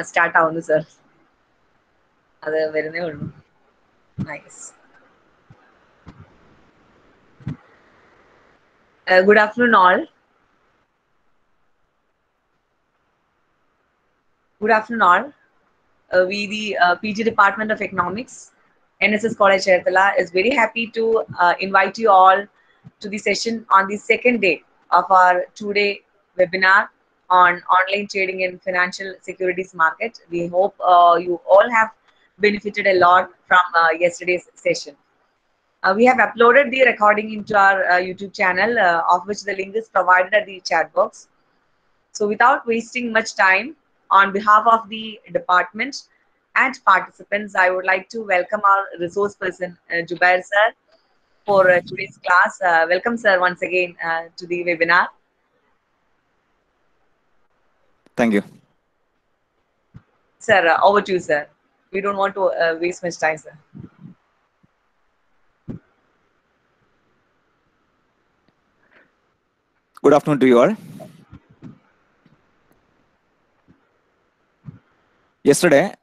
Start avunu sir. Adu varune ullu. Nice. Good afternoon all. Good afternoon all. We the PG Department of Economics, NSS College Cherthala, is very happy to invite you all to the session on the second day of our 2-day webinar on online trading in financial securities market. We hope you all have benefited a lot from yesterday's session. We have uploaded the recording into our YouTube channel, of which the link is provided at the chat box. So without wasting much time, on behalf of the department and participants, I would like to welcome our resource person, Jubair sir, for today's class. Welcome sir once again to the webinar. Thank you. Sir, over to you sir. We don't want to waste much time sir. Good afternoon to you all. Yesterday,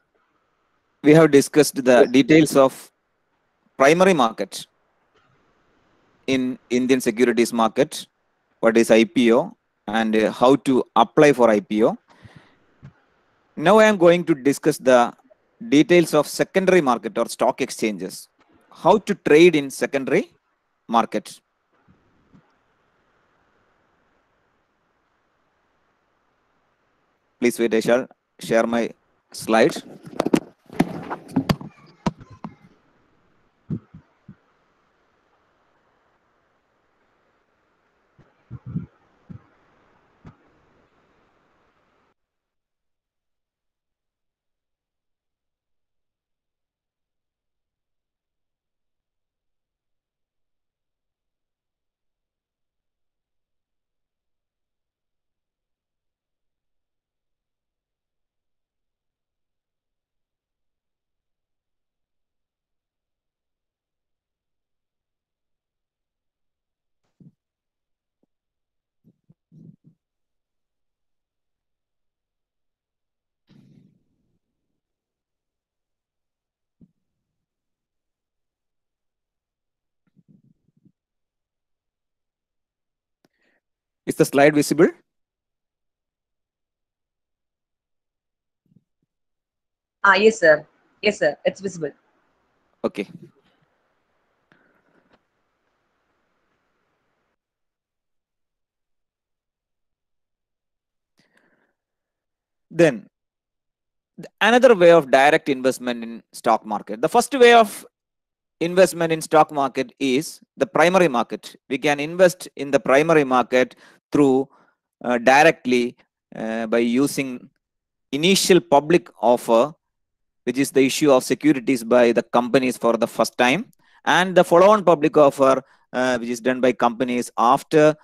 we have discussed the details of primary market in Indian securities market, what is IPO and how to apply for IPO. Now I am going to discuss the details of secondary market or stock exchanges, how to trade in secondary market. Please wait, I shall share my slides. Is the slide visible? Yes sir. Yes sir, it's visible. Okay. Then another way of direct investment in stock market. The first way of investment in stock market is the primary market. We can invest in the primary market through directly by using initial public offer, which is the issue of securities by the companies for the first time, and the follow-on public offer, which is done by companies after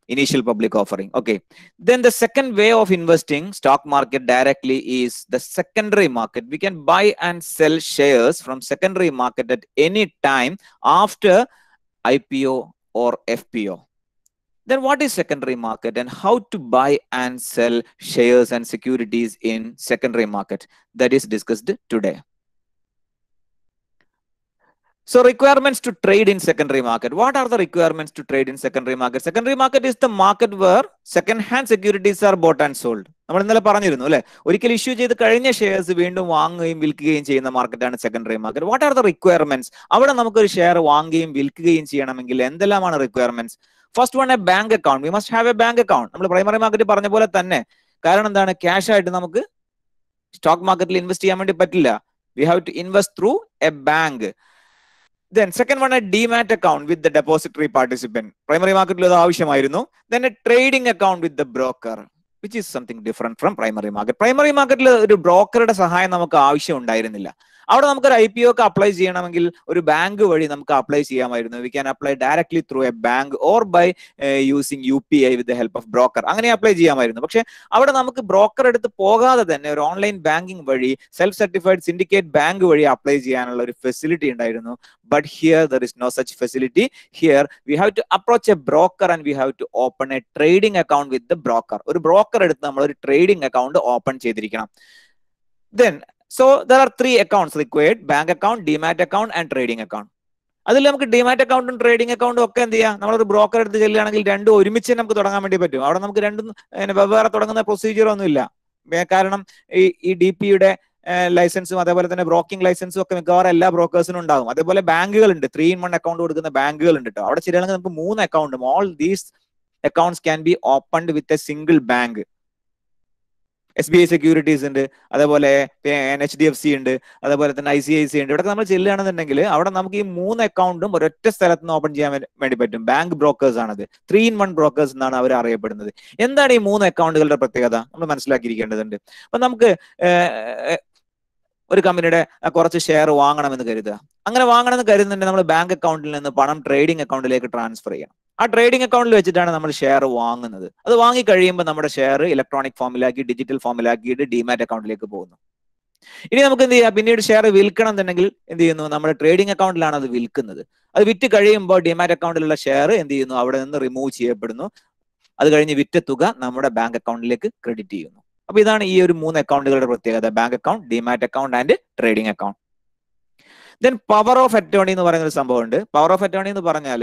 initial public offering. Okay. Then the second way of investing stock market directly is the secondary market. We can buy and sell shares from secondary market at any time after IPO or FPO. Then what is secondary market and how to buy and sell shares and securities in secondary market? That is discussed today. So requirements to trade in secondary market. What are the requirements to trade in secondary market? Secondary market is the market where second-hand securities are bought and sold. നമ്മൾ ഇന്നലെ പറഞ്ഞിരുന്നു അല്ലേ, ഒരിക്കൽ issue ചെയ്ത് കഴിഞ്ഞ shares വീണ്ടും വാങ്ങുകയും വിൽക്കുകയും ചെയ്യുന്ന മാർക്കറ്റാണ് secondary market. What are the requirements? അവിടെ നമുക്കൊരു ഷെയർ വാങ്ങുകയും വിൽക്കുകയും ചെയ്യണമെങ്കിൽ എന്തെല്ലാമാണ് requirements? First one, a bank account. We must have a bank account. നമ്മൾ പ്രൈമറി മാർക്കറ്റ് പറഞ്ഞ പോലെ തന്നെ. കാരണം എന്താണ്, ക്യാഷ് ആയിട്ട് നമുക്ക് സ്റ്റോക്ക് മാർക്കറ്റിൽ ഇൻവെസ്റ്റ് ചെയ്യാൻ വേണ്ടി പറ്റില്ല. We have to invest through a bank. Then second one, a demat account with the depository participant. Primary market lo avashyamaayirunnu. Then a trading account with the broker, which is something different from primary market. Primary market lo oru broker ede sahayam namukku avashyam undayirunilla. അവിടെ നമുക്കൊരു IPO ഒക്കെ apply ചെയ്യണമെങ്കിൽ ഒരു bank വഴി നമുക്ക് apply ചെയ്യാമായിരുന്നു. We can apply directly through a bank or by using UPI with the help of broker. അങ്ങനെ apply ചെയ്യാമായിരുന്നു. പക്ഷെ അവിടെ നമുക്ക് ബ്രോക്കർ എടുത്ത് പോകാതെ തന്നെ ഒരു ഓൺലൈൻ ബാങ്കിങ് വഴി സെൽഫ് സർട്ടിഫൈഡ് സിൻഡിക്കേറ്റ് ബാങ്ക് വഴി അപ്ലൈ ചെയ്യാനുള്ള ഒരു ഫെസിലിറ്റി ഉണ്ടായിരുന്നു. But here there is no such facility. Here we have to approach a broker and we have to open a trading account with the broker. ഒരു broker എടുത്ത് നമ്മൾ ഒരു trading account open ചെയ്തിരിക്കണം. Then so there are 3 accounts required: bank account, demat account and trading account. അതിൽ നമുക്ക് demat അക്കൗണ്ടും trading അക്കൗണ്ടും ഒക്കെ എന്ത് ചെയ്യാം, നമ്മളൊരു ബ്രോക്കർ എടുത്ത് ചെല്ലുകയാണെങ്കിൽ രണ്ടും ഒരുമിച്ച് നമുക്ക് തുടങ്ങാൻ വേണ്ടി പറ്റും. അവിടെ നമുക്ക് രണ്ടും വെവ്വേറെ തുടങ്ങുന്ന പ്രൊസീജിയർ ഒന്നുമില്ല. കാരണം ഈ DPയുടെ ലൈസൻസും അതേപോലെ തന്നെ ബ്രോക്കിംഗ് ലൈസൻസും ഒക്കെ മിക്കവാറും എല്ലാ ബ്രോക്കേഴ്സിനും ഉണ്ടാകും. അതേപോലെ ബാങ്കുകളുണ്ട്, 3-in-1 അക്കൗണ്ട് കൊടുക്കുന്ന ബാങ്കുകളുണ്ട് കേട്ടോ. അവിടെ ശരിയാണെങ്കിൽ നമുക്ക് 3 അക്കൗണ്ടും all these accounts can be opened with a single bank. SBI securities ഉണ്ട്, അതേപോലെ NHDFC ഉണ്ട്, അതേപോലെ തന്നെ ICICI ഉണ്ട്. ഇവിടെ നമ്മൾ ചെല്ലുകയാണെന്നുണ്ടെങ്കിൽ അവിടെ നമുക്ക് ഈ 3 അക്കൗണ്ടും ഒരൊറ്റ സ്ഥലത്ത് നിന്ന് ഓപ്പൺ ചെയ്യാൻ വേണ്ടി പറ്റും. ബാങ്ക് ബ്രോക്കേഴ്സ് ആണത്, 3-in-1 ബ്രോക്കേഴ്സ് എന്നാണ് അവർ അറിയപ്പെടുന്നത്. എന്താണ് ഈ 3 അക്കൗണ്ടുകളുടെ പ്രത്യേകത നമ്മൾ മനസ്സിലാക്കിയിരിക്കേണ്ടതുണ്ട്. അപ്പൊ നമുക്ക് ഒരു കമ്പനിയുടെ കുറച്ച് ഷെയർ വാങ്ങണമെന്ന് കരുതുക. അങ്ങനെ വാങ്ങണമെന്ന് കരുതുന്നുണ്ടെങ്കിൽ നമ്മൾ ബാങ്ക് അക്കൗണ്ടിൽ നിന്ന് പണം ട്രേഡിംഗ് അക്കൗണ്ടിലേക്ക് ട്രാൻസ്ഫർ ചെയ്യണം. ആ ട്രേഡിംഗ് അക്കൗണ്ടിൽ വെച്ചിട്ടാണ് നമ്മൾ ഷെയർ വാങ്ങുന്നത്. അത് വാങ്ങി കഴിയുമ്പോൾ നമ്മുടെ ഷെയർ ഇലക്ട്രോണിക് ഫോമിലാക്കി ഡിജിറ്റൽ ഫോമിലാക്കിയിട്ട് ഡിമാറ്റ് അക്കൗണ്ടിലേക്ക് പോകുന്നു. ഇനി നമുക്ക് എന്ത് ചെയ്യാം, പിന്നീട് ഷെയർ വിൽക്കണം എന്നുണ്ടെങ്കിൽ എന്ത് ചെയ്യുന്നു, നമ്മുടെ ട്രേഡിംഗ് അക്കൗണ്ടിലാണ് അത് വിൽക്കുന്നത്. അത് വിറ്റ് കഴിയുമ്പോൾ ഡിമാറ്റ് അക്കൗണ്ടിലുള്ള ഷെയർ എന്ത് ചെയ്യുന്നു, അവിടെ നിന്ന് റിമൂവ് ചെയ്യപ്പെടുന്നു. അത് കഴിഞ്ഞ് വിറ്റ തുക നമ്മുടെ ബാങ്ക് അക്കൗണ്ടിലേക്ക് ക്രെഡിറ്റ് ചെയ്യുന്നു. അപ്പൊ ഇതാണ് ഈ ഒരു 3 അക്കൗണ്ടുകളുടെ പ്രത്യേകത: bank account, demat account and trading account. Then power of attorney എന്ന് പറയുന്ന ഒരു സംഭവം ഉണ്ട്. പവർ ഓഫ് അറ്റോർണി എന്ന് പറഞ്ഞാൽ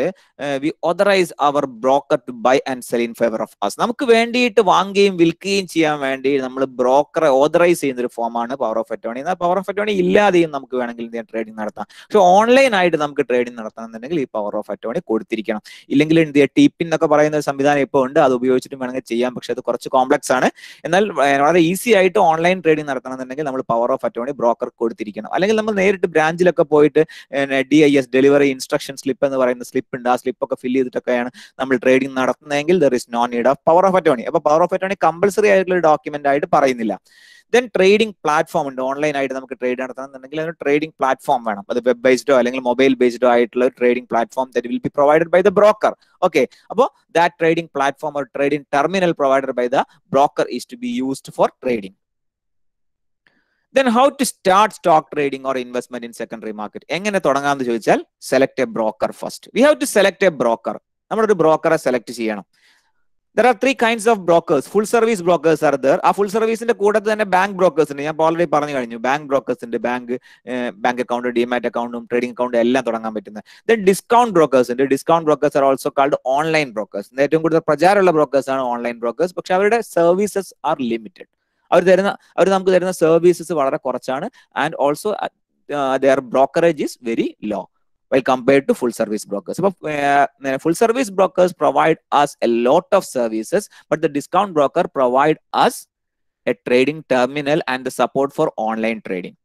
we authorise our broker to buy and sell in favour of us. നമുക്ക് വേണ്ടിയിട്ട് വാങ്ങുകയും വിൽക്കുകയും ചെയ്യാൻ വേണ്ടി നമ്മൾ ബ്രോക്കറെ ഓതറൈസ് ചെയ്യുന്ന ഒരു ഫോമാണ് പവർ ഓഫ് അറ്റോർണി. എന്നാൽ പവർ ഓഫ് അറ്റോർണി ഇല്ലാതെയും നമുക്ക് വേണമെങ്കിൽ ട്രേഡിംഗ് നടത്താം. പക്ഷെ ഓൺലൈൻ ആയിട്ട് നമുക്ക് ട്രേഡിംഗ് നടത്തണമെന്നുണ്ടെങ്കിൽ ഈ പവർ ഓഫ് അറ്റോർണി കൊടുത്തിരിക്കണം. ഇല്ലെങ്കിൽ എന്ത് ചെയ്യുക, ടിപിൻ എന്നൊക്കെ പറയുന്ന ഒരു സംവിധാനം ഇപ്പോൾ ഉണ്ട്, അത് ഉപയോഗിച്ചിട്ട് വേണമെങ്കിൽ ചെയ്യാം. പക്ഷെ അത് കുറച്ച് കോംപ്ലക്സ് ആണ്. എന്നാൽ വളരെ ഈസി ആയിട്ട് ഓൺലൈൻ ട്രേഡിംഗ് നടത്തണമെന്നുണ്ടെങ്കിൽ നമ്മൾ പവർ ഓഫ് അറ്റോർണി ബ്രോക്കർ കൊടുത്തിരിക്കണം. അല്ലെങ്കിൽ നമ്മൾ നേരിട്ട് ബ്രാഞ്ചിലൊക്കെ പോയിട്ട് DIS ഡെലിവറി ഇൻസ്ട്രക്ഷൻ സ്ലിപ്പ് എന്ന് പറയുന്ന സ്ലിപ്പ് ഉണ്ട്, ആ സ്ലിപ്പ് ഒക്കെ ഫില്ല് ചെയ്തിട്ടൊക്കെയാണ് നമ്മൾ ട്രേഡിംഗ് നടത്തുന്നതെങ്കിൽ there is no need of power of attorney. അപ്പൊ പവർ ഓഫ് അറ്റോർണി കമ്പൽസറി ആയിട്ടുള്ള ഒരു ഡോക്യുമെന്റ് ആയിട്ട് പറയുന്നില്ല. ദെൻ ട്രേഡിംഗ് പ്ലാറ്റ്ഫോം ഉണ്ട്. ഓൺലൈൻ ആയിട്ട് നമുക്ക് ട്രേഡ് നടത്തണമെന്നുണ്ടെങ്കിൽ അതിന് ട്രേഡിംഗ് പ്ലാറ്റ്ഫോം വേണം. അത് വെബ് ബേസ്ഡോ അല്ലെങ്കിൽ മൊബൈൽ ബേസ്ഡോ ആയിട്ടുള്ള trading platform that will be provided by the broker. Okay, അപ്പോൾ that trading platform or trading terminal provided by the broker is to be used for trading. Then how to start stock trading or investment in secondary market? എങ്ങനെ തുടങ്ങാമെന്ന് ചോദിച്ചാൽ select a broker first. We have to select a broker. നമ്മളൊരു ബ്രോക്കറെ select ചെയ്യണം. There are 3 kinds of brokers. Full service brokers are there. ആ full സർവീസിന്റെ കൂടെ തന്നെ bank brokers ഉണ്ട്. ഞാൻ ഓൾറെഡി പറഞ്ഞു കഴിഞ്ഞു. ബാങ്ക് ബ്രോക്കേഴ്സ് ഉണ്ട്, ബാങ്ക് അക്കൗണ്ട്, ഡിമാറ്റ് അക്കൗണ്ടും ട്രേഡിംഗ് അക്കൗണ്ടും എല്ലാം തുടങ്ങാൻ പറ്റുന്നത്. ദെൻ ഡിസ്കൗണ്ട് ബ്രോക്കേഴ്സ് ഉണ്ട്. Discount brokers are also called online brokers. ഏറ്റവും കൂടുതൽ പ്രചാരമുള്ള ബ്രോക്കേഴ്സ് ആണ് ഓൺലൈൻ ബ്രോക്കേഴ്സ്. പക്ഷെ അവരുടെ സർവീസസ് ആർ ലിമിറ്റഡ്. അവർ നമുക്ക് തരുന്ന സർവീസസ് വളരെ കുറച്ചാണ്. And also their brokerage is very low while compared to full service brokers. So full service brokers provide us a lot of services, but the discount broker provide us a trading terminal and the support for online trading.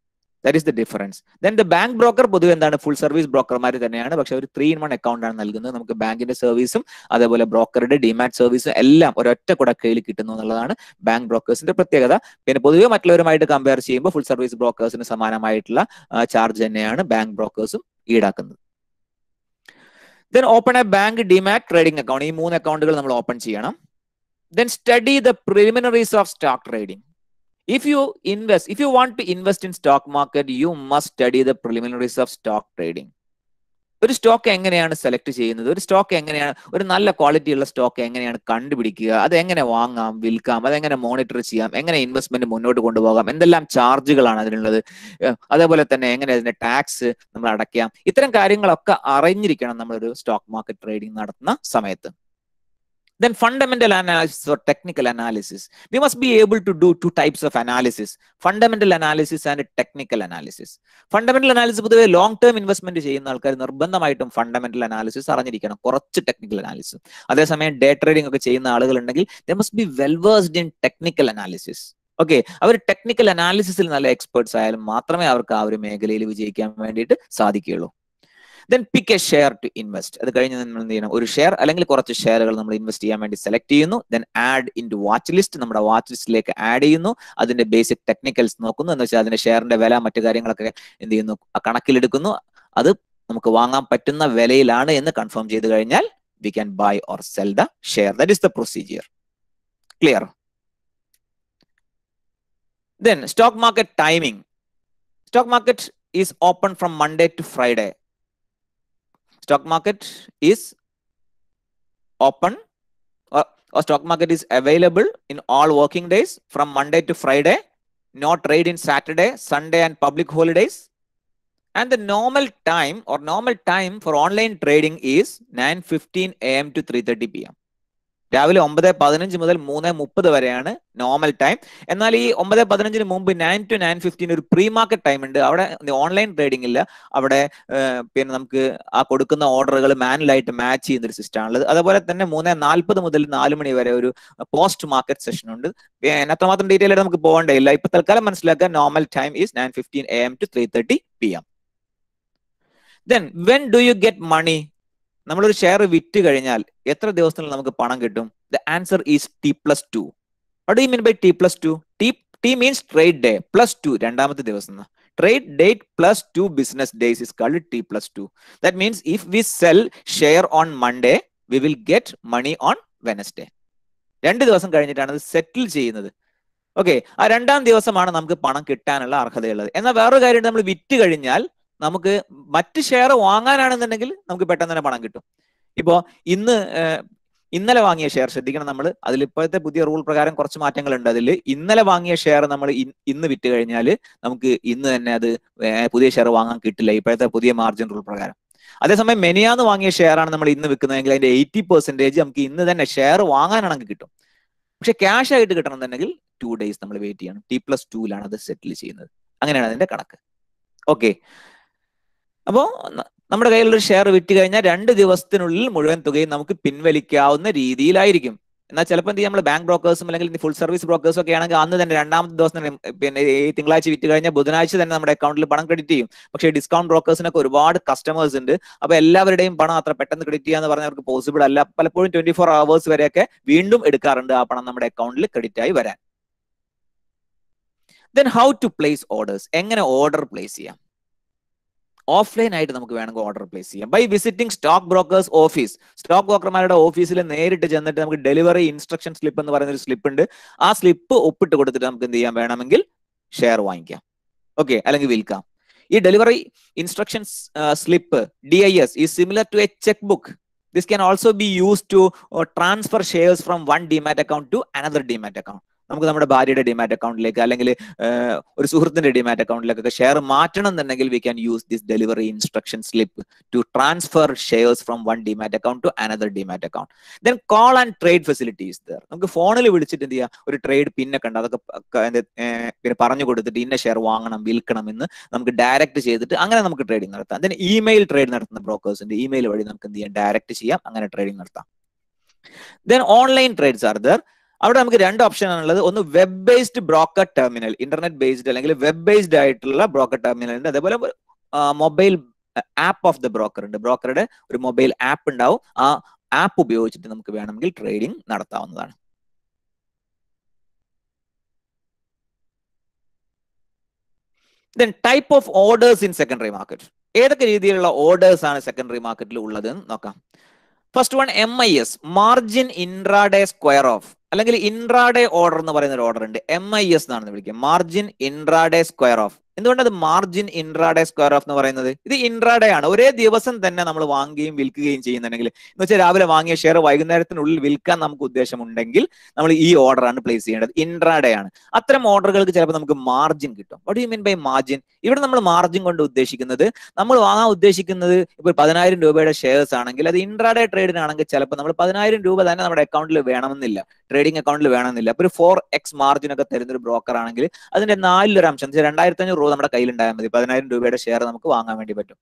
That is the difference. Then the bank broker പൊതുവെ എന്താണ്, full service ബ്രോക്കർമാർ തന്നെയാണ്. പക്ഷെ ഒരു 3-in-1 account ആണ് നൽകുന്നത്. നമുക്ക് ബാങ്കിന്റെ സർവീസും അതേപോലെ ബ്രോക്കറുടെ ഡിമാറ്റ് സർവീസും എല്ലാം ഒരൊറ്റ കുടക്കയിൽ കിട്ടുന്നു എന്നുള്ളതാണ് ബാങ്ക് ബ്രോക്കേഴ്സിന്റെ പ്രത്യേകത. പിന്നെ പൊതുവെ മറ്റുള്ളവരുമായിട്ട് കമ്പയർ ചെയ്യുമ്പോൾ ഫുൾ സർവീസ് ബ്രോക്കേഴ്സിന് സമാനമായിട്ടുള്ള ചാർജ് തന്നെയാണ് ബാങ്ക് ബ്രോക്കേഴ്സും ഈടാക്കുന്നത്. Then open a bank, demat, trading account. ഈ 3 അക്കൗണ്ടുകൾ നമ്മൾ ഓപ്പൺ ചെയ്യണം. Then study the preliminaries of stock trading. If you want to invest in stock market, you must study the preliminaries of stock trading. ഒരു stock എങ്ങനെയാണ് select ചെയ്യുന്നത്, ഒരു stock എങ്ങനെയാണ്, ഒരു നല്ല ക്വാളിറ്റി ഉള്ള സ്റ്റോക്ക് എങ്ങനെയാണ് കണ്ടുപിടിക്കുക, അത് എങ്ങനെ വാങ്ങാം, വിൽക്കാം, അതെങ്ങനെ മോണിറ്റർ ചെയ്യാം, എങ്ങനെ ഇൻവെസ്റ്റ്മെന്റ് മുന്നോട്ട് കൊണ്ടുപോകാം, എന്തെല്ലാം ചാർജുകളാണ് അതിനുള്ളത്, അതേപോലെ തന്നെ എങ്ങനെ അതിന്റെ ടാക്സ് നമ്മൾ അടയ്ക്കാം, ഇത്തരം കാര്യങ്ങളൊക്കെ അറിഞ്ഞിരിക്കണം നമ്മളൊരു സ്റ്റോക്ക് മാർക്കറ്റ് ട്രേഡിംഗ് നടത്തുന്ന സമയത്ത്. Then fundamental analysis or technical analysis. We must be able to do 2 types of analysis: fundamental analysis and technical analysis. Fundamental analysis പൊതുവെ ലോങ് ടേം ഇൻവെസ്റ്റ്മെന്റ് ചെയ്യുന്ന ആൾക്കാർ നിർബന്ധമായിട്ടും ഫണ്ടമെന്റൽ അനാലിസിസ് അറിഞ്ഞിരിക്കണം, കുറച്ച് ടെക്നിക്കൽ അനാലിസിസ്. അതേസമയം day trading ഒക്കെ ചെയ്യുന്ന ആളുകൾ ഉണ്ടെങ്കിൽ they must be well versed in technical analysis. Okay, അവർ ടെക്നിക്കൽ അനാലിസിസിൽ നല്ല എക്സ്പേർട്സ് ആയാലും മാത്രമേ അവർക്ക് ആ ഒരു മേഖലയിൽ വിജയിക്കാൻ വേണ്ടിയിട്ട് സാധിക്കുകയുള്ളൂ. Then pick a share to invest. അത് കഴിഞ്ഞ് നമ്മൾ എന്ത് ചെയ്യണം, ഒരു ഷെയർ അല്ലെങ്കിൽ കുറച്ച് ഷെയറുകൾ നമ്മൾ ഇൻവെസ്റ്റ് ചെയ്യാൻ വേണ്ടി സെലക്ട് ചെയ്യുന്നു. Then add in to watch list, നമ്മുടെ വാച്ച് ലിസ്റ്റിലേക്ക് ആഡ് ചെയ്യുന്നു. അതിന്റെ ബേസിക് ടെക്നിക്കൽസ് നോക്കുന്നു, എന്ന് വെച്ചാൽ അതിന്റെ ഷെയറിന്റെ വില മറ്റു കാര്യങ്ങളൊക്കെ എന്ത് ചെയ്യുന്നു, കണക്കിലെടുക്കുന്നു. അത് നമുക്ക് വാങ്ങാൻ പറ്റുന്ന വിലയിലാണ് എന്ന് കൺഫേം ചെയ്ത് കഴിഞ്ഞാൽ we can buy or sell the share. That is the procedure. Clear? Then stock market timing. Stock market is open from Monday to Friday. Stock market is open or stock market is available in all working days from Monday to Friday. No trade in Saturday, Sunday and public holidays. And the normal time for online trading is 9:15 AM to 3:30 PM. രാവിലെ 9:15 മുതൽ 3:30 വരെയാണ് normal time. എന്നാൽ ഈ 9:15 മുമ്പ് 9 to 9:15 ഒരു pre market time ഉണ്ട്. അവിടെ online trading ഇല്ല. അവിടെ പിന്നെ നമുക്ക് ആ കൊടുക്കുന്ന ഓർഡറുകൾ മാനുവലായിട്ട് മാച്ച് ചെയ്യുന്ന ഒരു സിസ്റ്റം ആണുള്ളത്. അതുപോലെ തന്നെ 3:40 മുതൽ 4 മണി വരെ ഒരു പോസ്റ്റ് മാർക്കറ്റ് സെഷൻ ഉണ്ട്. അത്രമാത്രം ഡീറ്റെയിൽ ആയിട്ട് നമുക്ക് പോകേണ്ടതില്ല. ഇപ്പൊ തൽക്കാലം മനസ്സിലാക്കുക, normal time is 9:15 AM to 3:30 PM. Then when do you get money? നമ്മളൊരു ഷെയർ വിറ്റ് കഴിഞ്ഞാൽ എത്ര ദിവസത്തിൽ നമുക്ക് പണം കിട്ടും? The answer is T+2. What do you mean by T+2? T means trade day plus 2, രണ്ടാമത്തെ ദിവസം. Trade date plus 2 business days is called T+2. That means if we sell share on Monday, we will get money on Wednesday. 2 ദിവസം കഴിഞ്ഞിട്ടാണ് അത് സെറ്റിൽ ചെയ്യുന്നത്. Okay, ആ രണ്ടാം ദിവസമാണ് നമുക്ക് പണം കിട്ടാനുള്ള അർഹതയുള്ളത്. എന്നാൽ വേറൊരു കാര്യം, നമ്മൾ വിറ്റ് കഴിഞ്ഞാൽ നമുക്ക് മറ്റ് ഷെയർ വാങ്ങാനാണെന്നുണ്ടെങ്കിൽ നമുക്ക് പെട്ടെന്ന് തന്നെ പണം കിട്ടും. ഇപ്പോ ഇന്നലെ വാങ്ങിയ ഷെയർ ശ്രദ്ധിക്കണം, നമ്മൾ അതിൽ ഇപ്പോഴത്തെ പുതിയ റൂൾ പ്രകാരം കുറച്ച് മാറ്റങ്ങളുണ്ട്. അതിൽ ഇന്നലെ വാങ്ങിയ ഷെയർ നമ്മൾ ഇന്ന് വിറ്റ് കഴിഞ്ഞാൽ നമുക്ക് ഇന്ന് തന്നെ അത് പുതിയ ഷെയർ വാങ്ങാൻ കിട്ടില്ല, ഇപ്പോഴത്തെ പുതിയ മാർജിൻ റൂൾ പ്രകാരം. അതേസമയം മെനിയാന്ന് വാങ്ങിയ ഷെയർ ആണ് നമ്മൾ ഇന്ന് വിൽക്കുന്നതെങ്കിൽ അതിന്റെ 80% നമുക്ക് ഇന്ന് തന്നെ ഷെയർ വാങ്ങാനാണെങ്കിൽ കിട്ടും. പക്ഷെ ക്യാഷ് ആയിട്ട് കിട്ടണമെന്നുണ്ടെങ്കിൽ 2 days നമ്മൾ വെയിറ്റ് ചെയ്യണം. T+2 അത് സെറ്റിൽ ചെയ്യുന്നത്. അങ്ങനെയാണ് അതിന്റെ കണക്ക്. ഓക്കെ, അപ്പോ നമ്മുടെ കയ്യിലൊരു ഷെയർ വിറ്റ് കഴിഞ്ഞാൽ 2 ദിവസത്തിനുള്ളിൽ മുഴുവൻ തുകയും നമുക്ക് പിൻവലിക്കാവുന്ന രീതിയിലായിരിക്കും. എന്നാൽ ചിലപ്പോൾ എന്ത് ചെയ്യും, നമ്മൾ ബാങ്ക് ബ്രോക്കേഴ്സും അല്ലെങ്കിൽ ഫുൾ സർവീസ് ബ്രോക്കേഴ്സും ഒക്കെ ആണെങ്കിൽ അന്ന് തന്നെ രണ്ടാമത്തെ ദിവസം തന്നെ, പിന്നെ ഈ തിങ്കളാഴ്ച വിറ്റ് കഴിഞ്ഞാൽ ബുധനാഴ്ച തന്നെ നമ്മുടെ അക്കൗണ്ടിൽ പണം ക്രെഡിറ്റ് ചെയ്യും. പക്ഷേ ഡിസ്കൗണ്ട് ബ്രോക്കേഴ്സിനൊക്കെ ഒരുപാട് കസ്റ്റമേഴ്സ് ഉണ്ട്. അപ്പൊ എല്ലാവരുടെയും പണം അത്ര പെട്ടെന്ന് ക്രെഡിറ്റ് ചെയ്യാന്ന് പറഞ്ഞവർക്ക് പോസിബിൾ അല്ല. പലപ്പോഴും 24 hours വരെയൊക്കെ വീണ്ടും എടുക്കാറുണ്ട് ആ പണം നമ്മുടെ അക്കൗണ്ടിൽ ക്രെഡിറ്റ് ആയി വരാൻ. Then how to place orders? എങ്ങനെ ഓർഡർ പ്ലേസ് ചെയ്യാം? ഓഫ്ലൈൻ ആയിട്ട് നമുക്ക് വേണമെങ്കിൽ ഓർഡർ പ്ലേസ് ചെയ്യാം by visiting stock brokers office. Stock ബ്രോക്കർമാരുടെ ഓഫീസിൽ നേരിട്ട് ചെന്നിട്ട് നമുക്ക് ഡെലിവറി ഇൻസ്ട്രക്ഷൻ സ്ലിപ്പ് എന്ന് പറയുന്ന ഒരു സ്ലിപ്പ് ഉണ്ട്. ആ സ്ലിപ്പ് ഒപ്പിട്ട് കൊടുത്തിട്ട് നമുക്ക് എന്ത് ചെയ്യാൻ, വേണമെങ്കിൽ ഷെയർ വാങ്ങിക്കാം, ഓക്കെ, അല്ലെങ്കിൽ വിൽക്കാം. ഈ delivery instructions slip DIS is similar to a checkbook. This can also be used to transfer shares from one demat account to another demat account. നമുക്ക് നമ്മുടെ ഭാര്യയുടെ ഡിമാറ്റ് അക്കൗണ്ടിലേക്ക് അല്ലെങ്കിൽ ഒരു സുഹൃത്തിന്റെ ഡിമാറ്റ് അക്കൗണ്ടിലേക്കൊക്കെ ഷെയർ മാറ്റണം എന്നുണ്ടെങ്കിൽ we can use this delivery instruction slip to transfer shares from one demat account to another demat account. Then call and trade facilities there. നമുക്ക് ഫോണിൽ വിളിച്ചിട്ട് എന്ത് ചെയ്യാം, ഒരു ട്രേഡ് പിന്നൊക്കെ ഉണ്ട്, അതൊക്കെ പിന്നെ പറഞ്ഞു കൊടുത്തിട്ട് ഇന്ന ഷെയർ വാങ്ങണം വിൽക്കണം എന്ന് നമുക്ക് ഡയറക്റ്റ് ചെയ്തിട്ട് അങ്ങനെ നമുക്ക് ട്രേഡിംഗ് നടത്താം. ദെൻ ഇമെയിൽ ട്രേഡ് നടത്തുന്ന ബ്രോക്കേഴ്സിന്റെ ഇമെയിൽ വഴി നമുക്ക് എന്ത് ചെയ്യാം, ഡയറക്റ്റ് ചെയ്യാം, അങ്ങനെ ട്രേഡിംഗ് നടത്താം. Then online trades are there. അവിടെ നമുക്ക് 2 ഓപ്ഷൻ ആണുള്ളത്. ഒന്ന് web based broker terminal, internet based അല്ലെങ്കിൽ വെബ് ബേസ്ഡ് ആയിട്ടുള്ള ബ്രോക്കർ ടെർമിനൽ ഉണ്ട്. അതേപോലെ mobile app of the broker ഉണ്ട്. ബ്രോക്കറുടെ ഒരു മൊബൈൽ ആപ്പ് ഉണ്ടാവും. ആ ആപ്പ് ഉപയോഗിച്ചിട്ട് നമുക്ക് വേണമെങ്കിൽ ട്രേഡിംഗ് നടത്താവുന്നതാണ്. Then type of orders in secondary market. ഏതൊക്കെ രീതിയിലുള്ള ഓർഡേഴ്സ് ആണ് സെക്കൻഡറി മാർക്കറ്റിൽ ഉള്ളത് നോക്കാം. First one MIS, margin intraday square off, അല്ലെങ്കിൽ ഇൻട്രാഡേ ഓർഡർ എന്ന് പറയുന്ന ഒരു ഓർഡർ ഉണ്ട്. MIS എന്നാണ് വിളിക്കുക, മാർജിൻ ഇൻട്രാഡേ സ്ക്വയർ ഓഫ്. എന്തുകൊണ്ടത് മാർജിൻ ഇൻട്രാഡേ സ്ക്വയർ ഓഫ് എന്ന് പറയുന്നത്? ഇത് ഇൻട്രാഡേ ആണ്. ഒരേ ദിവസം തന്നെ നമ്മൾ വാങ്ങുകയും വിൽക്കുകയും ചെയ്യുന്നുണ്ടെങ്കിൽ, എന്ന് വെച്ചാൽ രാവിലെ വാങ്ങിയ ഷെയർ വൈകുന്നേരത്തിനുള്ളിൽ വിൽക്കാൻ നമുക്ക് ഉദ്ദേശമുണ്ടെങ്കിൽ നമ്മൾ ഈ ഓർഡർ ആണ് പ്ലേസ് ചെയ്യേണ്ടത്. ഇൻട്രാഡേ ആണ്. അത്തരം ഓർഡറുകൾക്ക് ചിലപ്പോൾ നമുക്ക് മാർജിൻ കിട്ടും. What you mean by margin? ഇവിടെ നമ്മൾ മാർജിൻ കൊണ്ട് ഉദ്ദേശിക്കുന്നത്, നമ്മൾ വാങ്ങാൻ ഉദ്ദേശിക്കുന്നത് ഇപ്പോൾ 10,000 രൂപയുടെ ഷെയർസ് ആണെങ്കിൽ അത് ഇൻട്രാഡേ ട്രേഡിനാണെങ്കിൽ ചിലപ്പോൾ നമ്മൾ 10,000 രൂപ തന്നെ നമ്മുടെ അക്കൗണ്ടിൽ വേണമെന്നില്ല, ട്രേഡിംഗ് അക്കൗണ്ടിൽ വേണമെന്നില്ല. അപ്പോൾ ഒരു 4x മാർജിൻ ഒക്കെ തരുന്നൊരു ബ്രോക്കർ ആണെങ്കിൽ അതിന്റെ 4 അംശം 2,500 രൂപ നമ്മുടെ കയ്യിൽ ഉണ്ടായാൽ മതി. 10,000 രൂപയുടെ ഷെയർ നമുക്ക് വാങ്ങാൻ വേണ്ടി പറ്റും.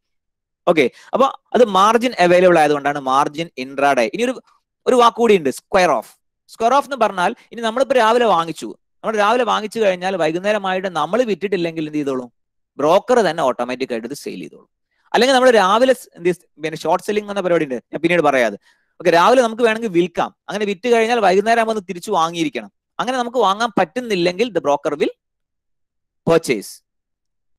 ഓക്കെ, അപ്പൊ അത് മാർജിൻ അവൈലബിൾ ആയതുകൊണ്ടാണ് മാർജിൻ ഇൻട്രാഡേ. ഇനി ഒരു വാക്കുകൂടി ഉണ്ട്, സ്ക്വയർ ഓഫ്. സ്ക്വയർ ഓഫ് എന്ന് പറഞ്ഞാൽ, ഇനി നമ്മളിപ്പോൾ രാവിലെ വാങ്ങിച്ചു, നമ്മൾ രാവിലെ വാങ്ങിച്ചു കഴിഞ്ഞാൽ വൈകുന്നേരമായിട്ട് നമ്മൾ വിറ്റിട്ടില്ലെങ്കിൽ എന്ത് ചെയ്തോളും, ബ്രോക്കർ തന്നെ ഓട്ടോമാറ്റിക് ആയിട്ട് ഇത് സെയിൽ ചെയ്തോളും. അല്ലെങ്കിൽ നമ്മൾ രാവിലെ പിന്നെ ഷോർട്ട് സെല്ലിംഗ് എന്ന പരിപാടി ഉണ്ട്, ഞാൻ പിന്നീട് പറയാതെ. ഓക്കെ, രാവിലെ നമുക്ക് വേണമെങ്കിൽ വിൽക്കാം. അങ്ങനെ വിറ്റ് കഴിഞ്ഞാൽ വൈകുന്നേരം ആകുമ്പോൾ തിരിച്ചു വാങ്ങിയിരിക്കണം. അങ്ങനെ നമുക്ക് വാങ്ങാൻ പറ്റുന്നില്ലെങ്കിൽ the broker will purchase.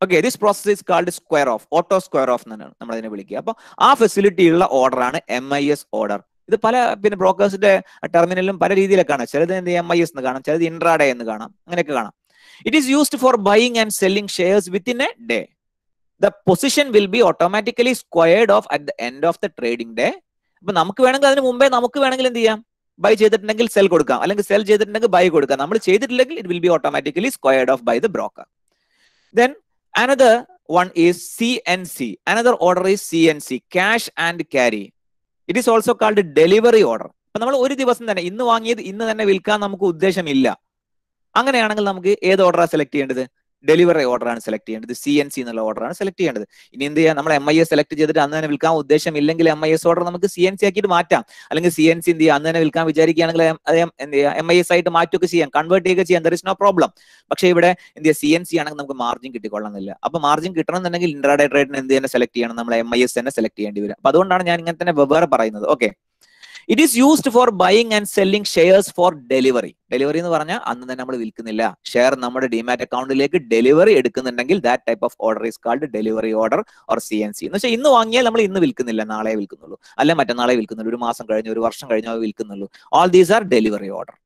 Okay, this process is called square off, auto square off എന്നാണ് നമ്മൾ അതിനെ വിളിക്കുക. അപ്പൊ ആ ഫെസിലിറ്റി ഉള്ള ഓർഡറാണ് MIS ഓർഡർ. ഇത് പല പിന്നെ ബ്രോക്കേഴ്സിന്റെ ടെർമിനലിലും പല രീതിയിലൊക്കെയാണ്. ചിലത് MIS എന്ന് കാണാം, ചിലത് ഇൻട്രാഡേ എന്ന് കാണാം, അങ്ങനെയൊക്കെ കാണാം. It is used for buying and selling shares within A day. The position will be automatically squared off at the end of the trading day. അപ്പൊ നമുക്ക് വേണമെങ്കിൽ അതിന് മുമ്പേ നമുക്ക് വേണമെങ്കിൽ എന്ത് ചെയ്യാം, ബൈ ചെയ്തിട്ടുണ്ടെങ്കിൽ സെൽ കൊടുക്കാം, അല്ലെങ്കിൽ സെൽ ചെയ്തിട്ടുണ്ടെങ്കിൽ ബൈ കൊടുക്കാം. നമ്മൾ ചെയ്തിട്ടില്ലെങ്കിൽ it will be automatically squared off by the broker. Then another one is CNC. Another order is CNC, cash and carry. It is also called delivery order. അപ്പൊ നമ്മൾ ഒരു ദിവസം തന്നെ ഇന്ന് വാങ്ങിയത് ഇന്ന് തന്നെ വിൽക്കാൻ നമുക്ക് ഉദ്ദേശമില്ല. അങ്ങനെയാണെങ്കിൽ നമുക്ക് ഏത് ഓർഡറാണ് സെലക്ട് ചെയ്യേണ്ടത്? ഡെലിവറി ഓർഡറാണ് സെലക്ട് ചെയ്യേണ്ടത്. CNC എന്നുള്ള ഓർഡറാണ് സെലക്ട് ചെയ്യേണ്ടത്. ഇനി എന്ത് ചെയ്യാം, നമ്മൾ MIS സെലക്ട് ചെയ്തിട്ട് അന്ന് തന്നെ വിൽക്കാൻ ഉദ്ദേശമില്ലെങ്കിൽ MIS ഓർഡർ നമുക്ക് CNC ആക്കിയിട്ട് മാറ്റാം. അല്ലെങ്കിൽ CNC എന്ത് ചെയ്യാം, അന്ന് തന്നെ വിൽക്കാൻ വിചാരിക്കുകയാണെങ്കിൽ എന്ത് ചെയ്യാം, MIS ആയിട്ട് മാറ്റുകയൊക്കെ ചെയ്യാം, കൺവേർട്ട് ചെയ്യുക ചെയ്യാം. There is no problem. പക്ഷേ ഇവിടെ എന്ത് ചെയ്യാം, CNC ആണെങ്കിൽ നമുക്ക് മാർജിൻ കിട്ടിക്കൊള്ളുന്നില്ല. അപ്പൊ മാർജിൻ കിട്ടണമെന്നുണ്ടെങ്കിൽ ഇൻട്രാഡേ ട്രേഡിന് എന്ത് തന്നെ സെലക്ട് ചെയ്യണം, നമ്മൾ MIS തന്നെ സെലക്ട് ചെയ്യേണ്ടി വരും. അപ്പൊ അതുകൊണ്ടാണ് ഞാൻ ഇങ്ങനെ തന്നെ വെവ്വേറെ പറയുന്നത്. Okay, it is used for buying and selling shares for delivery. Delivery എന്ന് പറഞ്ഞാൽ അന്ന് തന്നെ നമ്മൾ വിൽക്കുന്നില്ല, ഷെയർ നമ്മുടെ ഡിമാറ്റ് അക്കൗണ്ടിലേക്ക് ഡെലിവറി എടുക്കുന്നുണ്ടെങ്കിൽ that type of order is called delivery order or CNC. എന്ന് വെച്ചാൽ ഇന്ന് വാങ്ങിയാൽ നമ്മൾ ഇന്ന് വിൽക്കുന്നില്ല, നാളെ വിൽക്കുന്നുള്ളൂ, അല്ലെ മറ്റന്നാളെ വിൽക്കുന്നുള്ളൂ, ഒരു മാസം കഴിഞ്ഞ് ഒരു വർഷം കഴിഞ്ഞോ വിൽക്കുന്നുള്ളൂ. All these are delivery order.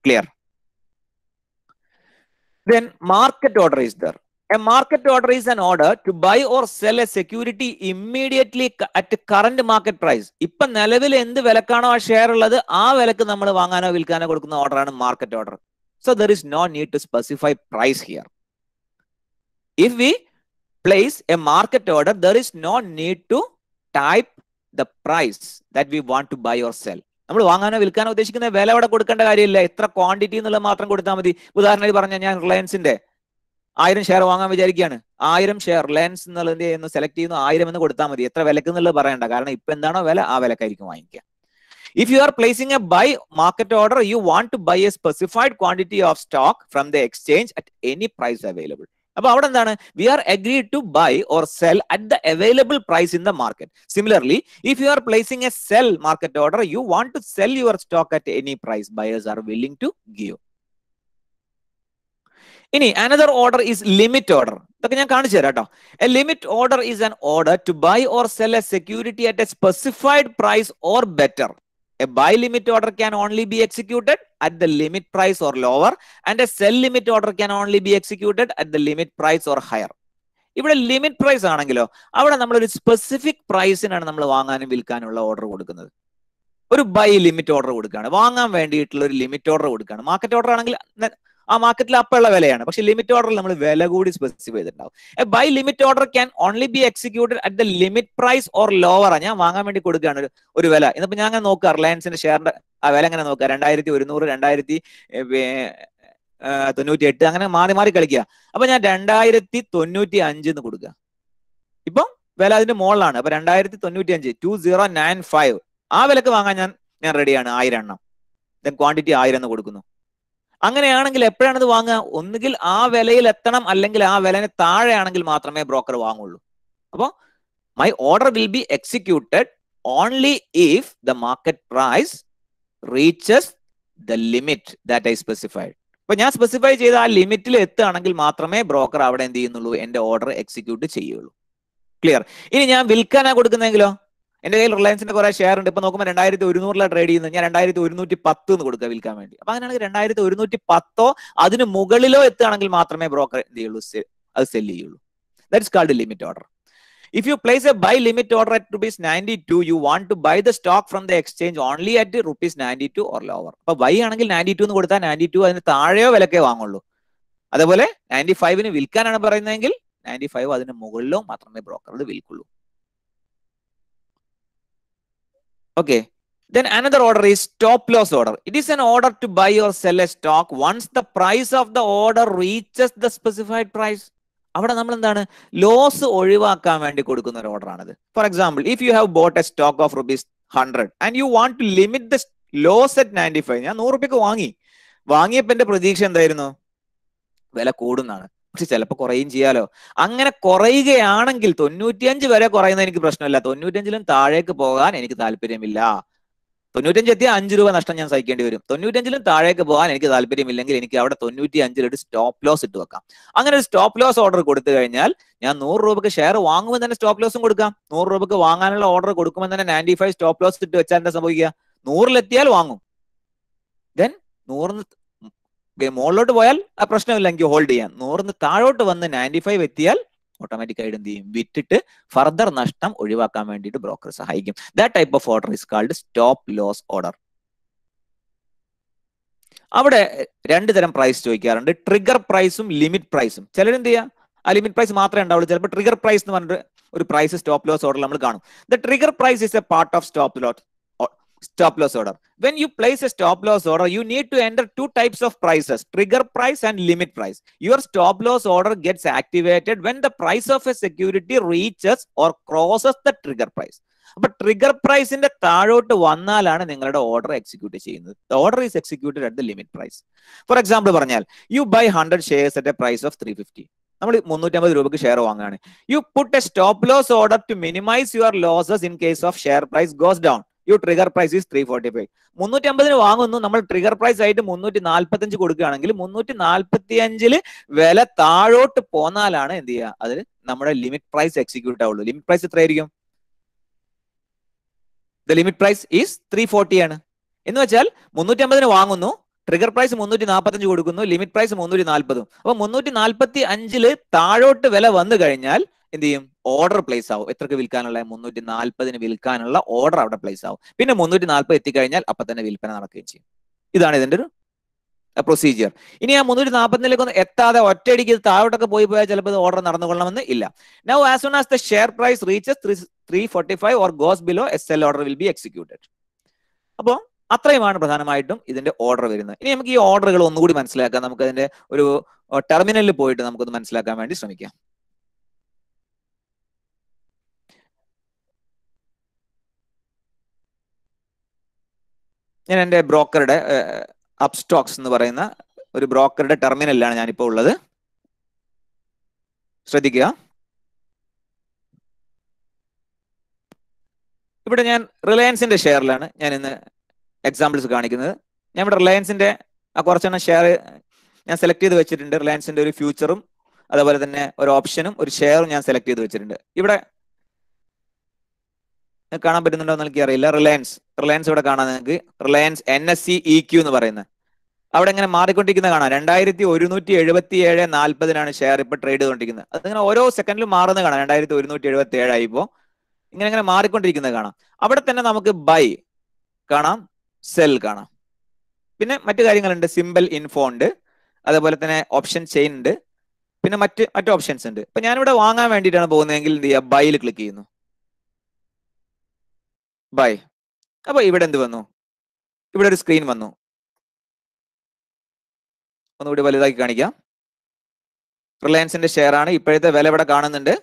Clear? Then market order is there. A market order is an order to buy or sell a security immediately at current market price. ഇപ്പൊ നിലവിൽ എന്ത് വിലക്കാണോ ആ ഷെയർ ഉള്ളത് ആ വിലക്ക് നമ്മൾ വാങ്ങാനോ വിൽക്കാനോ കൊടുക്കുന്ന ഓർഡറാണ് market order. So there is no need to specify price here. If we place a market order, there is no need to type the price that we want to buy or sell. നമ്മൾ വാങ്ങാനോ വിൽക്കാനോ ഉദ്ദേശിക്കുന്ന വില അവിടെ കൊടുക്കേണ്ട കാര്യമില്ല, എത്ര quantity എന്നുള്ളത് മാത്രം കൊടുത്താൽ മതി. ഉദാഹരണമായി പറഞ്ഞാൽ ഞാൻ റിലയൻസിന്റെ 1000 ഷെയർ വാങ്ങാൻ വിചാരിക്കുകയാണ്. 1000 ഷെയർ റിലയൻസ് എന്നുള്ളത് എന്ന് സെലക്ട് ചെയ്യുന്നു, 1000 എന്ന് കൊടുത്താൽ മതി. എത്ര വിലക്ക് എന്നുള്ളത് പറയണ്ട, കാരണം ഇപ്പൊ എന്താണോ വില ആ വിലക്കായിരിക്കും വാങ്ങിക്കുക. If you are placing a buy market order, you want to buy a specified quantity of stock from the exchange at any price available. അപ്പൊ അവിടെ എന്താണ്, we are agreed to buy or sell at the available price in the market. Similarly, if you are placing a sell market order, you want to sell your stock at any price buyers are willing to give. ഇനി another order is limit order. ഇതൊക്കെ ഞാൻ കാണിച്ചു തരാം കേട്ടോ. A limit order is an order to buy or sell a security at a specified price or better. A buy limit order can only be executed at the limit price or lower, and a sell limit order can only be executed at the limit price or higher. ഇവിടെ limit price ആണെങ്കിലോ അവിടെ നമ്മൾ ഒരു specific പ്രൈസിനാണ് നമ്മൾ വാങ്ങാനും വിൽക്കാനുള്ള order കൊടുക്കുന്നത്. ഒരു ബൈ ലിമിറ്റ് ഓർഡർ കൊടുക്കുകയാണ്, വാങ്ങാൻ വേണ്ടിയിട്ടുള്ള ഒരു ലിമിറ്റ് ഓർഡർ കൊടുക്കുകയാണ്. മാർക്കറ്റ് ഓർഡർ ആണെങ്കിൽ ആ മാർക്കറ്റിൽ അപ്പുള്ള വിലയാണ്, പക്ഷെ ലിമിറ്റ് ഓർഡറിൽ നമ്മൾ വില കൂടി സ്പെസിഫൈ ചെയ്തിട്ടുണ്ടാവും. A buy limit order can only be executed at the limit price or lower. ഞാൻ വാങ്ങാൻ വേണ്ടി കൊടുക്കുകയാണ് ഒരു വില. ഇന്നിപ്പോ ഞാൻ അങ്ങനെ നോക്കുക, റിലയൻസിന്റെ ഷെയറിന്റെ ആ വില എങ്ങനെ നോക്കുക, 2100, 2098 അങ്ങനെ മാറി മാറി കളിക്കുക. അപ്പൊ ഞാൻ 2095 എന്ന് കൊടുക്കുക. ഇപ്പം വില അതിന്റെ മുകളിലാണ്. അപ്പൊ 2095 2095 ആ വിലക്ക് വാങ്ങാൻ ഞാൻ റെഡിയാണ്. 1000 എണ്ണം, ക്വാണ്ടിറ്റി 1000 എന്ന് കൊടുക്കുന്നു. അങ്ങനെയാണെങ്കിൽ എപ്പോഴാണ് ഇത് വാങ്ങുക? ഒന്നുകിൽ ആ വിലയിൽ എത്തണം, അല്ലെങ്കിൽ ആ വിലന് താഴെയാണെങ്കിൽ മാത്രമേ ബ്രോക്കർ വാങ്ങുള്ളൂ. അപ്പോൾ my order will be executed only if the market price reaches the limit that I specified. അപ്പൊ ഞാൻ സ്പെസിഫൈ ചെയ്ത ആ ലിമിറ്റിൽ എത്തുകയാണെങ്കിൽ മാത്രമേ ബ്രോക്കർ അവിടെ എന്ത് ചെയ്യുന്നുള്ളൂ, എന്റെ ഓർഡർ എക്സിക്യൂട്ട് ചെയ്യുള്ളൂ. ക്ലിയർ? ഇനി ഞാൻ വിൽക്കാനാ കൊടുക്കുന്നെങ്കിലോ, എന്റെ കയ്യിൽ റിലയൻസിന്റെ കുറെ ഷെയർ ഉണ്ട്. ഇപ്പൊ നോക്കുമ്പോൾ 2100 ട്രേഡ് ചെയ്യുന്നത്, ഞാൻ 2110 എന്ന് കൊടുക്കുക വിൽക്കാൻ വേണ്ടി. അപ്പൊ അങ്ങനെയാണെങ്കിൽ 2110 അതിന് മുകളിലോ എത്തുകയാണെങ്കിൽ മാത്രമേ ബ്രോക്കർ എന്ത് ചെയ്യുള്ളൂ, അത് സെല് ചെയ്യുള്ളൂ. That is called limit order. If you place a buy limit order at ₹92, you want to buy the stock from the exchange only at ₹92 or lower. അപ്പൊ ബൈ ആണെങ്കിൽ 92 എന്ന് കൊടുത്താൽ 92 അതിന് താഴെയോ വിലക്കേ വാങ്ങുള്ളൂ. അതേപോലെ 95 വിൽക്കാനാണ് പറയുന്നതെങ്കിൽ 95 അതിന് മുകളിലോ മാത്രമേ ബ്രോക്കർ അത് വിൽക്കുള്ളൂ. Okay. Then another order is stop loss order. It is an order to buy or sell a stock once the price of the order reaches the specified price. അവിടെ നമ്മൾ എന്താണ്, ലോസ് ഒഴിവാക്കാൻ വേണ്ടി കൊടുക്കുന്ന ഒരു ഓർഡർ ആണിത്. For example, if you have bought a stock of ₹100 and you want to limit the loss at 95. ഞാൻ 100 രൂപയ്ക്ക് വാങ്ങിയപ്പോ എന്റെ പ്രതീക്ഷ എന്തായിരുന്നു, വില കൂടുന്നാണ്. പക്ഷെ ചിലപ്പോൾ കുറയും ചെയ്യാലോ. അങ്ങനെ കുറയുകയാണെങ്കിൽ 95 വരെ കുറയുന്ന എനിക്ക് പ്രശ്നമില്ല, 95-ലും താഴേക്ക് പോകാൻ എനിക്ക് താല്പര്യമില്ല. 95 എത്തിയ 5 രൂപ നഷ്ടം ഞാൻ സഹിക്കേണ്ടി വരും. 95-ലും താഴേക്ക് പോകാൻ എനിക്ക് താല്പര്യമില്ലെങ്കിൽ എനിക്ക് അവിടെ 95 ഒരു സ്റ്റോപ്പ് ലോസ് ഇട്ട് വെക്കാം. അങ്ങനെ ഒരു സ്റ്റോപ്പ് ലോസ് ഓർഡർ കൊടുത്തു കഴിഞ്ഞാൽ ഞാൻ 100 രൂപക്ക് ഷെയർ വാങ്ങുമ്പോൾ തന്നെ സ്റ്റോപ്പ് ലോസും കൊടുക്കാം. 100 രൂപക്ക് വാങ്ങാനുള്ള ഓർഡർ കൊടുക്കുമ്പോൾ തന്നെ 95 സ്റ്റോപ്പ് ലോസ് ഇട്ട് വെച്ചാൽ എന്താ സംഭവിക്കുക? 100-ലെത്തിയാൽ വാങ്ങും. ദെൻ 100 മുകളിലോട്ട് പോയാൽ ആ പ്രശ്നമില്ല, എനിക്ക് ഹോൾഡ് ചെയ്യാം. 100 താഴോട്ട് വന്ന് 95 എത്തിയാൽ ഓട്ടോമാറ്റിക്കായിട്ട് എന്ത് ചെയ്യും? വിറ്റിട്ട് ഫർദർ നഷ്ടം ഒഴിവാക്കാൻ വേണ്ടിയിട്ട് ബ്രോക്കർ സഹായിക്കും. That type of order is called stop loss order. അവിടെ 2 തരം പ്രൈസ് ചോദിക്കാറുണ്ട്, ട്രിഗർ പ്രൈസും ലിമിറ്റ് പ്രൈസും. ചിലരെന്ത് ചെയ്യാം, ആ ലിമിറ്റ് പ്രൈസ് മാത്രമേ ഉണ്ടാവുള്ളൂ. ചിലപ്പോൾ ട്രിഗർ പ്രൈസ് എന്ന് പറഞ്ഞിട്ട് ഒരു പ്രൈസ് സ്റ്റോപ്പ് ലോസ് ഓർഡർ നമ്മൾ കാണും. The trigger price is a part of stop loss order. When you place a stop loss order, you need to enter 2 types of prices, trigger price and limit price. Your stop loss order gets activated when the price of a security reaches or crosses the trigger price. അപ്പൊ trigger പ്രൈസിന്റെ താഴോട്ട് വന്നാലാണ് നിങ്ങളുടെ order execute ചെയ്യുന്നത്. The order is executed at the limit price. For example പറഞ്ഞാൽ, you buy 100 shares at a price of 350. നമ്മൾ 350 രൂപയ്ക്ക് share വാങ്ങുകയാണ്. You put a stop loss order to minimize your losses in case of share price goes down. Your trigger price is 345. 350-ന് വാങ്ങുന്നു, നമ്മൾ trigger price ആയിട്ട് 345 കൊടുക്കുകയാണെങ്കിൽ 345-ല് വില താഴോട്ട് പോന്നാലാണ് എന്ത് ചെയ്യുക? അതിൽ നമ്മുടെ ലിമിറ്റ് പ്രൈസ് എക്സിക്യൂട്ട് ആവുള്ളൂ. ലിമിറ്റ് പ്രൈസ് എത്രയായിരിക്കും? ദ ലിമിറ്റ് പ്രൈസ് ഈസ് 340 ആണ്. എന്ന് വെച്ചാൽ 350-ന് വാങ്ങുന്നു, ട്രിഗർ പ്രൈസ് 345 കൊടുക്കുന്നു, ലിമിറ്റ് പ്രൈസ് 340. അപ്പൊ 345-ല് താഴോട്ട് വില വന്നു കഴിഞ്ഞാൽ എന്ത് ചെയ്യും? ഓർഡർ പ്ലേസ് ആവും. എത്രക്ക് വിൽക്കാനുള്ള? 340-ന് വിൽക്കാനുള്ള ഓർഡർ അവിടെ പ്ലേസ് ആവും. പിന്നെ 340 എത്തിക്കഴിഞ്ഞാൽ അപ്പൊ തന്നെ വിൽപ്പന നടക്കുകയും ചെയ്യും. ഇതാണ് ഇതിന്റെ ഒരു പ്രൊസീജിയർ. ഇനി ആ 340-ലേക്കൊന്നും എത്താതെ ഒറ്റയടിക്ക് താഴോട്ടൊക്കെ പോയാൽ ചിലപ്പോൾ ഓർഡർ നടന്നുകൊള്ളണമെന്ന് ഇല്ല. Now as soon as the share price reaches 345 or goes below, a sell order will be executed. അപ്പോൾ അത്രയുമാണ് പ്രധാനമായിട്ടും ഇതിന്റെ ഓർഡർ വരുന്നത്. ഇനി നമുക്ക് ഈ ഓർഡറുകൾ ഒന്നുകൂടി മനസ്സിലാക്കാം. നമുക്ക് അതിന്റെ ഒരു ടെർമിനലിൽ പോയിട്ട് നമുക്കൊന്ന് മനസ്സിലാക്കാൻ വേണ്ടി ശ്രമിക്കാം. ഞാൻ എൻ്റെ ബ്രോക്കറുടെ അപ്സ്റ്റോക്സ് എന്ന് പറയുന്ന ഒരു ബ്രോക്കറുടെ ടെർമിനലിലാണ് ഞാനിപ്പോൾ ഉള്ളത്. ശ്രദ്ധിക്കുക, ഇവിടെ ഞാൻ റിലയൻസിന്റെ ഷെയറിലാണ് ഞാൻ ഇന്ന് എക്സാമ്പിൾസ് കാണിക്കുന്നത്. ഞാൻ ഇവിടെ റിലയൻസിന്റെ കുറച്ചെണ്ണം ഷെയർ ഞാൻ സെലക്ട് ചെയ്ത് വെച്ചിട്ടുണ്ട്. റിലയൻസിന്റെ ഒരു ഫ്യൂച്ചറും അതുപോലെ തന്നെ ഒരു ഓപ്ഷനും ഒരു ഷെയറും ഞാൻ സെലക്ട് ചെയ്ത് വെച്ചിട്ടുണ്ട്. ഇവിടെ കാണാൻ പറ്റുന്നുണ്ടോ എന്ന് എനിക്ക് അറിയില്ല. റിലയൻസ് ഇവിടെ കാണാൻ നിങ്ങൾക്ക് റിലയൻസ് NSE EQ എന്ന് പറയുന്നത് അവിടെ ഇങ്ങനെ മാറിക്കൊണ്ടിരിക്കുന്ന കാണാം. 2177.40 ഷെയർ ഇപ്പൊ ട്രേഡ് ചെയ്തുകൊണ്ടിരിക്കുന്നത്. അതിങ്ങനെ ഓരോ സെക്കൻഡിലും മാറുന്നത് കാണാം. 2177 ആയിപ്പോ ഇങ്ങനെ മാറിക്കൊണ്ടിരിക്കുന്നത് കാണാം. അവിടെ തന്നെ നമുക്ക് ബൈ കാണാം, സെൽ കാണാം, പിന്നെ മറ്റു കാര്യങ്ങളുണ്ട്. സിമ്പിൾ ഇൻഫോ ഉണ്ട്, അതേപോലെ തന്നെ ഓപ്ഷൻ ചെയിൻ ഉണ്ട്, പിന്നെ മറ്റു ഓപ്ഷൻസ് ഉണ്ട്. ഇപ്പൊ ഞാനിവിടെ വാങ്ങാൻ വേണ്ടിയിട്ടാണ് പോകുന്നതെങ്കിൽ എന്ത് ചെയ്യുക? ബൈയിൽ ക്ലിക്ക് ചെയ്യുന്നു, ബൈ. അപ്പൊ ഇവിടെ എന്ത് വന്നു? ഇവിടെ ഒരു സ്ക്രീൻ വന്നു. ഒന്നുകൂടി വലുതാക്കി കാണിക്കാം. റിലയൻസിന്റെ ഷെയർ ആണ്. ഇപ്പോഴത്തെ വില ഇവിടെ കാണുന്നുണ്ട്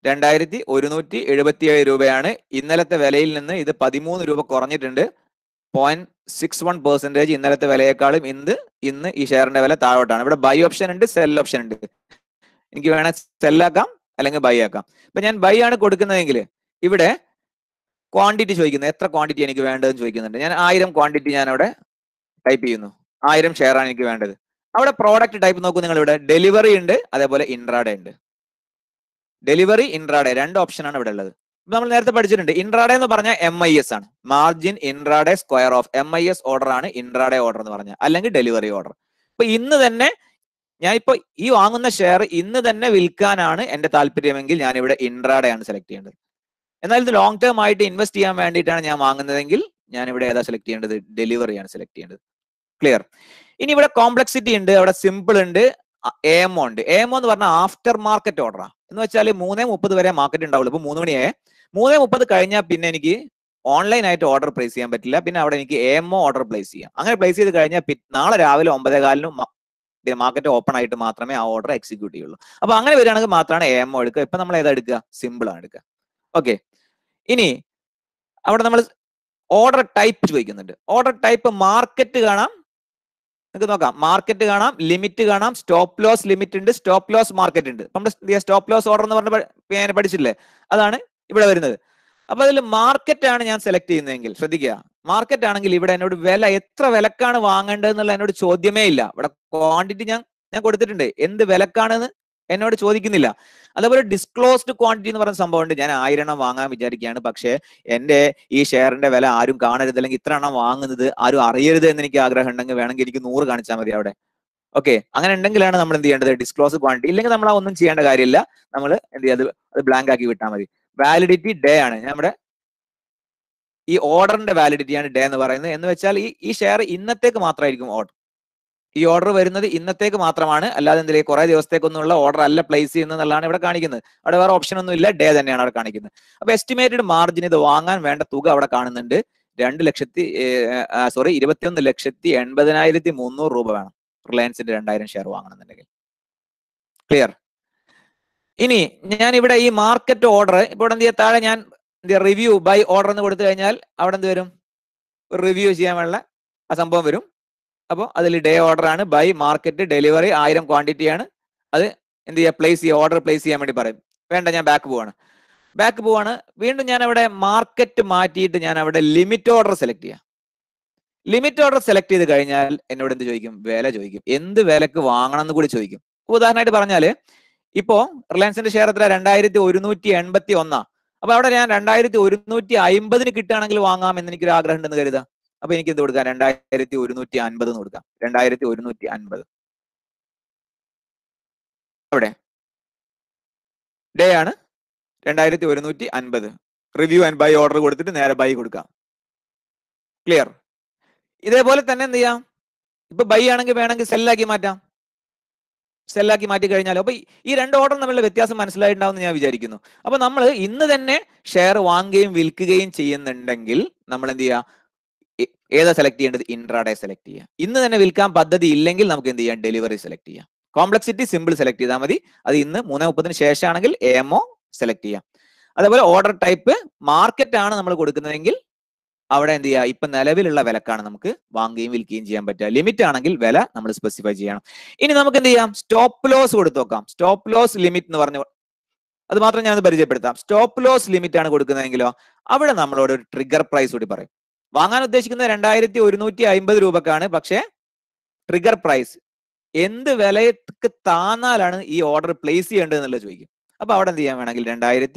2177 രൂപയാണ്. ഇന്നലത്തെ വിലയിൽ നിന്ന് ഇത് 13 രൂപ കുറഞ്ഞിട്ടുണ്ട്. 0.61% ഇന്നലത്തെ വിലയേക്കാളും ഇന്ന് ഈ ഷെയറിന്റെ വില താഴോട്ടാണ്. ഇവിടെ ബൈ ഓപ്ഷൻ ഉണ്ട്, സെൽ ഓപ്ഷൻ ഉണ്ട്. എനിക്ക് വേണേൽ സെല്ലാക്കാം അല്ലെങ്കിൽ ബൈ ആക്കാം. ഇപ്പൊ ഞാൻ ബൈ ആണ് കൊടുക്കുന്നതെങ്കിൽ ഇവിടെ ക്വാണ്ടിറ്റി ചോദിക്കുന്നത്, എത്ര ക്വാണ്ടിറ്റി എനിക്ക് വേണ്ടതെന്ന് ചോദിക്കുന്നുണ്ട്. ഞാൻ 1000 ക്വാണ്ടിറ്റി ഞാൻ അവിടെ ടൈപ്പ് ചെയ്യുന്നു. 1000 ഷെയർ ആണ് എനിക്ക് വേണ്ടത്. അവിടെ പ്രോഡക്റ്റ് ടൈപ്പ് നോക്കൂ നിങ്ങൾ. ഇവിടെ ഡെലിവറി ഉണ്ട്, അതേപോലെ ഇൻട്രാഡേ ഉണ്ട്. ഡെലിവറി, ഇൻട്രാഡേ 2 ഓപ്ഷനാണ് ഇവിടെ ഉള്ളത്. നമ്മൾ നേരത്തെ പഠിച്ചിട്ടുണ്ട്. ഇൻട്രാഡേ എന്ന് പറഞ്ഞാൽ MIS ആണ്, margin intraday square of. MIS order ആണ് ഇൻട്രാഡേ ഓർഡർ എന്ന് പറഞ്ഞാൽ, അല്ലെങ്കിൽ ഡെലിവറി ഓർഡർ. ഇപ്പൊ ഇന്ന് തന്നെ ഞാനിപ്പോ ഈ വാങ്ങുന്ന ഷെയർ ഇന്ന് തന്നെ വിൽക്കാനാണ് എന്റെ താല്പര്യമെങ്കിൽ ഞാൻ ഇവിടെ ഇൻട്രാഡേ ആണ് സെലക്ട് ചെയ്യേണ്ടത്. എന്നാൽ ഇത് ലോങ് ടേം ആയിട്ട് ഇൻവെസ്റ്റ് ചെയ്യാൻ വേണ്ടിയിട്ടാണ് ഞാൻ വാങ്ങുന്നതെങ്കിൽ ഞാൻ ഇവിടെ ഏതാ സെലക്ട് ചെയ്യേണ്ടത്? ഡെലിവറിയാണ് സെലക്ട് ചെയ്യേണ്ടത്. ക്ലിയർ? ഇനി ഇവിടെ കോംപ്ലക്സിറ്റി ഉണ്ട്, അവിടെ സിമ്പിൾ ഉണ്ട്, AMO ഉണ്ട്. AMO എന്ന് പറഞ്ഞാൽ ആഫ്റ്റർ മാർക്കറ്റ് ഓർഡറാണ്. എന്ന് വെച്ചാൽ 3:30 വരെ മാർക്കറ്റ് ഉണ്ടാവുള്ളൂ. ഇപ്പൊ 3 മണിയായേ, 3:30 കഴിഞ്ഞാൽ പിന്നെ എനിക്ക് ഓൺലൈൻ ആയിട്ട് ഓർഡർ പ്ലേസ് ചെയ്യാൻ പറ്റില്ല. പിന്നെ അവിടെ എനിക്ക് AMO ഓർഡർ പ്ലേസ് ചെയ്യാം. അങ്ങനെ പ്ലേസ് ചെയ്ത് കഴിഞ്ഞാൽ നാളെ രാവിലെ 9:15 മാർക്കറ്റ് ഓപ്പൺ ആയിട്ട് മാത്രമേ ആ ഓർഡർ എക്സിക്യൂട്ട് ചെയ്യുള്ളൂ. അപ്പൊ അങ്ങനെ വരികയാണെങ്കിൽ മാത്രമാണ് AMO എടുക്കുക. ഇപ്പൊ നമ്മൾ ഏതാ എടുക്കുക? സിമ്പിൾ ആണ് എടുക്കുക. ഓക്കെ. ഇനി അവിടെ നമ്മൾ ഓർഡർ ടൈപ്പ് ചോദിക്കുന്നുണ്ട്. ഓർഡർ ടൈപ്പ് മാർക്കറ്റ് കാണാം, നിങ്ങൾക്ക് നോക്കാം, മാർക്കറ്റ് കാണാം, ലിമിറ്റ് കാണാം, സ്റ്റോപ്പ് ലോസ് ലിമിറ്റ് ഉണ്ട്, സ്റ്റോപ്പ് ലോസ് മാർക്കറ്റ് ഉണ്ട്. നമ്മൾ സ്റ്റോപ്പ് ലോസ് ഓർഡർ എന്ന് പറഞ്ഞ പഠിച്ചില്ലേ, അതാണ് ഇവിടെ വരുന്നത്. അപ്പൊ അതിൽ മാർക്കറ്റ് ആണ് ഞാൻ സെലക്ട് ചെയ്യുന്നതെങ്കിൽ ശ്രദ്ധിക്കുക, മാർക്കറ്റ് ആണെങ്കിൽ ഇവിടെ എന്നോട് വില എത്ര വിലക്കാണ് വാങ്ങേണ്ടത് എന്നുള്ള എന്നോട് ചോദ്യമേ ഇല്ല. ഇവിടെ ക്വാണ്ടിറ്റി ഞാൻ കൊടുത്തിട്ടുണ്ട്, എന്ത് വിലക്കാണെന്ന് എന്നോട് ചോദിക്കുന്നില്ല. അതേപോലെ ഡിസ്ക്ലോസ്ഡ് ക്വാണ്ടിറ്റി എന്ന് പറയുന്ന സംഭവം ഉണ്ട്. ഞാൻ 1000 എണ്ണം വാങ്ങാൻ വിചാരിക്കുകയാണ്, പക്ഷേ എന്റെ ഈ ഷെയറിന്റെ വില ആരും കാണരുത്, അല്ലെങ്കിൽ ഇത്ര എണ്ണം വാങ്ങുന്നത് ആരും അറിയരുത് എന്ന് എനിക്ക് ആഗ്രഹം ഉണ്ടെങ്കിൽ വേണമെങ്കിൽ എനിക്ക് 100 കാണിച്ചാൽ മതി അവിടെ. ഓക്കെ, അങ്ങനെ ഉണ്ടെങ്കിലാണ് നമ്മൾ എന്ത് ചെയ്യേണ്ടത്, ഡിസ്ക്ലോസ് ക്വാണ്ടിറ്റി. ഇല്ലെങ്കിൽ നമ്മൾ ഒന്നും ചെയ്യേണ്ട കാര്യമില്ല, നമ്മൾ എന്ത് ചെയ്യുക, അത് ബ്ലാങ്ക് ആക്കി വിട്ടാൽ മതി. വാലിഡിറ്റി ഡേ ആണ്, നമ്മുടെ ഈ ഓർഡറിന്റെ വാലിഡിറ്റിയാണ് ഡേ എന്ന് പറയുന്നത്. എന്ന് വെച്ചാൽ ഈ ഷെയർ ഇന്നത്തേക്ക് മാത്രമായിരിക്കും ഓർഡർ. ഈ ഓർഡർ വരുന്നത് ഇന്നത്തേക്ക് മാത്രമാണ്, അല്ലാതെ എന്തെങ്കിലും കുറെ ദിവസത്തേക്കൊന്നുള്ള ഓർഡർ അല്ല പ്ലേസ് ചെയ്യുന്നതെന്നുള്ളതാണ് ഇവിടെ കാണിക്കുന്നത്. അവിടെ വേറെ ഓപ്ഷൻ ഒന്നും ഇല്ല, ഡേ തന്നെയാണ് അവിടെ കാണിക്കുന്നത്. അപ്പൊ എസ്റ്റിമേറ്റഡ് മാർജിൻ, ഇത് വാങ്ങാൻ വേണ്ട തുക അവിടെ കാണുന്നുണ്ട്. 21,80,300 രൂപ വേണം റിലയൻസിന്റെ 2000 ഷെയർ വാങ്ങണമെന്നുണ്ടെങ്കിൽ. ക്ലിയർ? ഇനി ഞാൻ ഇവിടെ ഈ മാർക്കറ്റ് ഓർഡർ ഇപ്പോൾ എന്ത് ചെയ്യാം, താഴെ ഞാൻ റിവ്യൂ ബൈ ഓർഡർ എന്ന് കൊടുത്തു കഴിഞ്ഞാൽ അവിടെ എന്ത് വരും, റിവ്യൂ ചെയ്യാനുള്ള ആ സംഭവം വരും. അപ്പോൾ അതിൽ ഡേ ഓർഡർ ആണ്, ബൈ മാർക്കറ്റ് ഡെലിവറി 1000 ക്വാണ്ടിറ്റി ആണ്. അത് എന്ത് ചെയ്യുക, പ്ലേസ് ചെയ്യുക, ഓർഡർ പ്ലേസ് ചെയ്യാൻ വേണ്ടി പറയും. വേണ്ട, ഞാൻ ബാക്ക് പോവാണ്. വീണ്ടും ഞാൻ അവിടെ മാർക്കറ്റ് മാറ്റിയിട്ട് ഞാൻ അവിടെ ലിമിറ്റ് ഓർഡർ സെലക്ട് ചെയ്യാം. ലിമിറ്റ് ഓർഡർ സെലക്ട് ചെയ്ത് കഴിഞ്ഞാൽ എന്നോട് എന്ത് ചോദിക്കും, വില ചോദിക്കും, എന്ത് വിലക്ക് വാങ്ങണം എന്ന് കൂടി ചോദിക്കും. ഉദാഹരണമായിട്ട് പറഞ്ഞാല് ഇപ്പോ റിലയൻസിന്റെ ഷെയർ എത്ര, 2181. അപ്പൊ അവിടെ ഞാൻ 2150 കിട്ടുകയാണെങ്കിൽ വാങ്ങാം എന്ന് എനിക്കൊരു ആഗ്രഹം ഉണ്ടെന്ന് കരുതാം. അപ്പൊ എനിക്ക് എന്ത് കൊടുക്കാം, 2150 എന്ന് കൊടുക്കാം. 2150 അവിടെ ഡേ ആണ്, 2150. റിവ്യൂ ആൻഡ് ബൈ ഓർഡർ കൊടുത്തിട്ട് നേരെ ബൈ കൊടുക്കാം. ക്ലിയർ? ഇതേപോലെ തന്നെ എന്ത് ചെയ്യാം, ഇപ്പൊ ബൈ ആണെങ്കിൽ വേണമെങ്കിൽ സെല്ലാക്കി മാറ്റാം. സെല്ലാക്കി മാറ്റി കഴിഞ്ഞാൽ അപ്പൊ ഈ രണ്ട് ഓർഡർ തമ്മിലുള്ള വ്യത്യാസം മനസ്സിലായിട്ടുണ്ടാവും ഞാൻ വിചാരിക്കുന്നു. അപ്പൊ നമ്മൾ ഇന്ന് തന്നെ ഷെയർ വാങ്ങുകയും വിൽക്കുകയും ചെയ്യുന്നുണ്ടെങ്കിൽ നമ്മൾ എന്ത് ചെയ്യുക, ഏതാ സെലക്ട് ചെയ്യേണ്ടത്, ഇൻട്രാഡേ സെലക്ട് ചെയ്യുക. ഇന്ന് തന്നെ വിൽക്കാൻ പദ്ധതി ഇല്ലെങ്കിൽ നമുക്ക് എന്ത് ചെയ്യാം, ഡെലിവറി സെലക്ട് ചെയ്യാം. കോംപ്ലക്സിറ്റി സിമ്പിൾ സെലക്ട് ചെയ്താൽ മതി. അത് ഇന്ന് 3:30 ശേഷമാണെങ്കിൽ AMO സെലക്ട് ചെയ്യാം. അതേപോലെ ഓർഡർ ടൈപ്പ് മാർക്കറ്റ് ആണ് നമ്മൾ കൊടുക്കുന്നതെങ്കിൽ അവിടെ എന്ത് ചെയ്യുക, ഇപ്പൊ നിലവിലുള്ള വിലക്കാണ് നമുക്ക് വാങ്ങുകയും വിൽക്കുകയും ചെയ്യാൻ പറ്റുക. ലിമിറ്റ് ആണെങ്കിൽ വില നമ്മൾ സ്പെസിഫൈ ചെയ്യണം. ഇനി നമുക്ക് എന്ത് ചെയ്യാം, സ്റ്റോപ്പ് ലോസ് കൊടുത്തു നോക്കാം. സ്റ്റോപ്പ് ലോസ് ലിമിറ്റ് എന്ന് പറഞ്ഞു, അത് മാത്രം ഞാൻ പരിചയപ്പെടുത്താം. സ്റ്റോപ്പ് ലോസ് ലിമിറ്റ് ആണ് കൊടുക്കുന്നതെങ്കിലോ അവിടെ നമ്മളോട് ഒരു ട്രിഗർ പ്രൈസ് കൂടി പറയും. വാങ്ങാൻ ഉദ്ദേശിക്കുന്നത് 2150 രൂപക്കാണ്, പക്ഷേ ട്രിഗർ പ്രൈസ് എന്ത് വിലക്ക് താന്നാലാണ് ഈ ഓർഡർ പ്ലേസ് ചെയ്യേണ്ടത് എന്നുള്ളത് ചോദിക്കും. അപ്പൊ അവിടെ എന്ത് ചെയ്യാൻ വേണമെങ്കിൽ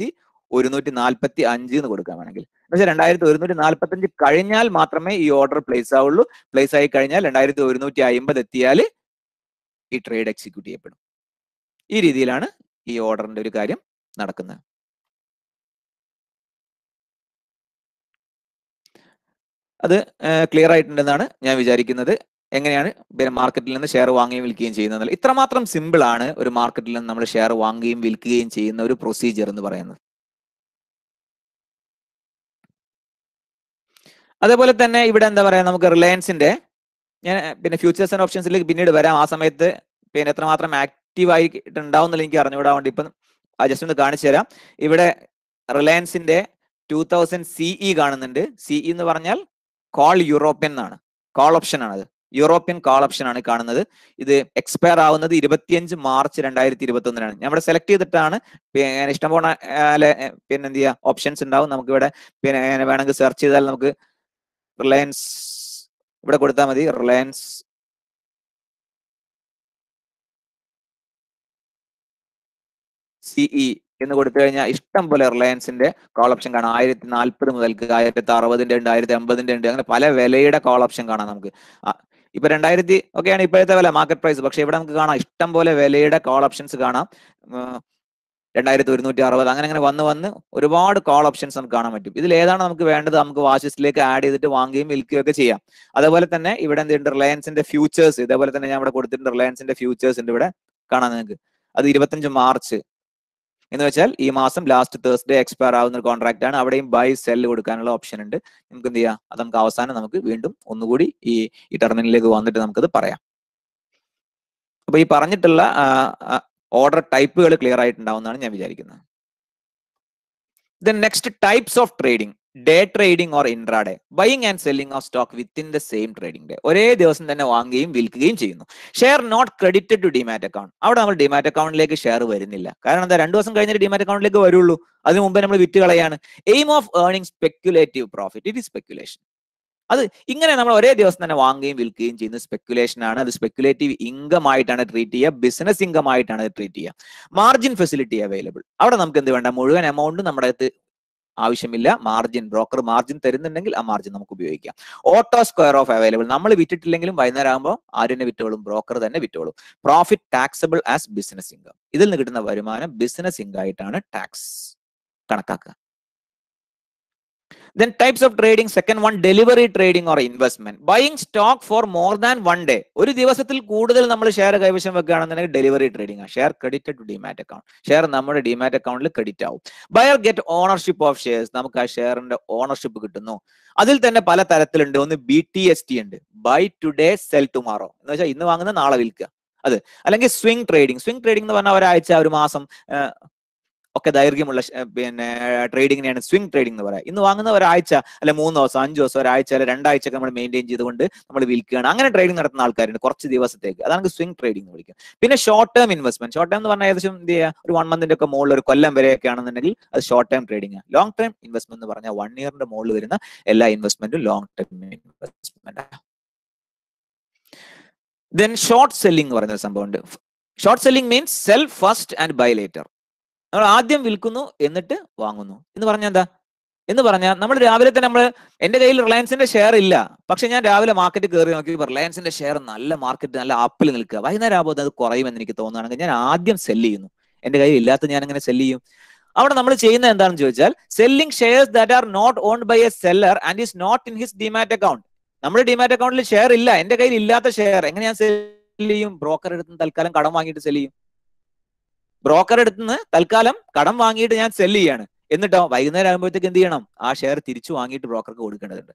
2145 എന്ന് കൊടുക്കാൻ വേണമെങ്കിൽ, പക്ഷേ 2145 കഴിഞ്ഞാൽ മാത്രമേ ഈ ഓർഡർ പ്ലേസ് ആവുള്ളൂ. പ്ലേസ് ആയി കഴിഞ്ഞാൽ 2150 എത്തിയാൽ ഈ ട്രേഡ് എക്സിക്യൂട്ട് ചെയ്യപ്പെടും. ഈ രീതിയിലാണ് ഈ ഓർഡറിന്റെ ഒരു കാര്യം നടക്കുന്നത്. അത് ക്ലിയർ ആയിട്ടുണ്ടെന്നാണ് ഞാൻ വിചാരിക്കുന്നത്. എങ്ങനെയാണ് മാർക്കറ്റിൽ നിന്ന് ഷെയർ വാങ്ങുകയും വിൽക്കുകയും ചെയ്യുന്നത്, ഇത്രമാത്രം സിമ്പിൾ ആണ് ഒരു മാർക്കറ്റിൽ നിന്ന് നമ്മൾ ഷെയർ വാങ്ങുകയും വിൽക്കുകയും ചെയ്യുന്ന ഒരു പ്രൊസീജിയർ എന്ന് പറയുന്നത്. അതേപോലെ തന്നെ ഇവിടെ എന്താ പറയാ, നമുക്ക് റിലയൻസിന്റെ ഞാൻ പിന്നെ ഫ്യൂച്ചേഴ്സ് ആൻഡ് ഓപ്ഷൻസിലേക്ക് പിന്നീട് വരാം. ആ സമയത്ത് പിന്നെ എത്രമാത്രം ആക്റ്റീവ് ആയിട്ടുണ്ടാവുന്നില്ല എനിക്ക് അറിഞ്ഞുകൂടാ, കൊണ്ട് ഇപ്പം ജസ്റ്റ് ഒന്ന് കാണിച്ചു തരാം. ഇവിടെ റിലയൻസിന്റെ 2000 CE കാണുന്നുണ്ട്. CE എന്ന് പറഞ്ഞാൽ കോൾ യൂറോപ്യൻ എന്നാണ്, കോൾ ഓപ്ഷൻ ആണ്. അത് യൂറോപ്യൻ കോൾ ഓപ്ഷൻ ആണ് കാണുന്നത്. ഇത് എക്സ്പയർ ആവുന്നത് 25 മാർച്ച് 2021 നമ്മുടെ സെലക്ട് ചെയ്തിട്ടാണ്. പിന്നെ ഇഷ്ടംപോലെ പിന്നെ എന്ത് ചെയ്യുക, ഓപ്ഷൻസ് ഉണ്ടാവും. നമുക്ക് ഇവിടെ പിന്നെ വേണമെങ്കിൽ സെർച്ച് ചെയ്താൽ നമുക്ക് റിലയൻസ് ഇവിടെ കൊടുത്താൽ മതി. റിലയൻസ് CE എന്ന് കൊടുത്തു കഴിഞ്ഞാൽ ഇഷ്ടം പോലെ റിലയൻസിന്റെ കോൾ ഓപ്ഷൻ കാണാം. 1040 മുതൽക്ക് 1060 ഉണ്ട്, 1050 ഉണ്ട്, അങ്ങനെ പല വിലയുടെ കോൾ ഓപ്ഷൻ കാണാം നമുക്ക്. ഇപ്പൊ 2000 ഒക്കെയാണ് ഇപ്പോഴത്തെ വില മാർക്കറ്റ് പ്രൈസ്. പക്ഷെ ഇവിടെ നമുക്ക് കാണാം ഇഷ്ടം പോലെ വിലയുടെ കോൾ ഓപ്ഷൻസ് കാണാം. 2160 അങ്ങനെ വന്ന് ഒരുപാട് കോൾ ഓപ്ഷൻസ് നമുക്ക് കാണാൻ പറ്റും. ഇതിൽ ഏതാണ് നമുക്ക് വേണ്ടത് നമുക്ക് വാച്ച് ലിസ്റ്റിലേക്ക് ആഡ് ചെയ്തിട്ട് വാങ്ങുകയും വിൽക്കുകയും ഒക്കെ ചെയ്യാം. അതേപോലെ തന്നെ ഇവിടെ എന്തുണ്ട്, റിലയൻസിന്റെ ഫ്യൂച്ചേഴ്സ് ഇതേപോലെ തന്നെ ഞാൻ ഇവിടെ കൊടുത്തിട്ടുണ്ട്. റിലയൻസിന്റെ ഫ്യൂച്ചേഴ്സ് ഉണ്ട് ഇവിടെ കാണാൻ നിങ്ങൾക്ക്. അത് 25 മാർച്ച് എന്ന് വെച്ചാൽ ഈ മാസം ലാസ്റ്റ് തേഴ്സ്ഡേ എക്സ്പയർ ആവുന്ന ഒരു കോൺട്രാക്ട് ആണ്. അവിടെയും ബൈ സെല്ല് കൊടുക്കാനുള്ള ഓപ്ഷൻ ഉണ്ട്. നമുക്ക് എന്ത് ചെയ്യാം, അത് നമുക്ക് അവസാനം നമുക്ക് വീണ്ടും ഒന്നുകൂടി ഈ ടെർമിനലിലേക്ക് വന്നിട്ട് നമുക്കത് പറയാം. അപ്പൊ ഈ പറഞ്ഞിട്ടുള്ള ഓർഡർ ടൈപ്പുകൾ ക്ലിയർ ആയിട്ടുണ്ടാവുന്നതാണ് ഞാൻ വിചാരിക്കുന്നത്. Then next, types of trading. Day trading or intraday. Buying and selling of stock within the same trading day. ഒരേ ദിവസം തന്നെ വാങ്ങുകയും വിൽക്കുകയും ചെയ്യുന്നു. Share not credited to demat account. അവിടെ നമ്മൾ ഡിമാറ്റ് അക്കൗണ്ടിലേക്ക് ഷെയർ വരുന്നില്ല. കാരണം എന്താ, 2 ദിവസം കഴിഞ്ഞിട്ട് ഡിമാറ്റ് അക്കൗണ്ടിലേക്ക് വരുള്ളൂ. അതിന് മുമ്പേ നമ്മൾ വിറ്റ് കളയാണ്. Aim of earning speculative profit. It is speculation. അത് ഇങ്ങനെ നമ്മൾ ഒരേ ദിവസം തന്നെ വാങ്ങുകയും വിൽക്കുകയും ചെയ്യുന്ന സ്പെക്യുലേഷൻ ആണ്. അത് സ്പെക്യുലേറ്റീവ് ഇൻകം ആയിട്ടാണ് ട്രീറ്റ് ചെയ്യുക, ബിസിനസ് ഇൻകം ആയിട്ടാണ് ട്രീറ്റ് ചെയ്യുക. Margin facility available. അവിടെ നമുക്ക് എന്ത് വേണ്ട, മുഴുവൻ എമൗണ്ട് നമ്മുടെ അടുത്ത് ആവശ്യമില്ല. മാർജിൻ, ബ്രോക്കർ മാർജിൻ തരുന്നുണ്ടെങ്കിൽ ആ മാർജിൻ നമുക്ക് ഉപയോഗിക്കാം. Auto square off available. നമ്മൾ വിറ്റിട്ടില്ലെങ്കിലും വൈകുന്നേരം ആകുമ്പോൾ ആരും വിറ്റോളും, ബ്രോക്കർ തന്നെ വിറ്റോളും. Profit taxable as business income. ഇതിൽ നിന്ന് കിട്ടുന്ന വരുമാനം ബിസിനസ് ഇൻകം ആയിട്ടാണ് ടാക്സ് കണക്കാക്കുക. Then types of trading. Second one, delivery trading or investment. Buying stock for more than one day. ഒരു ദിവസത്തിൽ കൂടുതൽ നമ്മൾ ഷെയർ കൈവശം വെക്കുകയാണെന്നുണ്ടെങ്കിൽ ഡെലിവറി ട്രേഡിംഗ് ആണ്. Share credited to demat account. Share നമ്മുടെ ഡിമാറ്റ് അക്കൗണ്ടിൽ ക്രെഡിറ്റ് ആവും. Buyer get ownership of shares. നമുക്ക് ആ ഷെയറിന്റെ ഓണർഷിപ്പ് കിട്ടുന്നു. അതിൽ തന്നെ പല തരത്തിലുണ്ട്. ഒന്ന് BTST ഉണ്ട്, ബൈ ടുഡേ സെൽ ടുമാറോ, എന്ന് വെച്ചാൽ ഇന്ന് വാങ്ങുന്ന നാളെ വിൽക്കുക. അത് അല്ലെങ്കിൽ സ്വിംഗ് ട്രേഡിംഗ്. സ്വിംഗ് ട്രേഡിംഗ് എന്ന് പറഞ്ഞാൽ ഒരാഴ്ച, ഒരു മാസം ഒക്കെ ദൈർഘ്യമുള്ള പിന്നെ ട്രേഡിങ്ങിനെയാണ് സ്വിംഗ് ട്രേഡിംഗ് എന്ന് പറയാം. ഇന്ന് വാങ്ങുന്ന ഒരാഴ്ച, അല്ലെ 3 ദിവസം, 5 ദിവസം, ഒരാഴ്ച, അല്ലെ 2 ആഴ്ചയൊക്കെ നമ്മൾ മെയിൻറ്റെയിൻ ചെയ്തുകൊണ്ട് നമ്മൾ വിൽക്കുകയാണ്. അങ്ങനെ ട്രേഡിംഗ് നടത്തുന്ന ആൾക്കാരുണ്ട് കുറച്ച് ദിവസത്തേക്ക്. അതാണ് സ്വിംഗ് ട്രേഡിംഗ് എന്ന് വിളിക്കുക. പിന്നെ short term investment. Short term എന്ന് പറഞ്ഞാൽ ഏകദേശം എന്ത് ചെയ്യുക, ഒരു 1 മന്തിന്റെ ഒക്കെ മുകളിൽ, ഒരു കൊല്ലം വരെയൊക്കെ ആണെന്നുണ്ടെങ്കിൽ അത് ഷോർട്ട് ടേം ട്രേഡിംഗ് ആണ്. ലോങ് ടേം ഇൻവെസ്റ്റ്മെന്റ് എന്ന് പറഞ്ഞാൽ 1 ഇയറിന്റെ മുകളിൽ വരുന്ന എല്ലാ ഇൻവെസ്റ്റ്മെന്റും ലോങ് ടേം ഇൻവെസ്റ്റ്മെന്റ് ആണ്. ദെൻ ഷോർട്ട് സെല്ലിംഗ് എന്ന് പറയുന്ന ഒരു സംഭവമുണ്ട്. Short selling means sell first and buy later. നമ്മൾ ആദ്യം വിൽക്കുന്നു എന്നിട്ട് വാങ്ങുന്നു എന്ന് പറഞ്ഞാൽ എന്താ, എന്ന് പറഞ്ഞാൽ നമ്മൾ രാവിലെ തന്നെ എന്റെ കയ്യിൽ റിലയൻസിന്റെ ഷെയർ ഇല്ല, പക്ഷെ ഞാൻ രാവിലെ മാർക്കറ്റ് കയറി നോക്കി റിലയൻസിന്റെ ഷെയർ നല്ല മാർക്കറ്റ്, നല്ല അപ്പിൽ നിൽക്കുക, വൈകുന്നേരം ആകുമ്പോൾ അത് കുറയുമെന്ന് എനിക്ക് തോന്നുകയാണെങ്കിൽ ഞാൻ ആദ്യം സെല്ല് ചെയ്യുന്നു. എന്റെ കയ്യിൽ ഇല്ലാത്ത ഞാൻ എങ്ങനെ സെല്ല് ചെയ്യും? അവിടെ നമ്മൾ ചെയ്യുന്നത് എന്താണെന്ന് ചോദിച്ചാൽ, selling shares that are not owned by a seller and is not in his demat account. നമ്മുടെ ഡിമാറ്റ് അക്കൗണ്ടിൽ ഷെയർ ഇല്ല, എന്റെ കയ്യിൽ ഇല്ലാത്ത ഷെയർ എങ്ങനെ ഞാൻ സെല്ല് ചെയ്യും? ബ്രോക്കർ എടുത്ത് തൽക്കാലം കടം വാങ്ങിയിട്ട് സെല്ല് ചെയ്യും. ബ്രോക്കർ എടുത്തുനിന്ന് തൽക്കാലം കടം വാങ്ങിയിട്ട് ഞാൻ സെല്ല് ചെയ്യാണ്. എന്നിട്ടോ വൈകുന്നേരം ആകുമ്പോഴത്തേക്ക് എന്ത് ചെയ്യണം? ആ ഷെയർ തിരിച്ചു വാങ്ങിയിട്ട് ബ്രോക്കർക്ക് കൊടുക്കേണ്ടതുണ്ട്.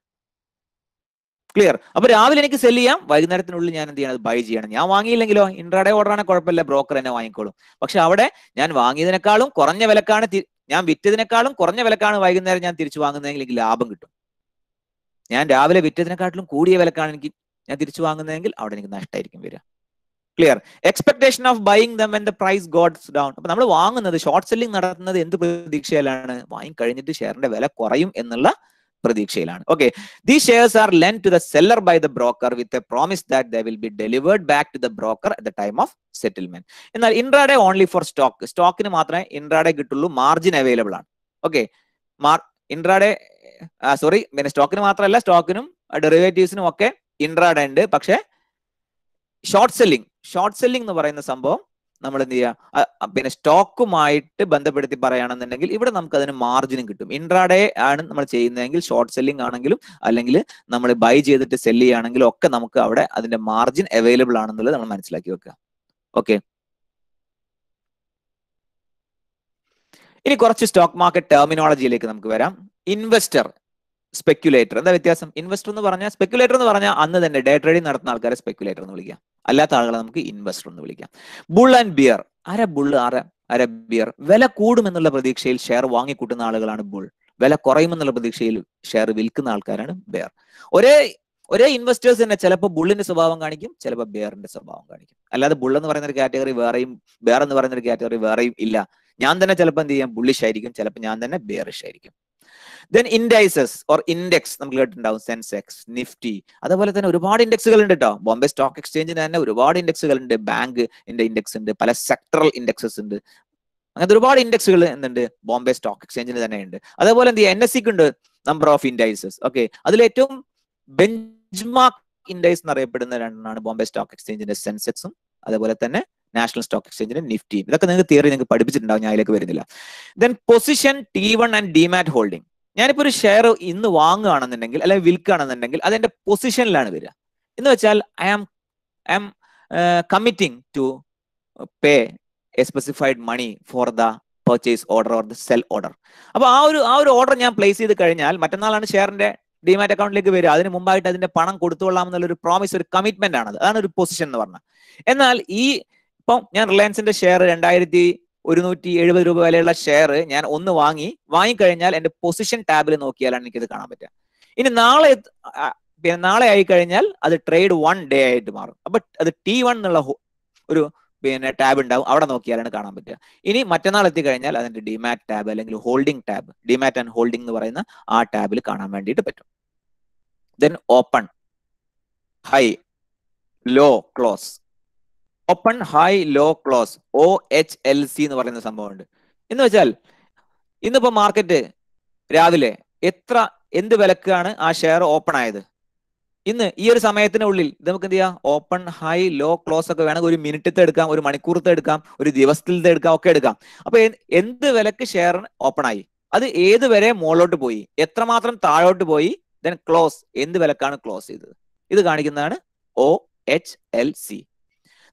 ക്ലിയർ? അപ്പൊ രാവിലെ എനിക്ക് സെല്ല് ചെയ്യാം, വൈകുന്നേരത്തിനുള്ളിൽ ഞാൻ എന്ത് ചെയ്യണം? ബൈ ചെയ്യണം. ഞാൻ വാങ്ങിയില്ലെങ്കിലോ ഇൻട്രാഡേ ഓർഡർ ആണെങ്കിൽ കുഴപ്പമില്ല, ബ്രോക്കർ എന്നെ വാങ്ങിക്കോളും. പക്ഷെ അവിടെ ഞാൻ വാങ്ങിയതിനേക്കാളും കുറഞ്ഞ വിലക്കാണ്, ഞാൻ വിറ്റതിനേക്കാളും കുറഞ്ഞ വിലക്കാണ് വൈകുന്നേരം ഞാൻ തിരിച്ചു വാങ്ങുന്നതെങ്കിൽ എനിക്ക് ലാഭം കിട്ടും. ഞാൻ രാവിലെ വിറ്റതിനെക്കാട്ടിലും കൂടിയ വിലക്കാണ് ഞാൻ തിരിച്ചു വാങ്ങുന്നതെങ്കിൽ അവിടെ എനിക്ക് നഷ്ടമായിരിക്കും വരിക. Clear? Expectation of buying them when the price gets down. അപ്പൊ നമ്മൾ വാങ്ങുന്നത്, ഷോർട്ട് സെല്ലിംഗ് നടത്തുന്നത് എന്ത് പ്രതീക്ഷയിലാണ്? വാങ്ങി കഴിഞ്ഞിട്ട് ഷെയറിന്റെ വില കുറയും എന്നുള്ള പ്രതീക്ഷയിലാണ്. Okay, these shares are lend to the seller by the broker with a promise that they will be delivered back to the broker at the time of settlement. എന്നാൽ ഇൻട്രാഡേ ഓൺലി ഫോർ സ്റ്റോക്ക്. സ്റ്റോക്കിന് മാത്രമേ intraday കിട്ടുള്ളൂ, margin available ആണ്. Okay, intraday പിന്നെ സ്റ്റോക്കിന് മാത്രമല്ല, സ്റ്റോക്കിനും ഡെറിവേറ്റീവ്സിനും ഒക്കെ intraday ഉണ്ട്. പക്ഷേ ഷോർട്ട് സെല്ലിംഗ് എന്ന് പറയുന്ന സംഭവം നമ്മൾ എന്ത് ചെയ്യുക, പിന്നെ സ്റ്റോക്കുമായിട്ട് ബന്ധപ്പെടുത്തി പറയുകയാണെന്നുണ്ടെങ്കിൽ ഇവിടെ നമുക്ക് അതിന് മാർജിനും കിട്ടും. ഇൻട്രാഡേ ആണ് നമ്മൾ ചെയ്യുന്നതെങ്കിൽ ഷോർട്ട് സെല്ലിംഗ് ആണെങ്കിലും അല്ലെങ്കിൽ നമ്മൾ ബൈ ചെയ്തിട്ട് സെല്ല് ചെയ്യുകയാണെങ്കിലും ഒക്കെ നമുക്ക് അവിടെ അതിന്റെ മാർജിൻ അവൈലബിൾ ആണെന്നുള്ളത് നമ്മൾ മനസ്സിലാക്കി വെക്കുക. ഓക്കെ, ഇനി കുറച്ച് സ്റ്റോക്ക് മാർക്കറ്റ് ടെർമിനോളജിയിലേക്ക് നമുക്ക് വരാം. ഇൻവെസ്റ്റർ, സ്പെക്യുലേറ്റർ. എന്താ വ്യത്യാസം? ഇൻവെസ്റ്റർ എന്ന് പറഞ്ഞാൽ, സ്പെക്യുലേറ്റർ എന്ന് പറഞ്ഞാൽ അന്ന് തന്നെ ഡേ ട്രേഡിംഗ് നടത്തുന്ന ആൾക്കാരെ സ്പെക്യുലേറ്റർ എന്ന് വിളിക്കാം, അല്ലാത്ത ആളുകളെ നമുക്ക് ഇൻവെസ്റ്റർ എന്ന് വിളിക്കാം. Bull and bear. ആരാ ബുള്ള്, ആരാ ബിയർ? വില കൂടുമെന്നുള്ള പ്രതീക്ഷയിൽ ഷെയർ വാങ്ങിക്കൂട്ടുന്ന ആളുകളാണ് ബുൾ. വില കുറയുമെന്നുള്ള പ്രതീക്ഷയിൽ ഷെയർ വിൽക്കുന്ന ആൾക്കാരാണ് ബെയർ. ഒരേ ഇൻവെസ്റ്റേഴ്സ് തന്നെ ചിലപ്പോൾ ബുള്ളിന്റെ സ്വഭാവം കാണിക്കും, ചിലപ്പോൾ ബെയറിന്റെ സ്വഭാവം കാണിക്കും. അല്ലാതെ ബുൾ എന്ന് പറയുന്ന ഒരു കാറ്റഗറി വേറെയും ബെയർ എന്ന് പറയുന്ന ഒരു കാറ്റഗറി വേറെയും ഇല്ല. ഞാൻ തന്നെ ചിലപ്പോൾ എന്ത് ചെയ്യാം, ബുള്ളിഷ് ആയിരിക്കും, ചിലപ്പോൾ ഞാൻ തന്നെ ബെയറിഷ് ആയിരിക്കും. ദെൻ ഇൻഡൈസസ് ഓർ ഇൻഡെക്സ് നമുക്ക് കേട്ടിട്ടുണ്ടാവും, സെൻസെക്സ്, നിഫ്റ്റി. അതുപോലെ തന്നെ ഒരുപാട് ഇൻഡെക്സുകൾ ഉണ്ട് കേട്ടോ. ബോംബെ സ്റ്റോക്ക് എക്സ്ചേഞ്ചിന് തന്നെ ഒരുപാട് ഇൻഡെക്സുകൾ ഉണ്ട്. ബാങ്ക് ഇൻഡെക്സ് ഉണ്ട്, പല സെക്ടറൽ ഇൻഡെക്സസ് ഉണ്ട്. അങ്ങനത്തെ ഒരുപാട് ഇൻഡെക്സുകൾ എന്തുണ്ട്, ബോംബെ സ്റ്റോക്ക് എക്സ്ചേഞ്ചിന് തന്നെ ഉണ്ട്. അതേപോലെ എന്ത് ചെയ്യുക, NSEക്ക് ഉണ്ട് നമ്പർ ഓഫ് ഇൻഡൈസസ്. ഓക്കെ, അതിലേറ്റവും ബെഞ്ച്മാർക്ക് ഇൻഡൈസ് എന്നറിയപ്പെടുന്ന രണ്ടെണ്ണമാണ് ബോംബെ സ്റ്റോക്ക് എക്സ്ചേഞ്ചിന്റെ സെൻസെക്സും അതേപോലെ തന്നെ നാഷണൽ സ്റ്റോക്ക് എക്സ്ചേഞ്ചിന്റെ നിഫ്റ്റിയും. ഇതൊക്കെ നിങ്ങൾക്ക് തിയറി നിങ്ങൾക്ക് പഠിപ്പിച്ചിട്ടുണ്ടാവും, ഞാൻ അതിലേക്ക് വരുന്നില്ല. Then position, T1 and demat holding. ഞാനിപ്പോൾ ഒരു ഷെയർ ഇന്ന് വാങ്ങുകയാണെന്നുണ്ടെങ്കിൽ അല്ലെങ്കിൽ വിൽക്കുകയാണെന്നുണ്ടെങ്കിൽ അതെന്റെ പൊസിഷനിലാണ് വരിക. എന്ന് വെച്ചാൽ I am committing to pay a specified money for the purchase order or the sell order. അപ്പൊ ആ ഒരു ഓർഡർ ഞാൻ പ്ലേസ് ചെയ്ത് കഴിഞ്ഞാൽ മറ്റന്നാളാണ് ഷെയറിന്റെ ഡിമാറ്റ് അക്കൗണ്ടിലേക്ക് വരിക. അതിന് മുമ്പായിട്ട് അതിന്റെ പണം കൊടുത്തുകൊള്ളാം എന്നുള്ളൊരു പ്രോമിസ്, ഒരു കമ്മിറ്റ്മെന്റ് ആണത്. അതാണ് ഒരു പൊസിഷൻ എന്ന് പറഞ്ഞാൽ. എന്നാൽ ഇപ്പം ഞാൻ റിലയൻസിന്റെ ഷെയർ 2001 170 രൂപ വിലയുള്ള ഷെയർ ഞാൻ ഒന്ന് വാങ്ങിക്കഴിഞ്ഞാൽ എന്റെ പൊസിഷൻ ടാബിൽ നോക്കിയാലാണ് എനിക്കിത് കാണാൻ പറ്റുക. ഇനി നാളെ ആയി കഴിഞ്ഞാൽ അത് ട്രേഡ് 1 ഡേ ആയിട്ട് മാറും. അപ്പൊ അത് T1 എന്നുള്ള ഒരു ടാബ് ഉണ്ടാവും, അവിടെ നോക്കിയാലാണ് കാണാൻ പറ്റുക. ഇനി മറ്റന്നാൾ എത്തിക്കഴിഞ്ഞാൽ അതിന്റെ ഡിമാറ്റ് ടാബ് അല്ലെങ്കിൽ holding tab, demat and holding എന്ന് പറയുന്ന ആ ടാബിൽ കാണാൻ വേണ്ടിയിട്ട് പറ്റും. Then open, high, low, close. Open, high, low, close, OHLC എന്ന് പറയുന്ന സംഭവമുണ്ട്. എന്ന് വെച്ചാൽ ഇന്നിപ്പോ മാർക്കറ്റ് രാവിലെ എന്ത് വിലക്കാണ് ആ ഷെയർ ഓപ്പൺ ആയത്, ഇന്ന് ഈ ഒരു സമയത്തിനുള്ളിൽ ഇത് നമുക്ക് എന്ത് ചെയ്യാം, ഓപ്പൺ, ഹൈ, ലോ, ക്ലോസ് ഒക്കെ വേണമെങ്കിൽ ഒരു മിനിറ്റത്തെ എടുക്കാം, ഒരു മണിക്കൂറത്തെ എടുക്കാം, ഒരു ദിവസത്തിലത്തെ എടുക്കാം, ഒക്കെ എടുക്കാം. അപ്പൊ എന്ത് വിലക്ക് ഷെയർ ഓപ്പൺ ആയി, അത് ഏത് വരെ മുകളിലോട്ട് പോയി, എത്രമാത്രം താഴോട്ട് പോയി, ദെൻ ക്ലോസ്, എന്ത് വിലക്കാണ് ക്ലോസ് ചെയ്തത്, ഇത് കാണിക്കുന്നതാണ് OHLC.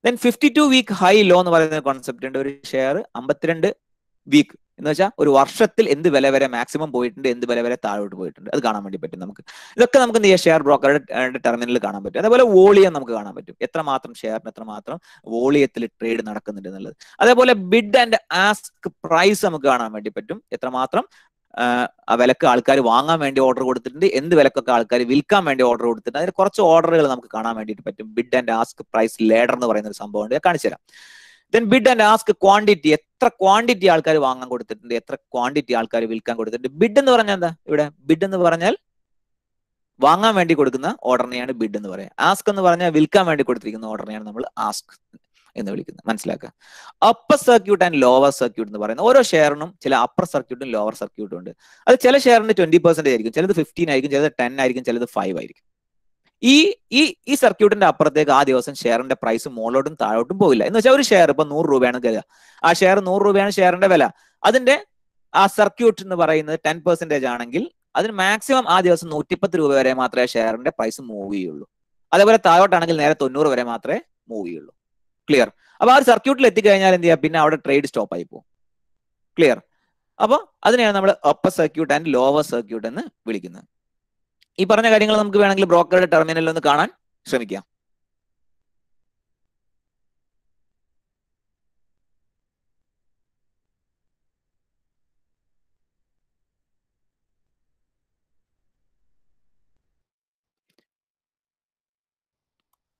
Then 52 week high low എന്ന് പറയുന്ന കോൺസെപ്റ്റ് ഉണ്ട്. ഒരു ഷെയർ 52 വീക്ക് എന്ന് വെച്ചാൽ ഒരു വർഷത്തിൽ എന്ത് വില വരെ മാക്സിമം പോയിട്ടുണ്ട്, എന്ത് വില വരെ താഴോട്ട് പോയിട്ടുണ്ട്, അത് കാണാൻ വേണ്ടി പറ്റും നമുക്ക്. ഇതൊക്കെ നമുക്ക് എന്ത് ചെയ്യാം, ഷെയർ ബ്രോക്കറുടെ ടെർമിനലിൽ കാണാൻ പറ്റും. അതേപോലെ വോളിയം നമുക്ക് കാണാൻ പറ്റും, എത്രമാത്രം ഷെയറിന് എത്രമാത്രം വോളിയത്തിൽ ട്രേഡ് നടക്കുന്നുണ്ട് എന്നുള്ളത്. അതേപോലെ ബിഡ് ആൻഡ് ആസ്ക് പ്രൈസ് നമുക്ക് കാണാൻ വേണ്ടി പറ്റും, എത്രമാത്രം ആ വിലക്ക് ആൾക്കാർ വാങ്ങാൻ വേണ്ടി ഓർഡർ കൊടുത്തിട്ടുണ്ട്, എന്ത് വിലക്കൊക്കെ ആൾക്കാർ വിൽക്കാൻ വേണ്ടി ഓർഡർ കൊടുത്തിട്ടുണ്ട്. അതിന് കുറച്ച് ഓർഡറുകൾ നമുക്ക് കാണാൻ വേണ്ടിയിട്ട് പറ്റും. Bid and ask price ladder എന്ന് പറയുന്ന ഒരു സംഭവം ഉണ്ട്, കാണിച്ചു തരാം. Then bid and ask quantity, എത്ര ക്വാണ്ടിറ്റി ആൾക്കാർ വാങ്ങാൻ കൊടുത്തിട്ടുണ്ട്, എത്ര ക്വാണ്ടിറ്റി ആൾക്കാർ വിൽക്കാൻ കൊടുത്തിട്ടുണ്ട്. ബിഡ് എന്ന് പറഞ്ഞാൽ എന്താ, ഇവിടെ ബിഡ് എന്ന് പറഞ്ഞാൽ വാങ്ങാൻ വേണ്ടി കൊടുക്കുന്ന ഓർഡറിനെയാണ് ബിഡ് എന്ന് പറയുക. ആസ്ക് എന്ന് പറഞ്ഞാൽ വിൽക്കാൻ വേണ്ടി കൊടുത്തിരിക്കുന്ന ഓർഡറിനെയാണ് നമ്മൾ ആസ്ക് എന്ന് വിളിക്കുന്നത്, മനസ്സിലാക്കുക. Upper circuit and lower circuit എന്ന് പറയുന്നത്, ഓരോ ഷെയറിനും ചില അപ്പർ സർക്യൂട്ടും ലോവർ സർക്യൂട്ടും ഉണ്ട്. അത് ചില ഷെയറിന് 20% ആയിരിക്കും, ചിലത് 15 ആയിരിക്കും, ചിലത് 10 ആയിരിക്കും, ചിലത് 5 ആയിരിക്കും. ഈ സർക്യൂട്ടിന്റെ അപ്പുറത്തേക്ക് ആ ദിവസം ഷെയറിന്റെ പ്രൈസ് മുകളിലോട്ടും താഴോട്ടും പോകില്ല. എന്ന് വെച്ചാൽ ഒരു ഷെയർ ഇപ്പൊ 100 രൂപയാണ് കരുതുക, ആ ഷെയർ 100 രൂപയാണ് ഷെയറിന്റെ വില, അതിന്റെ ആ സർക്യൂട്ട് എന്ന് പറയുന്നത് 10% ആണെങ്കിൽ അതിന് മാക്സിമം ആ ദിവസം 110 രൂപ വരെ മാത്രമേ ഷെയറിന്റെ പ്രൈസ് മൂവ് ചെയ്യുള്ളൂ. അതേപോലെ താഴോട്ടാണെങ്കിൽ നേരെ 90 വരെ മാത്രമേ മൂവ് ചെയ്യുള്ളൂ. ക്ലിയർ? അപ്പൊ ആ ഒരു സർക്യൂട്ടിൽ എത്തിക്കഴിഞ്ഞാൽ എന്ത് ചെയ്യാം, പിന്നെ അവിടെ ട്രേഡ് സ്റ്റോപ്പ് ആയി പോകും. ക്ലിയർ? അപ്പൊ അതിനെയാണ് നമ്മൾ upper circuit and lower circuit എന്ന് വിളിക്കുന്നത്. ഈ പറഞ്ഞ കാര്യങ്ങൾ നമുക്ക് വേണമെങ്കിൽ ബ്രോക്കറുടെ ടെർമിനലിൽ ഒന്ന് കാണാൻ ശ്രമിക്കാം.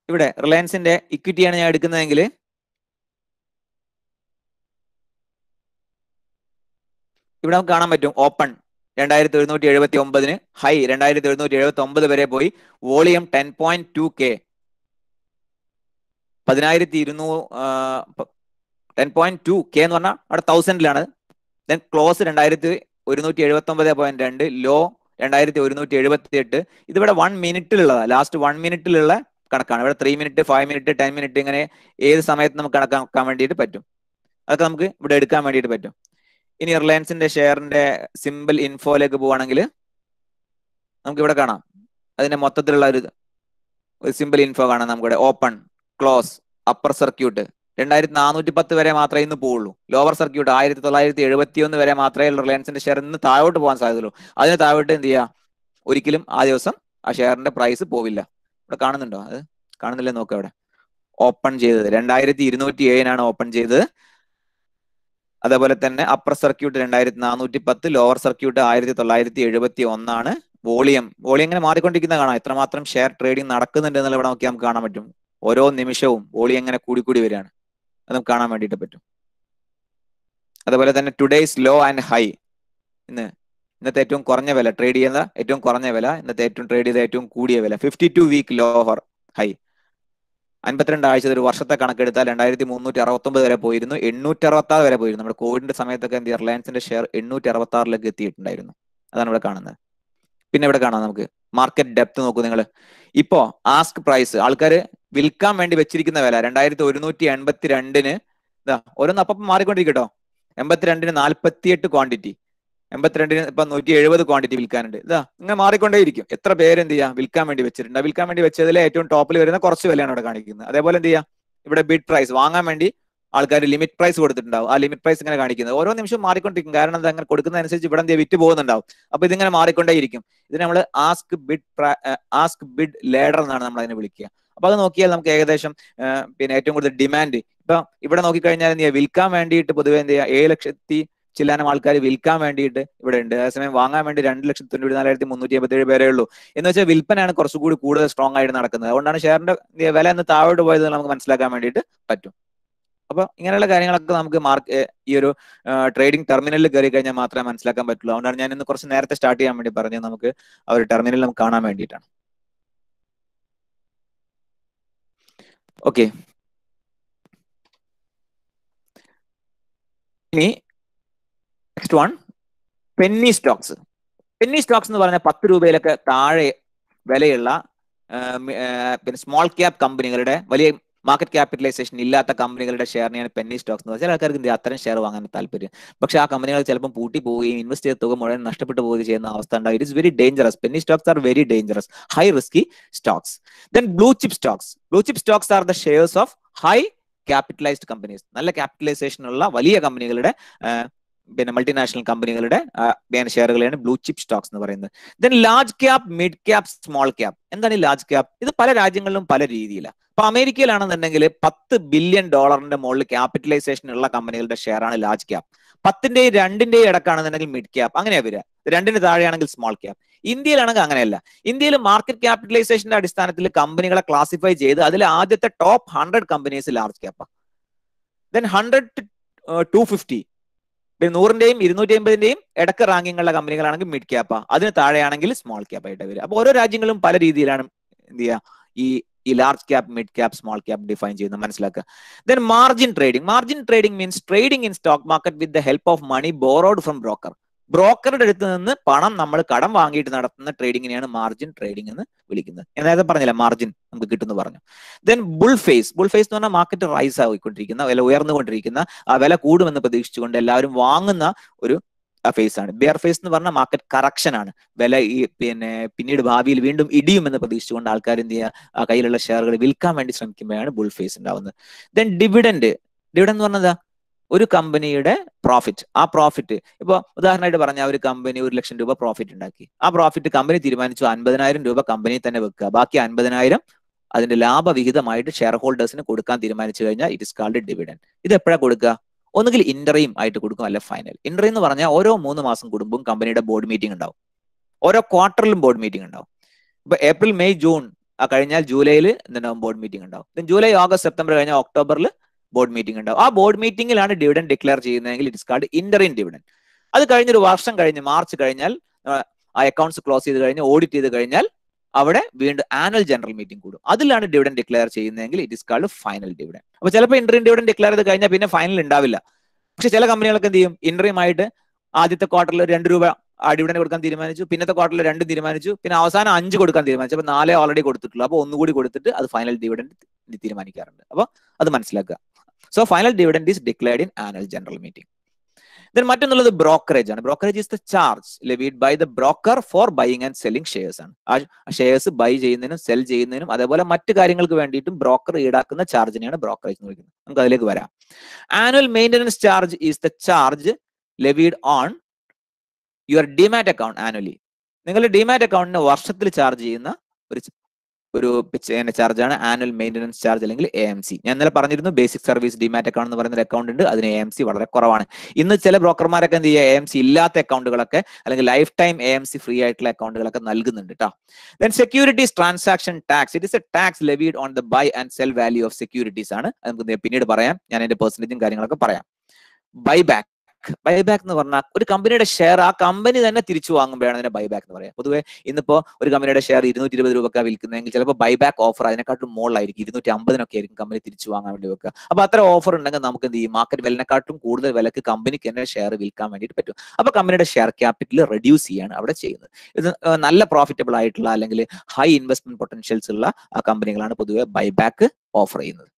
ഇവിടെ റിലയൻസിന്റെ ഇക്വിറ്റിയാണ് ഞാൻ എടുക്കുന്നതെങ്കിൽ ഇവിടെ നമുക്ക് കാണാൻ പറ്റും, ഓപ്പൺ 2779, ഹൈ 2779 വരെ പോയി, വോളിയം 10.2K, 10.2K എന്ന് പറഞ്ഞാൽ അവിടെ 1000-ലാണ്. Then close 2179.2, law 2178. ഇതിവിടെ 1 മിനിറ്റിലുള്ളതാണ്, ലാസ്റ്റ് 1 മിനിറ്റിലുള്ള കണക്കാണ്. ഇവിടെ 3 മിനിറ്റ്, 5 മിനിറ്റ്, 10 മിനിറ്റ്, ഇങ്ങനെ ഏത് സമയത്ത് നമുക്ക് കണക്കാക്കാൻ വേണ്ടിയിട്ട് പറ്റും. അതൊക്കെ നമുക്ക് ഇവിടെ എടുക്കാൻ വേണ്ടിയിട്ട് പറ്റും. ഇനി റിലയൻസിന്റെ ഷെയറിന്റെ സിമ്പിൾ ഇൻഫോയിലേക്ക് പോവുകയാണെങ്കിൽ നമുക്ക് ഇവിടെ കാണാം, അതിന്റെ മൊത്തത്തിലുള്ള ഒരു സിമ്പിൾ ഇൻഫോ കാണാം. നമുക്കിവിടെ ഓപ്പൺ, ക്ലോസ്, അപ്പർ സർക്യൂട്ട് 2410 വരെ മാത്രമേ ഇന്ന് പോവുള്ളൂ. ലോവർ സർക്യൂട്ട് 1971 വരെ മാത്രമേ റിലയൻസിന്റെ ഷെയർ ഇന്ന് താഴോട്ട് പോകാൻ സാധ്യതയുള്ളൂ. അതിന് താഴോട്ട് എന്ത് ചെയ്യുക, ഒരിക്കലും ആ ദിവസം ആ ഷെയറിന്റെ പ്രൈസ് പോവില്ല. ഇവിടെ കാണുന്നുണ്ടോ, അത് കാണുന്നില്ലേ നോക്കുക. ഇവിടെ ഓപ്പൺ ചെയ്തത് 2207 ഓപ്പൺ ചെയ്തത്. അതേപോലെ തന്നെ upper circuit 2410, lower circuit 1971. Volume ഇങ്ങനെ മാറിക്കൊണ്ടിരിക്കുന്ന കാണാം, എത്രമാത്രം ഷെയർ ട്രേഡിംഗ് നടക്കുന്നുണ്ട് എന്നുള്ള ഇവിടെ നോക്കി നമുക്ക് കാണാൻ പറ്റും. ഓരോ നിമിഷവും വോളിയം ഇങ്ങനെ കൂടി വരികയാണ്, അത് നമുക്ക് കാണാൻ വേണ്ടിയിട്ട് പറ്റും. അതുപോലെ തന്നെ ടുഡേയ്സ് ലോ ആൻഡ് ഹൈ, ഇന്നത്തെ ഏറ്റവും കുറഞ്ഞ വില, ട്രേഡ് ചെയ്യുന്ന ഏറ്റവും കുറഞ്ഞ വില, ഇന്നത്തെ ഏറ്റവും ട്രേഡ് ചെയ്ത ഏറ്റവും കൂടിയ വില, 52 വീക്ക് ലോവർ ഹൈ. 52 ആഴ്ച, ഒരു വർഷത്തെ കണക്കെടുത്താൽ 2369 വരെ പോയിരുന്നു, 866 വരെ പോയിരുന്നു. നമ്മുടെ കോവിഡിന്റെ സമയത്തൊക്കെ എന്ത് റിലയൻസിന്റെ ഷെയർ 866 എത്തിയിട്ടുണ്ടായിരുന്നു. അതാണ് ഇവിടെ കാണുന്നത്. പിന്നെ ഇവിടെ കാണാം നമുക്ക് മാർക്കറ്റ് ഡെപ്ത് നോക്കൂ നിങ്ങൾ. ഇപ്പോ ആസ്ക് പ്രൈസ്, ആൾക്കാർ വിൽക്കാൻ വേണ്ടി വെച്ചിരിക്കുന്ന വില 2182-ന് ഇതാ ഓരോന്ന് അപ്പം മാറിക്കൊണ്ടിരിക്കട്ടോ. 82-ന് 48 ക്വാണ്ടിറ്റി, 82-ന് ഇപ്പൊ 170 ക്വാണ്ടിറ്റി വിൽക്കാനുണ്ട്. ഇതാ ഇങ്ങനെ മാറിക്കൊണ്ടേയിരിക്കും. എത്ര പേര് എന്ത് ചെയ്യാം, വിൽക്കാൻ വേണ്ടി വെച്ചിട്ടുണ്ട്. വിൽക്കാൻ വേണ്ടി വെച്ചതിൽ ഏറ്റവും ടോപ്പിൽ വരുന്ന കുറച്ച് വിലയാണ് ഇവിടെ കാണിക്കുന്നത്. അതേപോലെ എന്ത് ചെയ്യാം, ഇവിടെ ബിഡ് പ്രൈസ്, വാങ്ങാൻ വേണ്ടി ആൾക്കാർ ലിമിറ്റ് പ്രൈസ് കൊടുത്തിട്ടുണ്ടാവും. ആ ലിമിറ്റ് പ്രൈസ് ഇങ്ങനെ കാണിക്കുന്നത് ഓരോ നിമിഷവും മാറിക്കൊണ്ടിരിക്കും. കാരണം അത് അങ്ങനെ കൊടുക്കുന്നതനുസരിച്ച് ഇവിടെ എന്ത് വിറ്റ് പോകുന്നുണ്ടാവും. അപ്പൊ ഇതിങ്ങനെ മാറിക്കൊണ്ടേയിരിക്കും. ഇതിന് നമ്മൾ ആസ്ക് ബിഡ് ലേഡർ എന്നാണ് നമ്മൾ അതിനെ വിളിക്കുക. അപ്പൊ അത് നോക്കിയാൽ നമുക്ക് ഏകദേശം പിന്നെ ഏറ്റവും കൂടുതൽ ഡിമാൻഡ് ഇപ്പൊ ഇവിടെ നോക്കിക്കഴിഞ്ഞാൽ എന്ത് ചെയ്യുക, വിൽക്കാൻ വേണ്ടിയിട്ട് പൊതുവെ എന്ത് ചെയ്യുക 7 ലക്ഷത്തി ചില്ലാനം ആൾക്കാർ വിൽക്കാൻ വേണ്ടിയിട്ട് ഇവിടെ ഉണ്ട്. അതേസമയം വാങ്ങാൻ വേണ്ടി 2,94,387 പേരേ ഉള്ളൂ. എന്ന് വെച്ചാൽ വിൽപ്പനയാണ് കുറച്ചുകൂടി കൂടുതൽ സ്ട്രോങ് ആയിട്ട് നടക്കുന്നത്. അതുകൊണ്ടാണ് ഷെയറിന്റെ വില എന്ന് താഴോട്ട് പോയത് നമുക്ക് മനസ്സിലാക്കാൻ വേണ്ടിയിട്ട് പറ്റും. അപ്പൊ ഇങ്ങനെയുള്ള കാര്യങ്ങളൊക്കെ നമുക്ക് ഈ ഒരു ട്രേഡിംഗ് ടെർമിനലിൽ കയറി കഴിഞ്ഞാൽ മാത്രമേ മനസ്സിലാക്കാൻ പറ്റുള്ളൂ. അതുകൊണ്ടാണ് ഞാൻ ഇന്ന് കുറച്ച് നേരത്തെ സ്റ്റാർട്ട് ചെയ്യാൻ വേണ്ടി പറഞ്ഞത്. നമുക്ക് ആ ഒരു ടെർമിനൽ നമുക്ക് കാണാൻ വേണ്ടിയിട്ടാണ്. ഓക്കെ, ഇനി next one penny stocks. Penny stocks എന്ന് പറഞ്ഞാൽ 10 രൂപയിലൊക്കെ താഴെ വിലയുള്ള പിന്നെ സ്മോൾ ക്യാപ് കമ്പനികളുടെ, വലിയ മാർക്കറ്റ് ക്യാപിറ്റലൈസേഷൻ ഇല്ലാത്ത കമ്പനികളുടെ ഷെയറിനെയാണ് പെന്നി സ്റ്റോക്സ് എന്ന് പറഞ്ഞാൽ. ചില ആൾക്കാർക്ക് അത്തരം ഷെയർ വാങ്ങാൻ താല്പര്യം. പക്ഷേ ആ കമ്പനികൾ ചിലപ്പോൾ പൂട്ടി പോവുകയും ഇൻവെസ്റ്റ് ചെയ്ത തുക മുഴുവൻ നഷ്ടപ്പെട്ടു പോവുകയും ചെയ്യുന്ന അവസ്ഥ ഉണ്ടാവും. It is very dangerous. Penny stocks are very dangerous, high risky stocks. Then blue chip stocks. Blue chip stocks are the shares of high capitalised companies. നല്ല ക്യാപിറ്റലൈസേഷൻ ഉള്ള വലിയ കമ്പനികളുടെ പിന്നെ മൾട്ടിനാഷണൽ കമ്പനികളുടെ ഷെയറുകളെയാണ് ബ്ലൂ ചിപ്പ് സ്റ്റോക്സ് എന്ന് പറയുന്നത്. Then large cap, mid cap, small cap. എന്താണ് ഈ ലാർജ് ക്യാപ്? ഇത് പല രാജ്യങ്ങളിലും പല രീതിയിലാണ്. അപ്പൊ അമേരിക്കയിലാണെന്നുണ്ടെങ്കിൽ $10 ബില്യൺ മുകളിൽ ക്യാപിറ്റലൈസേഷൻ ഉള്ള കമ്പനികളുടെ ഷെയർ ആണ് ലാർജ് ക്യാപ്. 10ന്റെയും 2ന്റെയും ഇടക്കാണെന്നുണ്ടെങ്കിൽ മിഡ് ക്യാപ്, അങ്ങനെയാ വരിക. 2ന് താഴെയാണെങ്കിൽ സ്മോൾ ക്യാപ്. ഇന്ത്യയിലാണെങ്കിൽ അങ്ങനെയല്ല. ഇന്ത്യയിൽ മാർക്കറ്റ് ക്യാപിറ്റലൈസേഷന്റെ അടിസ്ഥാനത്തിൽ കമ്പനികളെ ക്ലാസിഫൈ ചെയ്ത് അതിൽ ആദ്യത്തെ ടോപ്പ് 100 കമ്പനീസ് ലാർജ് ക്യാപ്പാണ്. ദെൻ 100 to 250, പിന്നെ 100ന്റെയും 250ന്റെയും ഇടക്ക് റാങ്കിങ്ങുള്ള കമ്പനികളാണെങ്കിൽ മിഡ് ക്യാപ്പാ. അതിന് താഴെയാണെങ്കിൽ സ്മോൾ ക്യാപ്പ് ആയിട്ട് വരിക. അപ്പൊ ഓരോ രാജ്യങ്ങളും പല രീതിയിലാണ് എന്ത് ചെയ്യുക, ഈ large cap, mid cap, small cap define ചെയ്യുന്നത് മനസ്സിലാക്കുക. Then margin trading. Margin trading means trading in stock market with the help of money borrowed from broker. ബ്രോക്കറുടെ അടുത്ത് നിന്ന് പണം നമ്മൾ കടം വാങ്ങിയിട്ട് നടത്തുന്ന ട്രേഡിങ്ങിനെയാണ് മാർജിൻ ട്രേഡിംഗ് എന്ന് വിളിക്കുന്നത്. ഞാൻ നേരത്തെ പറഞ്ഞില്ല മാർജിൻ നമുക്ക് കിട്ടുമെന്ന് പറഞ്ഞു. Then bull phase. Bull phase എന്ന് പറഞ്ഞാൽ മാർക്കറ്റ് റൈസ് ആയിക്കൊണ്ടിരിക്കുന്ന, വില ഉയർന്നുകൊണ്ടിരിക്കുന്ന, ആ വില കൂടുമെന്ന് പ്രതീക്ഷിച്ചുകൊണ്ട് എല്ലാവരും വാങ്ങുന്ന ഒരു ഫേസ് ആണ്. ബെയർ ഫേസ് എന്ന് പറഞ്ഞാൽ മാർക്കറ്റ് കറക്ഷൻ ആണ്. വില പിന്നീട് ഭാവിയിൽ വീണ്ടും ഇടിയുമെന്ന് പ്രതീക്ഷിച്ചുകൊണ്ട് ആൾക്കാർ എന്ത് ചെയ്യുക, കയ്യിലുള്ള ഷെയറുകൾ വിൽക്കാൻ വേണ്ടി ശ്രമിക്കുമ്പോഴാണ് ബുൾ ഫേസ് ഉണ്ടാവുന്നത്. Then dividend. ഡിവിഡൻഡ് എന്ന് പറഞ്ഞാൽ ഒരു കമ്പനിയുടെ പ്രോഫിറ്റ്. ആ പ്രോഫിറ്റ് ഇപ്പൊ ഉദാഹരണമായിട്ട് പറഞ്ഞാൽ ഒരു കമ്പനി 1 ലക്ഷം രൂപ പ്രോഫിറ്റ് ഉണ്ടാക്കി. ആ പ്രോഫിറ്റ് കമ്പനി തീരുമാനിച്ചു 50,000 രൂപ കമ്പനി തന്നെ വെക്കുക, ബാക്കി 50,000 അതിന്റെ ലാഭവിഹിതമായിട്ട് ഷെയർ ഹോൾഡേഴ്സിന് കൊടുക്കാൻ തീരുമാനിച്ചു കഴിഞ്ഞാൽ ഇറ്റ് ഇസ് കാൾഡ് ഡിവിഡൻഡ്. ഇത് എപ്പോഴാണ് കൊടുക്കുക? ഒന്നുകിൽ ഇന്ററീം ആയിട്ട് കൊടുക്കും, അല്ല ഫൈനൽ. ഇന്ററീം എന്ന് പറഞ്ഞാൽ ഓരോ 3 മാസം കൂടുമ്പോൾ കമ്പനിയുടെ ബോർഡ് മീറ്റിംഗ് ഉണ്ടാവും. ഓരോ ക്വാർട്ടറിലും ബോർഡ് മീറ്റിംഗ് ഉണ്ടാവും. ഇപ്പൊ ഏപ്രിൽ, മെയ്, ജൂൺ കഴിഞ്ഞാൽ ജൂലൈയിൽ എന്തുണ്ടാവും? ബോർഡ് മീറ്റിംഗ് ഉണ്ടാവും. ജൂലൈ, ഓഗസ്റ്റ്, സെപ്റ്റംബർ കഴിഞ്ഞാൽ ഒക്ടോബറിൽ ബോർഡ് മീറ്റിംഗ് ഉണ്ടാവും. ആ ബോർഡ് മീറ്റിംഗിലാണ് ഡിവിഡൻഡ് ഡിക്ലെയർ ചെയ്യുന്നതെങ്കിൽ it is called interim dividend. അത് കഴിഞ്ഞൊരു വർഷം കഴിഞ്ഞ് മാർച്ച് കഴിഞ്ഞാൽ ആ അക്കൗണ്ട്സ് ക്ലോസ് ചെയ്ത് കഴിഞ്ഞ് ഓഡിറ്റ് ചെയ്ത് കഴിഞ്ഞാൽ അവിടെ വീണ്ടും ആനുവൽ ജനറൽ മീറ്റിംഗ് കൂടും. അതിലാണ് ഡിവിഡൻഡ് ഡിക്ലെയർ ചെയ്യുന്നതെങ്കിൽ it is called final dividend. അപ്പൊ ചിലപ്പോൾ ഇന്ററിം ഡിവിഡൻഡ് ഡിക്ലെയർ ചെയ്ത് കഴിഞ്ഞാൽ പിന്നെ ഫൈനൽ ഉണ്ടാവില്ല. പക്ഷെ ചില കമ്പനികളൊക്കെ എന്ത് ചെയ്യും, ഇന്ററിം ആയിട്ട് ആദ്യത്തെ ക്വാർട്ടറിൽ 2 രൂപ ഡിവിഡൻഡ് കൊടുക്കാൻ തീരുമാനിച്ചു, പിന്നത്തെ ക്വാർട്ടറിൽ 2 തീരുമാനിച്ചു, പിന്നെ അവസാനം 5 കൊടുക്കാൻ തീരുമാനിച്ചു. അപ്പൊ 4 ഓൾറെഡി കൊടുത്തിട്ടുള്ളൂ. അപ്പൊ ഒന്നുകൂടി കൊടുത്തിട്ട് അത് ഫൈനൽ ഡിവിഡൻഡ് തീരുമാനിക്കാറുണ്ട്. അപ്പൊ അത് മനസ്സിലാക്കുക. So final dividend is declared in annual general meeting. Then മറ്റൊന്നുള്ളത് ബ്രോക്കറേജ് ആണ്. Brokerage is the charge levied by the broker for buying and selling shares ആണ്. ആ ഷെയർസ് ബൈ ചെയ്യുന്നതിനും സെൽ ചെയ്യുന്നതിനും അതേപോലെ മറ്റു കാര്യങ്ങൾക്ക് വേണ്ടിയിട്ടും ബ്രോക്കർ ഈടാക്കുന്ന ചാർജിനെയാണ് ബ്രോക്കറേജ് എന്ന് വിളിക്കുന്നത്. നമുക്ക് അതിലേക്ക് വരാം. Annual maintenance charge is the charge levied on your demat account annually. നിങ്ങളുടെ ഡിമാറ്റ് അക്കൗണ്ടിന് വർഷത്തിൽ ചാർജ് ചെയ്യുന്ന ഒരു ചാർജാണ് ആനുവൽ മെയിൻ്റനൻസ് ചാർജ് അല്ലെങ്കിൽ AMC. ഞാൻ ഇന്നലെ പറഞ്ഞിരുന്നു ബേസിക് സർവീസ് ഡിമാറ്റ് അക്കൗണ്ട് എന്ന് പറയുന്ന ഒരു അക്കൗണ്ട് ഉണ്ട്, അതിന് AMC വളരെ കുറവാണ്. ഇന്ന് ചില ബ്രോക്കർമാരൊക്കെ എന്ത് ചെയ്യുക, AMC ഇല്ലാത്ത അക്കൗണ്ടുകളൊക്കെ അല്ലെങ്കിൽ ലൈഫ് ടൈം AMC ഫ്രീ ആയിട്ടുള്ള അക്കൗണ്ടുകളൊക്കെ നൽകുന്നുണ്ട് കേട്ടോ. Then securities transaction tax. It is a tax levied on the buy and sell value of securities ആണ്. അത് നമുക്ക് പിന്നീട് പറയാം, ഞാൻ അതിന്റെ പെർസെന്റേജും കാര്യങ്ങളൊക്കെ പറയാം. ബൈബാക്ക്. ബൈബാക്ക് എന്ന് പറഞ്ഞാൽ ഒരു കമ്പനിയുടെ ഷെയർ ആ കമ്പനി തന്നെ തിരിച്ചു വാങ്ങുമ്പോഴാണ് അതിനെ ബൈബാക്ക് എന്ന് പറയാം. പൊതുവെ ഇന്നിപ്പോ ഒരു കമ്പനിയുടെ ഷെയർ 220 രൂപക്കാണ് വിൽക്കുന്നതെങ്കിൽ ചിലപ്പോൾ ബൈബാക്ക് ഓഫർ അതിനെക്കാട്ടും മുകളിലായിരിക്കും, 250 ആയിരിക്കും കമ്പനി തിരിച്ചു വാങ്ങാൻ വേണ്ടി വെക്കുക. അപ്പൊ അത്ര ഓഫർ ഉണ്ടെങ്കിൽ നമുക്ക് എന്ത് ചെയ്യും, മാർക്കറ്റ് വിലനെക്കാട്ടും കൂടുതൽ വിലക്ക് കമ്പനിക്ക് തന്നെ ഷെയർ വിൽക്കാൻ വേണ്ടിയിട്ട് പറ്റും. അപ്പൊ കമ്പനിയുടെ ഷെയർ ക്യാപിറ്റൽ റെഡ്യൂസ് ചെയ്യാണ് അവിടെ ചെയ്യുന്നത്. ഇത് നല്ല പ്രോഫിറ്റബിൾ ആയിട്ടുള്ള അല്ലെങ്കിൽ ഹൈ ഇൻവെസ്റ്റ്മെന്റ് പൊട്ടൻഷ്യൽസ് ഉള്ള കമ്പനികളാണ് പൊതുവെ ബൈബാക്ക് ഓഫർ ചെയ്യുന്നത്.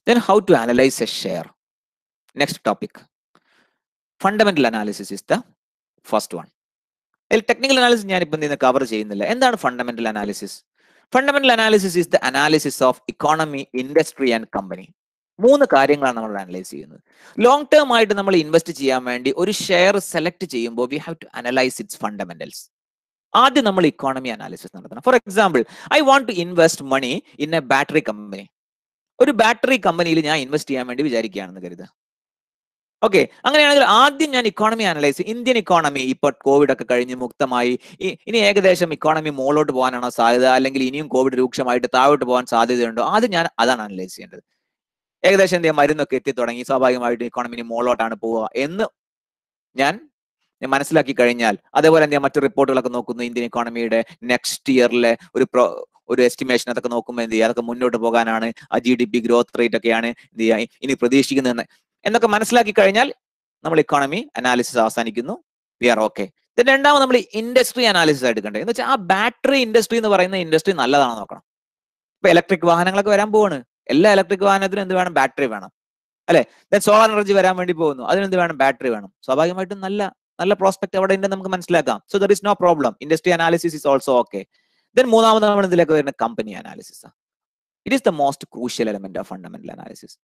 Then how to analyze a share? Next topic. Fundamental analysis is the first one. Technical analysis ഞാൻ ഇപ്പം ഇന്ന് കവർ ചെയ്യുന്നില്ല. എന്താണ് fundamental analysis? Fundamental analysis is the analysis of economy, industry and company. മൂന്ന് കാര്യങ്ങളാണ് നമ്മൾ analyse ചെയ്യുന്നത്. ലോങ് ടേം ആയിട്ട് നമ്മൾ ഇൻവെസ്റ്റ് ചെയ്യാൻ വേണ്ടി ഒരു ഷെയർ സെലക്ട് ചെയ്യുമ്പോൾ we have to analyse its fundamentals. ആദ്യം നമ്മൾ ഇക്കോണമി അനാലിസിസ് നടത്തണം. For example, I want to invest money in a battery company. ഒരു ബാറ്ററി കമ്പനിയിൽ ഞാൻ ഇൻവെസ്റ്റ് ചെയ്യാൻ വേണ്ടി വിചാരിക്കുകയാണെന്ന് കരുതുക. ഓക്കെ, അങ്ങനെയാണെങ്കിൽ ആദ്യം ഞാൻ ഇക്കോണമി അനലൈസ് ചെയ്യും. ഇന്ത്യൻ ഇക്കോണമി ഇപ്പോൾ കോവിഡ് ഒക്കെ കഴിഞ്ഞ് മുക്തമായി ഇനി ഏകദേശം ഇക്കോണമി മുകളിലോട്ട് പോകാനാണോ സാധ്യത, അല്ലെങ്കിൽ ഇനിയും കോവിഡ് രൂക്ഷമായിട്ട് താഴോട്ട് പോകാൻ സാധ്യതയുണ്ടോ? ആദ്യം ഞാൻ അതാണ് അനലൈസ് ചെയ്യേണ്ടത്. ഏകദേശം എന്തെങ്കിലും മരുന്നൊക്കെ എത്തി തുടങ്ങി, സ്വാഭാവികമായിട്ടും ഇക്കോണമി മുകളിലോട്ടാണ് പോവുക എന്ന് ഞാൻ മനസ്സിലാക്കി കഴിഞ്ഞാൽ, അതേപോലെ എന്തെങ്കിലും മറ്റു റിപ്പോർട്ടുകളൊക്കെ നോക്കുന്നു, ഇന്ത്യൻ ഇക്കോണമിയുടെ നെക്സ്റ്റ് ഇയറിലെ ഒരു എസ്റ്റിമേഷൻ അതൊക്കെ നോക്കുമ്പോൾ എന്ത് ചെയ്യുക, അതൊക്കെ മുന്നോട്ട് പോകാനാണ്, ആ GDP ഗ്രോത്ത് റേറ്റ് ഒക്കെയാണ് എന്ത് ചെയ്യുക ഇനി പ്രതീക്ഷിക്കുന്നതെന്ന് എന്നൊക്കെ മനസ്സിലാക്കി കഴിഞ്ഞാൽ നമ്മൾ ഇക്കോണമി അനാലിസിസ് അവസാനിക്കുന്നു. We are okay. രണ്ടാമത് നമ്മൾ ഇൻഡസ്ട്രി അനാലിസിസ് എടുക്കേണ്ടത് എന്ന് വെച്ചാൽ ആ ബാറ്ററി ഇൻഡസ്ട്രി എന്ന് പറയുന്ന ഇൻഡസ്ട്രി നല്ലതാണെന്ന് നോക്കണം. ഇപ്പൊ ഇലക്ട്രിക് വാഹനങ്ങളൊക്കെ വരാൻ പോവാണ്. എല്ലാ ഇലക്ട്രിക് വാഹനത്തിനും എന്ത് വേണം? ബാറ്ററി വേണം, അല്ലെ? സോളാർ എനർജി വരാൻ വേണ്ടി പോകുന്നു, അതിനെന്ത് വേണം? ബാറ്ററി വേണം. സ്വാഭാവികമായിട്ടും നല്ല പ്രോസ്പെക്ട് അവിടെ ഉണ്ടെന്ന് നമുക്ക് മനസ്സിലാക്കാം. So there is no problem. Industry analysis is also okay. മൂന്നാമത് നമ്മൾ ഇതിലേക്ക് വരുന്ന company analysis. It is the most crucial element of fundamental analysis.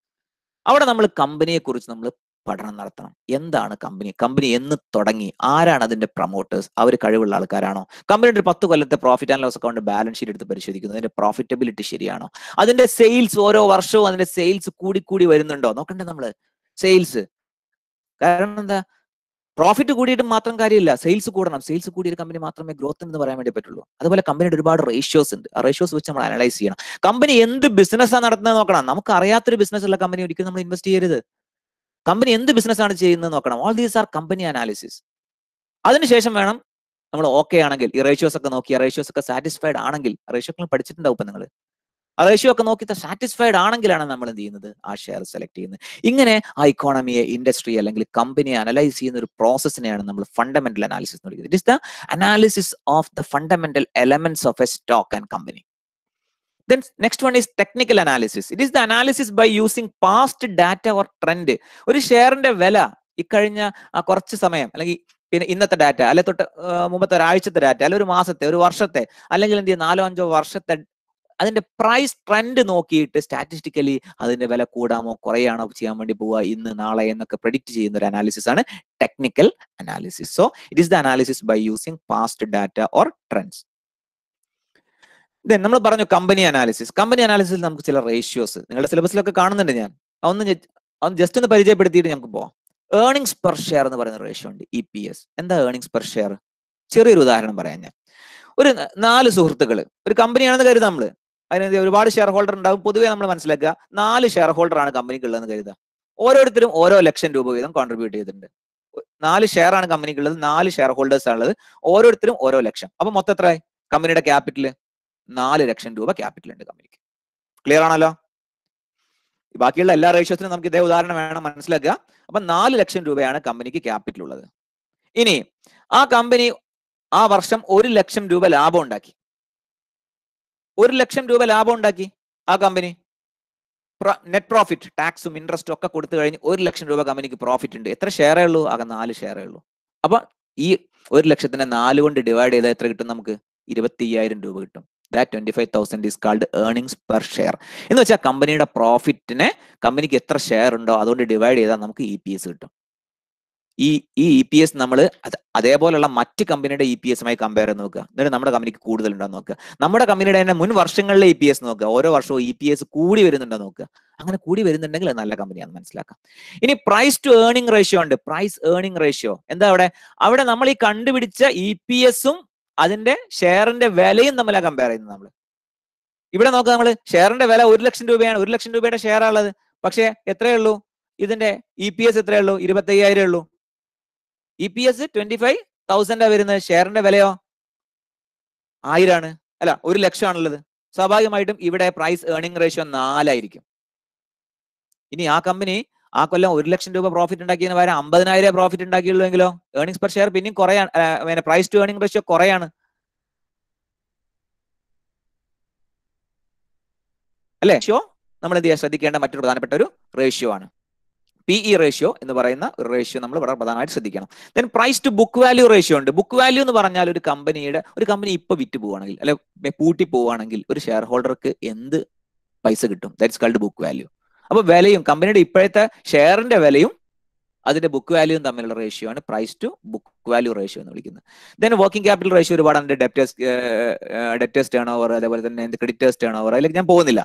അവിടെ നമ്മൾ കമ്പനിയെ കുറിച്ച് നമ്മൾ പഠനം നടത്തണം. എന്താണ് കമ്പനി എന്ന് തുടങ്ങി, ആരാണ് അതിന്റെ പ്രൊമോട്ടേഴ്സ്, അവർ കഴിവുള്ള ആൾക്കാരാണോ? കമ്പനിയുടെ 10 കൊല്ലത്തെ profit and loss account balance sheet എടുത്ത് പരിശോധിക്കുന്നു, അതിന്റെ പ്രോഫിറ്റബിലിറ്റി ശരിയാണോ? അതിന്റെ സെയിൽസ് ഓരോ വർഷവും അതിന്റെ സെയിൽസ് കൂടി വരുന്നുണ്ടോ നോക്കണ്ടേ നമ്മള്? സെയിൽസ്, കാരണം എന്താ, പ്രോഫിറ്റ് കൂടിയിട്ട് മാത്രം കാര്യമില്ല, സെയിൽസ് കൂടണം. സെയിൽസ് കൂടിയ കമ്പനി മാത്രമേ ഗ്രോത്ത് എന്ന് പറയാൻ വേണ്ടി പറ്റുള്ളൂ. അതുപോലെ കമ്പനിയുടെ ഒരുപാട് റേഷ്യോസ് ഉണ്ട്. ആ റേഷ്യോസ് വെച്ച് നമ്മൾ അനലൈസ് ചെയ്യണം. കമ്പനി എന്ത് ബിസിനസ്സാണ് നടത്തുന്നത് നോക്കണം. നമുക്ക് അറിയാത്തൊരു ബിസിനസ് ഉള്ള കമ്പനി ഒരിക്കലും നമ്മൾ ഇൻവെസ്റ്റ് ചെയ്യരുത്. കമ്പനി എന്ത് ബിസിനസ് ആണ് ചെയ്യുന്നത് നോക്കണം. All these R company analysis. അതിനുശേഷം വേണം നമ്മൾ ഓക്കെ ആണെങ്കിൽ ഈ റേഷ്യോസ് ഒക്കെ നോക്കി, ആ റേഷ്യോസ് ഒക്കെ സാറ്റിസ്ഫൈഡ് ആണെങ്കിൽ, റേഷ്യോ പഠിച്ചിട്ടുണ്ടാവും ഇപ്പൊ നിങ്ങൾ, ആ റേഷ്യോ ഒക്കെ നോക്കി സാറ്റിസ്ഫൈഡ് ആണെങ്കിലാണ് നമ്മൾ എന്ത് ചെയ്യുന്നത്? ആ ഷെയർ സെലക്ട് ചെയ്യുന്നത്. ഇങ്ങനെ ആ ഇക്കോണമിയെ, ഇൻഡസ്ട്രി അല്ലെങ്കിൽ കമ്പനിയെ അനലൈസ് ചെയ്യുന്ന ഒരു പ്രോസസ്സിനെയാണ് നമ്മൾ ഫണ്ടമെന്റൽ അനാലിസിസ് എന്ന് വിളിക്കുന്നത്. It is the analysis of the fundamental elements of A stock and company. Then next one is technical analysis. It is the analysis by using past data or trend. ഒരു ഷെയറിന്റെ വില ഇക്കഴിഞ്ഞ കുറച്ച് സമയം, അല്ലെങ്കിൽ പിന്നെ ഇന്നത്തെ ഡാറ്റ, അല്ലെ തൊട്ട് മുമ്പത്തെ ഒരാഴ്ചത്തെ ഡാറ്റ, അല്ലെ ഒരു മാസത്തെ, ഒരു വർഷത്തെ, അല്ലെങ്കിൽ എന്ത് ചെയ്യുക 4-5 വർഷത്തെ അതിന്റെ പ്രൈസ് ട്രെൻഡ് നോക്കിയിട്ട് സ്റ്റാറ്റിസ്റ്റിക്കലി അതിന്റെ വില കൂടാമോ കുറയാണോ ചെയ്യാൻ വേണ്ടി പോവുക ഇന്ന് നാളെ എന്നൊക്കെ പ്രെഡിക്റ്റ് ചെയ്യുന്ന ഒരു അനാലിസിസ് ആണ് technical analysis. So it is the analysis by using past data or trends. നമ്മൾ പറഞ്ഞു കമ്പനി അനാലിസിസ്. കമ്പനി അനാലിസിസിൽ നമുക്ക് ചില റേഷ്യോസ് നിങ്ങളുടെ സിലബസിലൊക്കെ കാണുന്നുണ്ട്. ഞാൻ ഒന്ന് ജസ്റ്റ് ഒന്ന് പരിചയപ്പെടുത്തിയിട്ട് നമുക്ക് പോവാം. ഏർണിംഗ്സ് പെർ ഷെയർ എന്ന് പറയുന്ന റേഷ്യോ ഉണ്ട്, EPS. എന്താ ഏർണിംഗ്സ് പെർ ഷെയർ? ചെറിയൊരു ഉദാഹരണം പറയാം ഞാൻ. ഒരു 4 സുഹൃത്തുക്കൾ ഒരു കമ്പനിയാണെന്ന് കരുതാം. നമ്മൾ അതിന് ഒരുപാട് ഷെയർ ഹോൾഡർ ഉണ്ടാവും. പൊതുവെ നമ്മൾ മനസ്സിലാക്കുക 4 ഷെയർ ഹോൾഡർ ആണ് കമ്പനിക്കുള്ളതെന്ന് കരുതുക. ഓരോരുത്തരും ഓരോ ലക്ഷം രൂപ വീതം കോൺട്രിബ്യൂട്ട് ചെയ്തിട്ടുണ്ട്. 4 ഷെയർ ആണ് കമ്പനിക്കുള്ളത്, 4 ഷെയർ ഹോൾഡേഴ്സ് ആണുള്ളത്, ഓരോരുത്തരും ഓരോ ലക്ഷം. അപ്പൊ മൊത്തം എത്ര? കമ്പനിയുടെ ക്യാപിറ്റൽ 4 ലക്ഷം രൂപ ക്യാപിറ്റൽ ഉണ്ട് കമ്പനിക്ക്. ക്ലിയർ ആണല്ലോ? ബാക്കിയുള്ള എല്ലാ റേഷ്യോസിനും നമുക്ക് ഇതേ ഉദാഹരണം വേണം മനസ്സിലാക്കുക. അപ്പൊ 4 ലക്ഷം രൂപയാണ് കമ്പനിക്ക് ക്യാപിറ്റൽ ഉള്ളത്. ഇനി ആ കമ്പനി ആ വർഷം 1 ലക്ഷം രൂപ ലാഭം ഉണ്ടാക്കി. 1 ലക്ഷം രൂപ ലാഭം ഉണ്ടാക്കി ആ കമ്പനി. നെറ്റ് പ്രോഫിറ്റ്, ടാക്സും ഇൻട്രസ്റ്റും ഒക്കെ കൊടുത്തു കഴിഞ്ഞ് 1 ലക്ഷം രൂപ കമ്പനിക്ക് പ്രോഫിറ്റ് ഉണ്ട്. എത്ര ഷെയറേ ഉള്ളൂ? ആകെ 4 ഷെയറേ ഉള്ളൂ. അപ്പൊ ഈ 1 ലക്ഷത്തിനെ 4 കൊണ്ട് ഡിവൈഡ് ചെയ്താൽ എത്ര കിട്ടും? നമുക്ക് 25,000 രൂപ കിട്ടും. That 25,000 is called earnings per share. എന്ന് വെച്ചാൽ കമ്പനിയുടെ പ്രോഫിറ്റിനെ കമ്പനിക്ക് എത്ര ഷെയർ ഉണ്ടോ അതുകൊണ്ട് ഡിവൈഡ് ചെയ്താൽ നമുക്ക് EPS കിട്ടും. ഈ EPS നമ്മൾ അതേപോലെയുള്ള മറ്റ് കമ്പനിയുടെ EPSമായി കമ്പയർ ചെയ്ത് നോക്കുക. എന്നിട്ട് നമ്മുടെ കമ്പനിക്ക് കൂടുതൽ ഉണ്ടോ നോക്കുക. നമ്മുടെ കമ്പനിയുടെ തന്നെ മുൻ വർഷങ്ങളിലെ EPS നോക്കുക. ഓരോ വർഷവും EPS കൂടി വരുന്നുണ്ടോ നോക്കുക. അങ്ങനെ കൂടി വരുന്നുണ്ടെങ്കിൽ നല്ല കമ്പനിയാണെന്ന് മനസ്സിലാക്കാം. ഇനി പ്രൈസ് ടു ഏർണിംഗ് റേഷ്യോ ഉണ്ട്. പ്രൈസ് ഏർണിംഗ് റേഷ്യോ എന്താ? അവിടെ നമ്മൾ ഈ കണ്ടുപിടിച്ച EPSഉം അതിന്റെ ഷെയറിന്റെ വിലയും തമ്മിലാണ് കമ്പയർ ചെയ്യുന്നത്. നമ്മൾ ഇവിടെ നോക്കുക, നമ്മൾ ഷെയറിന്റെ വില 1 ലക്ഷം രൂപയാണ്. 1 ലക്ഷം രൂപയുടെ ഷെയർ ഉള്ളത്. പക്ഷെ എത്രയേ ഉള്ളൂ? ഇതിന്റെ EPS എത്രയേ ഉള്ളൂ? 25,000 ഉള്ളൂ. EPS 25,000 വരുന്നത്. ഷെയറിന്റെ വിലയോ 1000 ആണ്. അല്ല, 1 ലക്ഷം ആണുള്ളത്. സ്വാഭാവികമായിട്ടും ഇവിടെ പ്രൈസ് ഏർണിംഗ് റേഷ്യോ 4 ആയിരിക്കും. ഇനി ആ കമ്പനി ആ കൊല്ലം 1 ലക്ഷം രൂപ പ്രോഫിറ്റ് ഉണ്ടാക്കിയതിന് പകരം 50,000 പ്രോഫിറ്റ് ഉണ്ടാക്കിയുള്ളൂ എങ്കിലോ ഏർണിംഗ്സ് പെർ ഷെയർ പിന്നെയും കുറയാണ്. പ്രൈസ് ടു ഏർണിംഗ് റേഷ്യോ കുറയാണ് അല്ലേ? നമ്മൾ എന്ത് ചെയ്യാൻ ശ്രദ്ധിക്കേണ്ട മറ്റൊരു പ്രധാനപ്പെട്ട ഒരു റേഷ്യോ ആണ് PE റേഷ്യോ എന്ന് പറയുന്ന ഒരു റേഷ്യോ. നമ്മൾ വളരെ പ്രധാനമായിട്ട് ശ്രദ്ധിക്കണം. Then price to book value ratio ഉണ്ട്. ബുക്ക് വാല്യൂ എന്ന് പറഞ്ഞാൽ ഒരു കമ്പനി ഇപ്പൊ വിറ്റ് പോവുകയാണെങ്കിൽ അല്ലെ പൂട്ടി പോവുകയാണെങ്കിൽ ഒരു ഷെയർ ഹോൾഡർക്ക് എന്ത് പൈസ കിട്ടും? That's called book value. അപ്പോൾ വിലയും കമ്പനിയുടെ ഇപ്പോഴത്തെ ഷെയറിന്റെ വിലയും അതിന്റെ ബുക്ക് വാല്യൂയും തമ്മിലുള്ള റേഷ്യോ ആണ് price to book value ratio എന്ന് വിളിക്കുന്നത്. ദെൻ വർക്കിംഗ് ക്യാപിറ്റൽ റേഷ്യോ ഒരുപാട് അതിന്റെ ഡെപ്റ്റേഴ്സ് ടേൺ ഓവർ, അതേപോലെ തന്നെ ക്രെഡിറ്റേഴ്സ് ടേൺ ഓവർ, അതിലേക്ക് ഞാൻ പോകുന്നില്ല.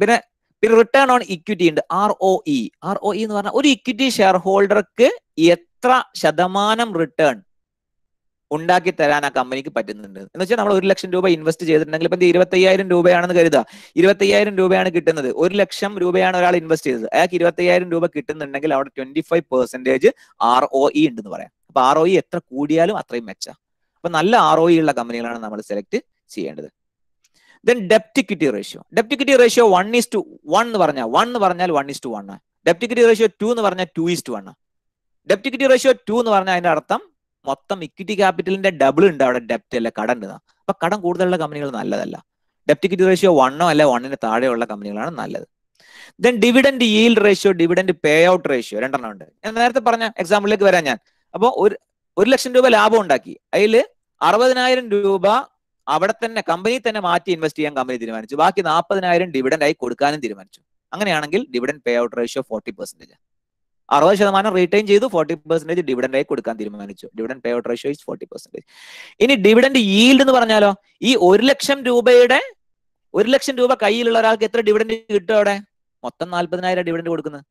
പിന്നെ റിട്ടേൺ ഓൺ ഇക്വിറ്റി ഉണ്ട്, ROE. ROE എന്ന് പറഞ്ഞാൽ ഒരു ഇക്വിറ്റി ഷെയർ ഹോൾഡർക്ക് എത്ര ശതമാനം റിട്ടേൺ ഉണ്ടാക്കി തരാൻ ആ കമ്പനിക്ക് പറ്റുന്നുണ്ട് എന്ന് വെച്ചാൽ നമ്മൾ 1 ലക്ഷം രൂപ ഇൻവെസ്റ്റ് ചെയ്തിട്ടുണ്ടെങ്കിൽ ഇപ്പം 25,000 രൂപയാണെന്ന് കരുതുക. 25,000 രൂപയാണ് കിട്ടുന്നത്. 1 ലക്ഷം രൂപയാണ് ഒരാൾ ഇൻവെസ്റ്റ് ചെയ്തത്, അയാൾക്ക് 25,000 രൂപ കിട്ടുന്നുണ്ടെങ്കിൽ അവിടെ 25% ROE ഉണ്ടെന്ന് പറയാം. അപ്പൊ ROE എത്ര കൂടിയാലും അത്രയും മെച്ചാ. അപ്പൊ നല്ല ROE ഉള്ള കമ്പനികളാണ് നമ്മൾ സെലക്ട് ചെയ്യേണ്ടത്. Then ഡെപ്റ്റ് equity ratio. ഡെപ്റ്റ് equity ratio 1:1 എന്ന് പറഞ്ഞാൽ 1:1 ഡെപ്റ്റ് ഇക്വിറ്റി റേഷ്യോ 2 എന്ന് പറഞ്ഞാൽ 2:1. ഡെപ്റ്റ് ഇക്വിറ്റി റേഷ്യോ 2 എന്ന് പറഞ്ഞാൽ അതിന്റെ അർത്ഥം മൊത്തം ഇക്വിറ്റി ക്യാപിറ്റലിന്റെ ഡബിൾ ഉണ്ട് അവിടെ, ഡെപ്റ്റ് അല്ല കടം ഉണ്ട്. അപ്പൊ കടം കൂടുതലുള്ള കമ്പനികൾ നല്ലതല്ല. ഡെപ്റ്റ് ഇക്വിറ്റി റേഷ്യോ 1 അല്ല 1 താഴെയുള്ള കമ്പനികളാണ് നല്ലത്. Then dividend yield ratio, dividend pay out ratio, 2 ഉണ്ട്. ഞാൻ നേരത്തെ പറഞ്ഞ എക്സാമ്പിളിലേക്ക് വരാൻ ഞാൻ. അപ്പോൾ 1 ലക്ഷം രൂപ ലാഭം ഉണ്ടാക്കി, അതിൽ 60,000 രൂപ അവിടെ തന്നെ കമ്പനി തന്നെ മാറ്റി ഇൻവെസ്റ്റ് ചെയ്യാൻ കമ്പനി തീരുമാനിച്ചു, ബാക്കി 40,000 ഡിവിഡൻഡ് ആയി കൊടുക്കാനും തീരുമാനിച്ചു. അങ്ങനെയാണെങ്കിൽ dividend pay out ratio 40%. 60% retain ചെയ്തു, 40% ഡിവിഡൻഡ് ആയി കൊടുക്കാൻ തീരുമാനിച്ചു. Dividend pay out ratio is 40%. ഇനി ഡിവിഡൻഡ് ഈൽഡ് എന്ന് പറഞ്ഞാലോ, ഈ 1 ലക്ഷം രൂപ കയ്യിലുള്ള ഒരാൾക്ക് എത്ര ഡിവിഡൻഡ് കിട്ടും? അവിടെ മൊത്തം 40,000 ഡിവിഡൻഡ് കൊടുക്കുന്നത്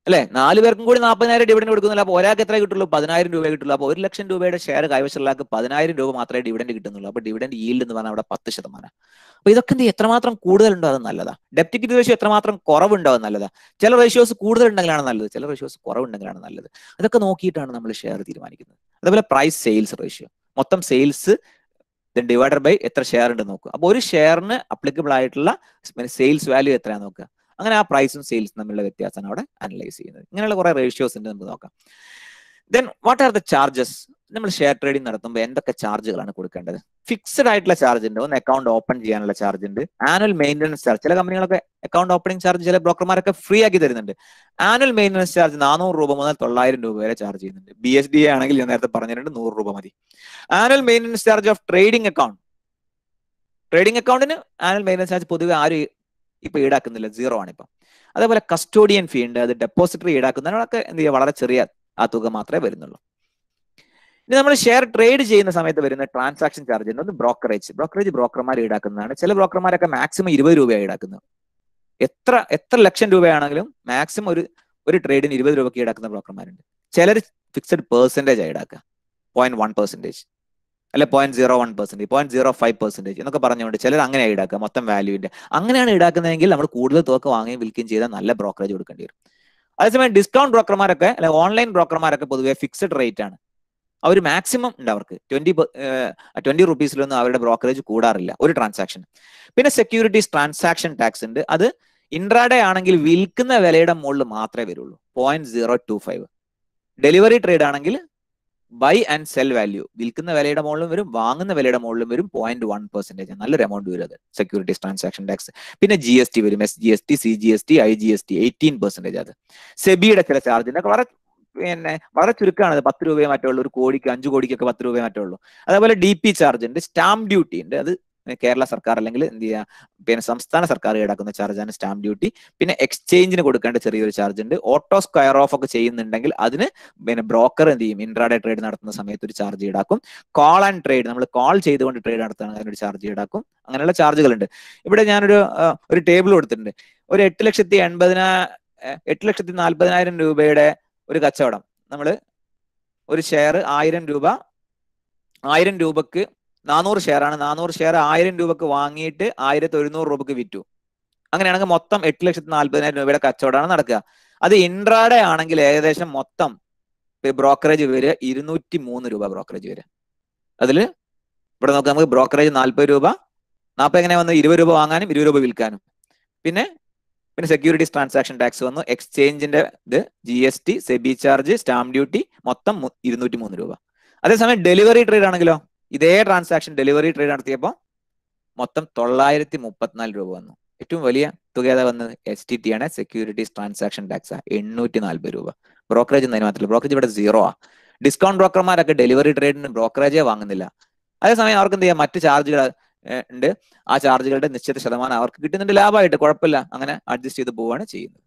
അല്ലെ? 4 പേർക്കും കൂടി 40,000 ഡിവിഡൻഡ് കൊടുക്കുന്നില്ല. അപ്പൊ ഒരാൾക്ക് എത്ര കിട്ടുള്ളൂ? 10,000 രൂപ കിട്ടുള്ളൂ. അപ്പൊ 1 ലക്ഷം രൂപയുടെ ഷെയർ കൈവശമുള്ള 10,000 രൂപ മാത്രമേ ഡിവിഡൻഡ് കിട്ടുന്നുള്ളൂ. അപ്പൊ ഡിവിഡൻഡ് ഈൽഡ് എന്ന് പറഞ്ഞാൽ അവിടെ 10%. അപ്പൊ ഇതൊക്കെ എത്രമാത്രം കൂടുതലുണ്ടോ അത് നല്ലതാ. ഡെപ്റ്റ് ഇക്വിറ്റി റേഷ്യോ എത്രമാത്രം കുറവുണ്ടോ അത് നല്ലതാ. ചില റേഷ്യോസ് കൂടുതൽ ഉണ്ടെങ്കിലാണ് നല്ലത്, ചില റേഷ്യോസ് കുറവുണ്ടെങ്കിലാണ് നല്ലത്. അതൊക്കെ നോക്കിയിട്ടാണ് നമ്മൾ ഷെയർ തീരുമാനിക്കുന്നത്. അതേപോലെ പ്രൈസ് സെയിൽസ് റേഷ്യോ, മൊത്തം സെയിൽസ് ഡിവൈഡഡ് ബൈ എത്ര ഷെയർ ഉണ്ട് നോക്കുക. അപ്പൊ ഒരു ഷെയറിന് അപ്ലിക്കബിൾ ആയിട്ടുള്ള സെയിൽസ് വാല്യൂ എത്രയാണെന്ന് നോക്കുക. അങ്ങനെ ആ പ്രൈസും സെയിൽസും തമ്മിലുള്ള വ്യത്യാസമാണ് അവിടെ അനലൈസ് ചെയ്യുന്നത്. ഇങ്ങനെയുള്ള കുറെ റേഷ്യോസ് ഉണ്ട്, നമുക്ക് നോക്കാം. Then what are the charges? നമ്മൾ ഷെയർ ട്രേഡിംഗ് നടത്തുമ്പോൾ എന്തൊക്കെ ചാർജുകളാണ് കൊടുക്കേണ്ടത്? ഫിക്സഡ് ആയിട്ടുള്ള ചാർജ് ഉണ്ട്. ഒന്ന് അക്കൗണ്ട് ഓപ്പൺ ചെയ്യാനുള്ള ചാർജ് ഉണ്ട്. ആനുവൽ മെയിൻ്റനൻസ് ചാർജ്, ചില കമ്പനികളൊക്കെ അക്കൗണ്ട് ഓപ്പണിംഗ് ചാർജ് ചില ബ്രോക്കർമാരൊക്കെ ഫ്രീ ആക്കി തരുന്നുണ്ട്. ആനുവൽ മെയിൻ്റനൻസ് ചാർജ് 400 രൂപ മുതൽ 900 രൂപ വരെ ചാർജ് ചെയ്യുന്നുണ്ട്. BSDA ആണെങ്കിൽ ഞാൻ നേരത്തെ പറഞ്ഞിട്ടുണ്ട് 100 രൂപ മതി. Annual maintenance charge of trading account, trading അക്കൗണ്ടിന് ആനുവൽ മെയിൻ്റനൻസ് ചാർജ് പൊതുവെ ആരും ഇപ്പൊ ഈടാക്കുന്നില്ല, 0 ആണ് ഇപ്പം. അതേപോലെ കസ്റ്റോഡിയൻ ഫീ ഉണ്ട്, അത് ഡെപ്പോസിറ്ററി ഈടാക്കുന്നതിനൊക്കെ എന്ത് ചെയ്യുക, വളരെ ചെറിയ ആ തുക മാത്രമേ വരുന്നുള്ളൂ. ഇനി നമ്മൾ ഷെയർ ട്രേഡ് ചെയ്യുന്ന സമയത്ത് വരുന്ന ട്രാൻസാക്ഷൻ ചാർജ് ഉണ്ട്. ഒന്ന് ബ്രോക്കറേജ് ബ്രോക്കർമാർ ഈടാക്കുന്നതാണ്. ചില ബ്രോക്കർമാരൊക്കെ മാക്സിമം 20 രൂപയാണ് ഈടാക്കുന്നത്. എത്ര ലക്ഷം രൂപയാണെങ്കിലും മാക്സിമം ഒരു ട്രേഡിന് 20 രൂപയ്ക്ക് ഈടാക്കുന്ന ബ്രോക്കർമാരുണ്ട്. ചിലർ ഫിക്സഡ് പെർസെൻറ്റേജ് ഈടാക്കുക, 0.1% അല്ലെ 0.01%, 0.05% എന്നൊക്കെ പറഞ്ഞുകൊണ്ട് ചിലർ അങ്ങനെ ഈടാക്കുക മൊത്തം വാല്യൂവിന്റെ. അങ്ങനെയാണ് ഈടാക്കുന്നതെങ്കിൽ നമ്മൾ കൂടുതൽ തുക വാങ്ങുകയും വിൽക്കുകയും ചെയ്താൽ നല്ല ബ്രോക്കറേജ് കൊടുക്കേണ്ടി വരും. അതേസമയം ഡിസ്കൗണ്ട് ബ്രോക്കർമാരൊക്കെ അല്ലെ ഓൺലൈൻ ബ്രോക്കർമാരൊക്കെ പൊതുവെ ഫിക്സഡ് റേറ്റ് ആണ്. അവർ മാക്സിമം ഉണ്ട്, അവർക്ക് 20 റുപ്പീസിലൊന്നും അവരുടെ ബ്രോക്കറേജ് കൂടാറില്ല ഒരു ട്രാൻസാക്ഷൻ. പിന്നെ സെക്യൂരിറ്റീസ് ട്രാൻസാക്ഷൻ ടാക്സ് ഉണ്ട്. അത് ഇൻട്രാഡേ ആണെങ്കിൽ വിൽക്കുന്ന വിലയുടെ മുകളിൽ മാത്രമേ വരുള്ളൂ, 0.025. ഡെലിവറി ട്രേഡ് ആണെങ്കിൽ ബൈ ആൻഡ് സെൽ വാല്യൂ, വിൽക്കുന്ന വിലയുടെ മുകളിലും വരും വാങ്ങുന്ന വിലയുടെ മുകളിലും വരും, 0.1%. നല്ലൊരു എമൗണ്ട് വരും അത് സെക്യൂരിറ്റീസ് ട്രാൻസാക്ഷൻ ടാക്സ്. പിന്നെ GST വരും, SGST, CGST, IGST 18%. അത് സെബിയുടെ ചില ചാർജ് ഉണ്ട്, വളരെ ചുരുക്കമാണ്. 10 രൂപയെ മറ്റേ ഉള്ളൂ, 1 കോടിക്ക് 5 കോടിക്കൊക്കെ 10 രൂപയെ മറ്റേ ഉള്ളൂ. അതേപോലെ DP ചാർജ് ഉണ്ട്, സ്റ്റാമ്പ് ഡ്യൂട്ടി ഉണ്ട്. അത് കേരള സർക്കാർ അല്ലെങ്കിൽ എന്ത് ചെയ്യുക, പിന്നെ സംസ്ഥാന സർക്കാർ ഈടാക്കുന്ന ചാർജാണ് സ്റ്റാമ്പ് ഡ്യൂട്ടി. പിന്നെ എക്സ്ചേഞ്ചിന് കൊടുക്കേണ്ട ചെറിയൊരു ചാർജ് ഉണ്ട്. ഓട്ടോ സ്ക്വയർ ഓഫ് ഒക്കെ ചെയ്യുന്നുണ്ടെങ്കിൽ അതിന് പിന്നെ ബ്രോക്കർ എന്ത് ചെയ്യും, ഇൻട്രാഡേ ട്രേഡ് നടത്തുന്ന സമയത്ത് ഒരു ചാർജ് ഈടാക്കും. കോൾ ആൻഡ് ട്രേഡ്, നമ്മൾ കോൾ ചെയ്തുകൊണ്ട് ട്രേഡ് നടത്തുകയാണെങ്കിൽ അതിനൊരു ചാർജ് ഈടാക്കും. അങ്ങനെയുള്ള ചാർജുകളുണ്ട്. ഇവിടെ ഞാനൊരു ടേബിൾ കൊടുത്തിട്ടുണ്ട്. ഒരു 8,40,000 രൂപയുടെ ഒരു കച്ചവടം, നമ്മൾ ഒരു ഷെയർ 1000 രൂപക്ക് 400 ഷെയറാണ്, 400 ഷെയർ 1000 രൂപക്ക് വാങ്ങിയിട്ട് 1100 രൂപക്ക് വിറ്റു. അങ്ങനെയാണെങ്കിൽ മൊത്തം 8,40,000 രൂപയുടെ കച്ചവടമാണ് നടക്കുക. അത് ഇൻട്രാഡേ ആണെങ്കിൽ ഏകദേശം മൊത്തം ബ്രോക്കറേജ് വരിക 203 രൂപ ബ്രോക്കറേജ് വരിക. അതിൽ ഇവിടെ നോക്കാം, നമുക്ക് ബ്രോക്കറേജ് 40 രൂപ, 40 എങ്ങനെ വന്നു, 20 രൂപ വാങ്ങാനും 20 രൂപ വിൽക്കാനും. പിന്നെ സെക്യൂരിറ്റീസ് ട്രാൻസാക്ഷൻ ടാക്സ് വന്നു, എക്സ്ചേഞ്ചിന്റെ ഇത്, GST, SEBI charge, stamp duty, മൊത്തം 203 രൂപ. അതേസമയം ഡെലിവറി ട്രേഡ് ആണെങ്കിലോ, ഇതേ ട്രാൻസാക്ഷൻ ഡെലിവറി ട്രേഡ് നടത്തിയപ്പോൾ മൊത്തം 934 രൂപ വന്നു. ഏറ്റവും വലിയ തുക ഏതാ വന്നത്? STT ആണ്, സെക്യൂരിറ്റീസ് ട്രാൻസാക്ഷൻ ടാക്സ്, 840 രൂപ. ബ്രോക്കറേജ് എന്നതിന് മാത്രമല്ല, ബ്രോക്കറേജ് ഇവിടെ 0 ആ. ഡിസ്കൗണ്ട് ബ്രോക്കർമാരൊക്കെ ഡെലിവറി ട്രേഡിന് ബ്രോക്കറേജേ വാങ്ങുന്നില്ല. അതേസമയം അവർക്ക് എന്ത് ചെയ്യാം, മറ്റ് ചാർജുകൾ ഉണ്ട്. ആ ചാർജുകളുടെ നിശ്ചിത ശതമാനം അവർക്ക് കിട്ടുന്നുണ്ട് ലാഭമായിട്ട്, കുഴപ്പമില്ല, അങ്ങനെ അഡ്ജസ്റ്റ് ചെയ്ത് പോവുകയാണ് ചെയ്യുന്നത്.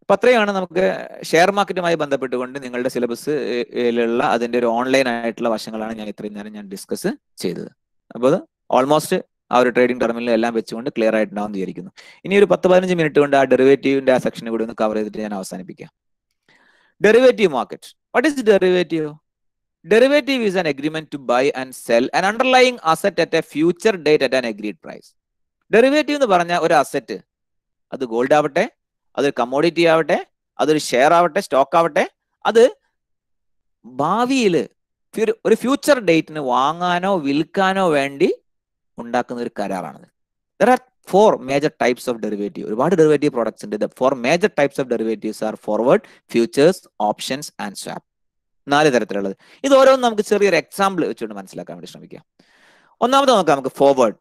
അപ്പൊ അത്രയാണ് നമുക്ക് ഷെയർ മാർക്കറ്റുമായി ബന്ധപ്പെട്ടുകൊണ്ട് നിങ്ങളുടെ സിലബസിലുള്ള അതിന്റെ ഒരു ഓൺലൈൻ ആയിട്ടുള്ള വശങ്ങളാണ് ഞാൻ ഇത്രയും നേരം ഞാൻ ഡിസ്കസ് ചെയ്തത്. അപ്പോൾ അത് ഓൾമോസ്റ്റ് ആ ഒരു ട്രേഡിംഗ് ടെർമിനൽ എല്ലാം വെച്ചുകൊണ്ട് ക്ലിയർ ആയിട്ടുണ്ടാവും വിചാരിക്കുന്നു. ഇനി ഒരു 10-15 മിനിറ്റ് കൊണ്ട് ആ ഡെറിവേറ്റീവിന്റെ ആ സെക്ഷനെ കൂടി ഒന്ന് കവർ ചെയ്തിട്ട് ഞാൻ അവസാനിപ്പിക്കാം. Derivative market. What is derivative? Derivative is an agreement to buy and sell an underlying asset at a future date at an agreed price. Derivative എന്ന് പറഞ്ഞ ഒരു അസറ്റ്, അത് ഗോൾഡ് ആവട്ടെ, അതൊരു കമ്മോഡിറ്റി ആവട്ടെ, അതൊരു ഷെയർ ആവട്ടെ, സ്റ്റോക്ക് ആവട്ടെ, അത് ഭാവിയിൽ ഒരു ഫ്യൂച്ചർ ഡേറ്റിന് വാങ്ങാനോ വിൽക്കാനോ വേണ്ടി ഉണ്ടാക്കുന്ന ഒരു കരാറാണത്. There are 4 major types of derivative. ഒരുപാട് ഡെറിവേറ്റീവ് പ്രോഡക്ട്സ് ഉണ്ട്. The 4 major types of derivatives are forward, futures, options and swap. 4 തരത്തിലുള്ളത്. ഇത് ഓരോന്നും നമുക്ക് ചെറിയൊരു എക്സാമ്പിൾ വെച്ചുകൊണ്ട് മനസ്സിലാക്കാൻ വേണ്ടി ശ്രമിക്കാം. ഒന്നാമത് നോക്കാം നമുക്ക് forward.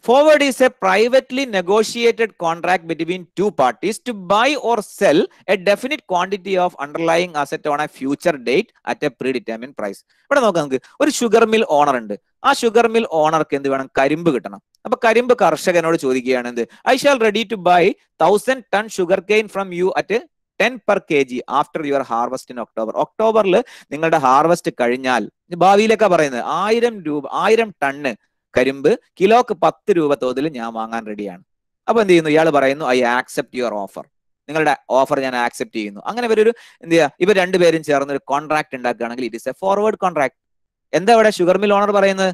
Forward is a privately negotiated contract between 2 parties to buy or sell a definite quantity of underlying asset on a future date at a predetermined price. ഇവിടെ നോക്കാം നമുക്ക് ഒരു ഷുഗർ മിൽ ഓണർ ഉണ്ട്. ആ ഷുഗർ മിൽ ഓണർക്ക് എന്ത് വേണം? കരിമ്പ് കിട്ടണം. അപ്പൊ കരിമ്പ് കർഷകനോട് ചോദിക്കുകയാണ് എന്ത്? I shall ready to buy 1000 ton sugarcane from you at 10 per kg after your harvest in October. ഒക്ടോബറിൽ നിങ്ങളുടെ ഹാർവസ്റ്റ് കഴിഞ്ഞാൽ, ഭാവിയിലേക്കാ പറയുന്നത്, 1000 ടണ്ണ് കരിമ്പ് കിലോക്ക് 10 രൂപ തോതിൽ ഞാൻ വാങ്ങാൻ റെഡിയാണ്. അപ്പൊ എന്ത് ചെയ്യുന്നു? ഇയാൾ പറയുന്നു ഐ ആക്സെപ്റ്റ് യുവർ ഓഫർ. നിങ്ങളുടെ ഓഫർ ഞാൻ ആക്സെപ്റ്റ് ചെയ്യുന്നു. അങ്ങനെ ഇവരൊരു എന്ത് ചെയ്യുക, ഇവർ രണ്ടുപേരും ചേർന്ന് ഒരു കോൺട്രാക്ട് ഉണ്ടാക്കുകയാണെങ്കിൽ it is a forward contract. എന്താ ഇവിടെ ഷുഗർ മിൽ ഓണർ പറയുന്നത്?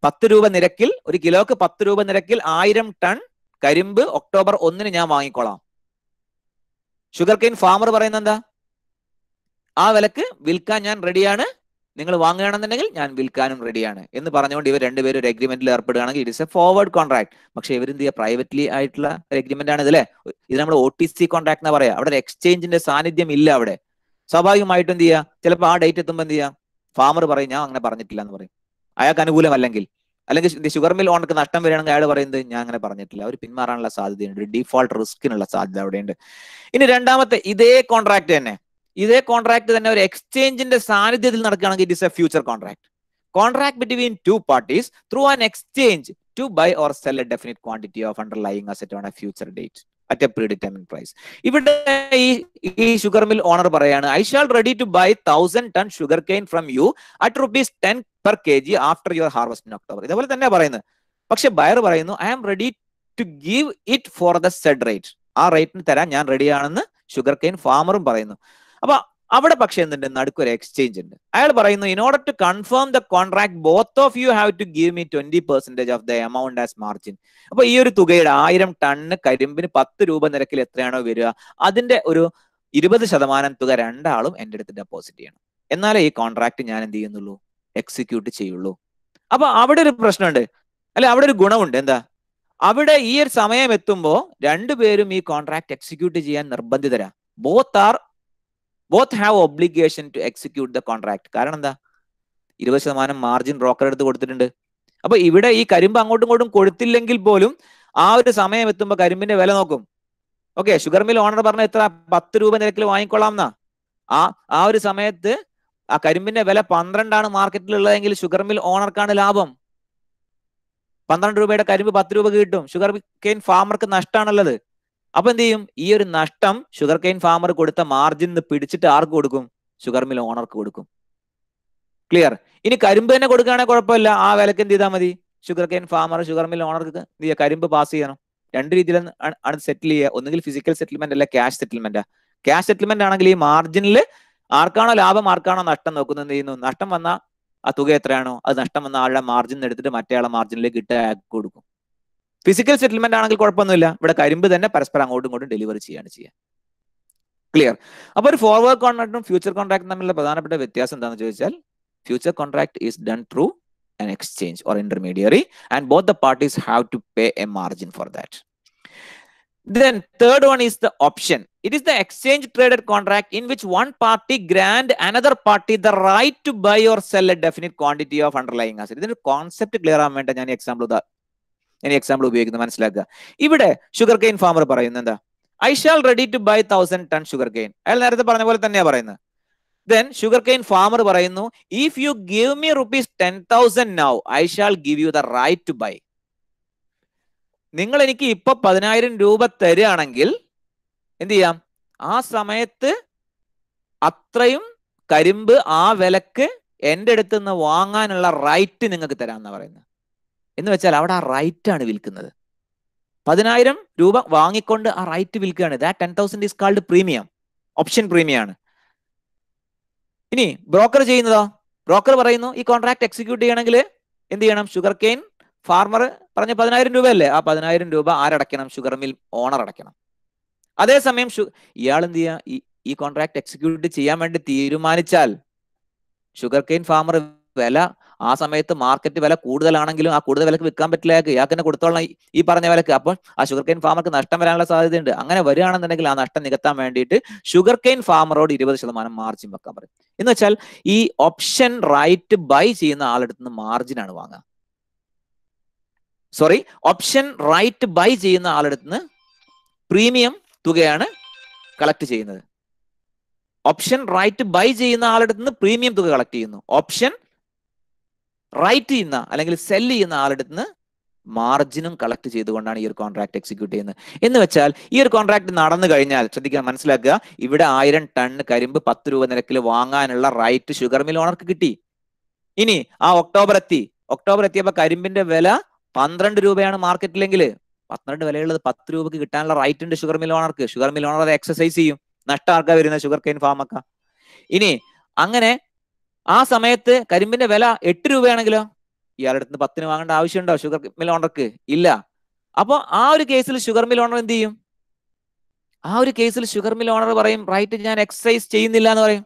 10 രൂപ നിരക്കിൽ, ഒരു കിലോക്ക് 10 രൂപ നിരക്കിൽ 1000 ടൺ കരിമ്പ് ഒക്ടോബർ 1 ഞാൻ വാങ്ങിക്കോളാം. ഷുഗർ കെയിൻ ഫാമർ പറയുന്നത് എന്താ? ആ വിലക്ക് വിൽക്കാൻ ഞാൻ റെഡിയാണ്, നിങ്ങൾ വാങ്ങുകയാണെന്നുണ്ടെങ്കിൽ ഞാൻ വിൽക്കാനും റെഡിയാണ് എന്ന് പറഞ്ഞുകൊണ്ട് ഇവർ രണ്ടുപേരും ഒരു എഗ്രിമെന്റിൽ ഏർപ്പെടുകയാണെങ്കിൽ it is a forward contract. പക്ഷെ ഇവരെന്ത് ചെയ്യുക? പ്രൈവറ്റ്ലി ആയിട്ടുള്ള ഒരു എഗ്രിമെന്റ് ആണ് ഇതല്ലേ. ഇത് നമ്മൾ OTC കോൺട്രാക്ട് എന്ന് പറയാം. അവിടെ ഒരു എക്സ്ചേഞ്ചിന്റെ സാന്നിധ്യം ഇല്ല. അവിടെ സ്വാഭാവികമായിട്ടും എന്ത് ചെയ്യുക? ചിലപ്പോൾ ആ ഡേറ്റ് എത്തുമ്പോൾ എന്ത് ചെയ്യുക? ഫാമർ പറയും ഞാൻ അങ്ങനെ പറഞ്ഞിട്ടില്ല എന്ന് പറയും. അയാൾക്ക് അനുകൂലമല്ലെങ്കിൽ, അല്ലെങ്കിൽ ഷുഗർ മിൽ ഓണർക്ക് നഷ്ടം വരികയാണെങ്കിൽ അയാൾ പറയുന്നത് ഞാൻ അങ്ങനെ പറഞ്ഞിട്ടില്ല. അവർ പിന്മാറാനുള്ള സാധ്യതയുണ്ട്. ഡിഫോൾട്ട് റിസ്കിനുള്ള സാധ്യത അവിടെയുണ്ട്. ഇനി രണ്ടാമത്തെ ഇതേ കോൺട്രാക്ട് തന്നെ ഒരു എക്സ്ചേഞ്ചിന്റെ സാന്നിധ്യത്തിൽ നടക്കുകയാണെങ്കിൽ it is a future contract. Contract between 2 parties through an exchange to buy or sell a definite quantity of underlying asset on a future date at a predetermined price. ഇവിടെ ഈ ഷുഗർ മിൽ ഓണർ പറയാണ് I shall ready to buy 1000 ton sugar cane from you at ₹10 per kg after your harvest in October. ഇതേപോലെ തന്നെ പറയുന്നത്. പക്ഷെ buyer പറയുന്നു I am ready to give it for the said rate. ആ റേറ്റിന് തരാൻ ഞാൻ റെഡിയാണെന്ന് ഷുഗർ കെയിൻ ഫാമറും പറയുന്നു. അപ്പൊ അവിടെ പക്ഷെ എന്തുണ്ട്? നടുക്കൊരു എക്സ്ചേഞ്ച് ഉണ്ട്. അയാൾ പറയുന്നു in order to confirm the contract both of you have to give me 20% of the amount as margin. അപ്പൊ ഈ ഒരു തുകയുടെ 1000 ടണ്ണ് കരിമ്പിന് 10 രൂപ നിരക്കിൽ എത്രയാണോ വരിക അതിന്റെ ഒരു 20% തുക രണ്ടാളും എന്റെ അടുത്ത് ഡെപ്പോസിറ്റ് ചെയ്യണം. എന്നാലേ ഈ കോൺട്രാക്ട് ഞാൻ എന്ത് ചെയ്യുന്നുള്ളൂ? എക്സിക്യൂട്ട് ചെയ്യുള്ളൂ. അപ്പൊ അവിടെ ഒരു പ്രശ്നമുണ്ട്, അല്ലെ? അവിടെ ഒരു ഗുണമുണ്ട്. എന്താ? അവിടെ ഈ ഒരു സമയം എത്തുമ്പോൾ രണ്ടുപേരും ഈ കോൺട്രാക്ട് എക്സിക്യൂട്ട് ചെയ്യാൻ നിർബന്ധിതരാ. Both have obligation to execute the contract. കാരണം എന്താ? 20% മാർജിൻ ബ്രോക്കർ എടുത്ത് കൊടുത്തിട്ടുണ്ട്. അപ്പൊ ഇവിടെ ഈ കരിമ്പ് അങ്ങോട്ടും ഇങ്ങോട്ടും കൊടുത്തില്ലെങ്കിൽ പോലും ആ ഒരു സമയം എത്തുമ്പോൾ കരിമ്പിന്റെ വില നോക്കും. ഓക്കെ, ഷുഗർ മിൽ ഓണർ പറഞ്ഞ എത്ര? 10 രൂപ നിരക്കിൽ വാങ്ങിക്കൊള്ളാം എന്നാ. ആ ഒരു സമയത്ത് ആ കരിമ്പിന്റെ വില 12 മാർക്കറ്റിൽ ഉള്ളതെങ്കിൽ ഷുഗർ മിൽ ഓണർക്കാണ് ലാഭം. 12 രൂപയുടെ കരിമ്പ് 10 രൂപ കിട്ടും. ഷുഗർ കെയിൻ ഫാമർക്ക് നഷ്ടമാണുള്ളത്. അപ്പൊ എന്ത് ചെയ്യും? ഈ ഒരു നഷ്ടം ഷുഗർ കെയിൻ ഫാമർ കൊടുത്ത മാർജിൻ ആർക്ക് കൊടുക്കും? ഷുഗർ മിൽ ഓണർക്ക് കൊടുക്കും. ക്ലിയർ? ഇനി കരിമ്പ് തന്നെ കൊടുക്കുകയാണെങ്കിൽ കുഴപ്പമില്ല, ആ വിലക്ക് എന്ത് ചെയ്താൽ മതി? Sugar cane farmer sugar mill ഓണർക്ക് എന്ത് ചെയ്യുക? കരിമ്പ് പാസ് ചെയ്യണം. 2 രീതിയിൽ ആണ് സെറ്റിൽ ചെയ്യുക. ഒന്നുകിൽ ഫിസിക്കൽ സെറ്റിൽമെന്റ് അല്ല ക്യാഷ് സെറ്റിൽമെന്റ്. ക്യാഷ് സെറ്റിൽമെന്റ് ആണെങ്കിൽ ഈ മാർജിനിൽ ആർക്കാണോ ലാഭം ആർക്കാണോ നഷ്ടം നോക്കുന്നത് എന്ത് ചെയ്യുന്നു? നഷ്ടം വന്ന ആ തുക എത്രയാണോ അത് നഷ്ടം വന്ന ആളുടെ മാർജിൻ എടുത്തിട്ട് മറ്റേ ആളെ മാർജിനിലേക്ക് ഇട്ട് കൊടുക്കും. ഫിസിക്കൽ സെറ്റിൽമെന്റ് ആണെങ്കിൽ കുഴപ്പമൊന്നുമില്ല. ഇവിടെ കരിമ്പ് തന്നെ പരസ്പരം അങ്ങോട്ടും ഇങ്ങോട്ടും ഡെലിവറി ചെയ്യുക. ക്ലിയർ? അപ്പൊ ഒരു ഫോർവേഡ് കോൺട്രാക്ടും ഫ്യൂച്ചർ കോൺട്രാക്ടും തമ്മിലുള്ള പ്രധാനപ്പെട്ട വ്യത്യാസം എന്താണെന്ന് ചോദിച്ചാൽ future contract is done through an exchange or intermediary and both the parties have to pay a margin for that. Then third one is the option. It is the exchange traded contract in which one party grant another party the right to buy or sell a definite quantity of underlying asset. ഇതിന്റെ concept clear ആവാൻ വേണ്ടി ഞാൻ example ഉപയോഗിക്കുന്നത് മനസ്സിലാക്കുക. ഇവിടെ sugar cane farmer പറയുന്നത് എന്താ? I shall ready to buy 1000 ton sugar cane. അയാൾ നേരത്തെ പറഞ്ഞ പോലെ തന്നെയാ പറയുന്നത്. Then sugarcane farmer പറയുന്നു, if you give me rupees 10,000 now, I shall give you the right to buy. നിങ്ങൾ എനിക്ക് ഇപ്പൊ 10,000 രൂപ തരികയാണെങ്കിൽ എന്ത് ചെയ്യാം, ആ സമയത്ത് അത്രയും കരിമ്പ് ആ വിലക്ക് എൻ്റെ അടുത്ത് നിന്ന് വാങ്ങാനുള്ള റൈറ്റ് നിങ്ങൾക്ക് തരാമെന്നാണ് പറയുന്നത്. എന്ന് വെച്ചാൽ അവിടെ ആ റൈറ്റ് ആണ് വിൽക്കുന്നത്. 10,000 രൂപ വാങ്ങിക്കൊണ്ട് ആ റൈറ്റ് വിൽക്കുകയാണ്. That 10,000 is called premium, option premium ആണ്. ഇനി ബ്രോക്കർ ചെയ്യുന്നതോ, ബ്രോക്കർ പറയുന്നു ഈ കോൺട്രാക്ട് എക്സിക്യൂട്ട് ചെയ്യണമെങ്കിൽ എന്ത് ചെയ്യണം, ഷുഗർ കെയിൻ ഫാർമർ പറഞ്ഞ 10,000 രൂപയല്ലേ, ആ 10,000 രൂപ ആരടയ്ക്കണം, ഷുഗർ മിൽ ഓണർ അടയ്ക്കണം. അതേസമയം ഇയാൾ എന്ത് ചെയ്യുക, ഈ കോൺട്രാക്ട് എക്സിക്യൂട്ട് ചെയ്യാൻ വേണ്ടി തീരുമാനിച്ചാൽ ഷുഗർ കെയിൻ ഫാർമർ വില ആ സമയത്ത് മാർക്കറ്റ് വില കൂടുതലാണെങ്കിലും ആ കൂടുതൽ വിലക്ക് വിൽക്കാൻ പറ്റില്ല, ഇയാൾക്ക് തന്നെ കൊടുത്തോളാം ഈ പറഞ്ഞ വിലക്ക്. അപ്പോൾ ആ ഷുഗർ കെയിൻ ഫാമർക്ക് നഷ്ടം വരാനുള്ള സാധ്യതയുണ്ട്. അങ്ങനെ വരികയാണെന്നുണ്ടെങ്കിൽ ആ നഷ്ടം നികത്താൻ വേണ്ടിയിട്ട് ഷുഗർ കെയിൻ ഫാമറോട് 20% മാർജിൻ വെക്കാൻ പറയും. എന്ന് വെച്ചാൽ ഈ ഓപ്ഷൻ റൈറ്റ് ബൈ ചെയ്യുന്ന ആളെടുത്ത് നിന്ന് മാർജിൻ ആണ് വാങ്ങുക. സോറി, ഓപ്ഷൻ റൈറ്റ് ബൈ ചെയ്യുന്ന ആളെടുത്ത് നിന്ന് പ്രീമിയം തുകയാണ് കളക്ട് ചെയ്യുന്നത്. ഓപ്ഷൻ റൈറ്റ് ബൈ ചെയ്യുന്ന ആളെടുത്ത് നിന്ന് പ്രീമിയം തുക കളക്ട് ചെയ്യുന്നു. ഓപ്ഷൻ റൈറ്റ് ചെയ്യുന്ന അല്ലെങ്കിൽ സെല് ചെയ്യുന്ന ആളെടുത്ത് നിന്ന് മാർജിനും കളക്ട് ചെയ്തുകൊണ്ടാണ് ഈ ഒരു കോൺട്രാക്ട് എക്സിക്യൂട്ട് ചെയ്യുന്നത്. എന്ന് വെച്ചാൽ ഈ ഒരു കോൺട്രാക്ട് നടന്നു കഴിഞ്ഞാൽ ശ്രദ്ധിക്കാൻ, മനസ്സിലാക്കുക, ഇവിടെ 1000 ടൺ കരിമ്പ് 10 രൂപ നിരക്കിൽ വാങ്ങാനുള്ള റൈറ്റ് ഷുഗർ മിൽ ഓണർക്ക് കിട്ടി. ഇനി ആ ഒക്ടോബർ എത്തിയപ്പോൾ കരിമ്പിന്റെ വില 12 രൂപയാണ് മാർക്കറ്റിലെങ്കിൽ 12 വിലയുള്ളത് 10 രൂപക്ക് കിട്ടാനുള്ള റൈറ്റ് ഉണ്ട് ഷുഗർ മിൽ ഓണർക്ക്. ഷുഗർ മിൽ ഓണർ അത് എക്സസൈസ് ചെയ്യും. നഷ്ടം ആർക്കാ വരുന്നത്, ഷുഗർ കെയിൻ ഫാമൊക്കെ. ഇനി അങ്ങനെ ആ സമയത്ത് കരിമ്പിന്റെ വില 8 രൂപയാണെങ്കിലോ ഇയാളുടെ അടുത്ത് 10 വാങ്ങേണ്ട ആവശ്യമുണ്ടോ ഷുഗർ മിൽ ഓണർക്ക്? ഇല്ല. അപ്പൊ ആ ഒരു കേസിൽ ഷുഗർ മിൽ ഓണർ എന്ത് ചെയ്യും? ആ ഒരു കേസിൽ ഷുഗർ മിൽ ഓണർ പറയും, റൈറ്റ് ഞാൻ എക്സസൈസ് ചെയ്യുന്നില്ല എന്ന് പറയും.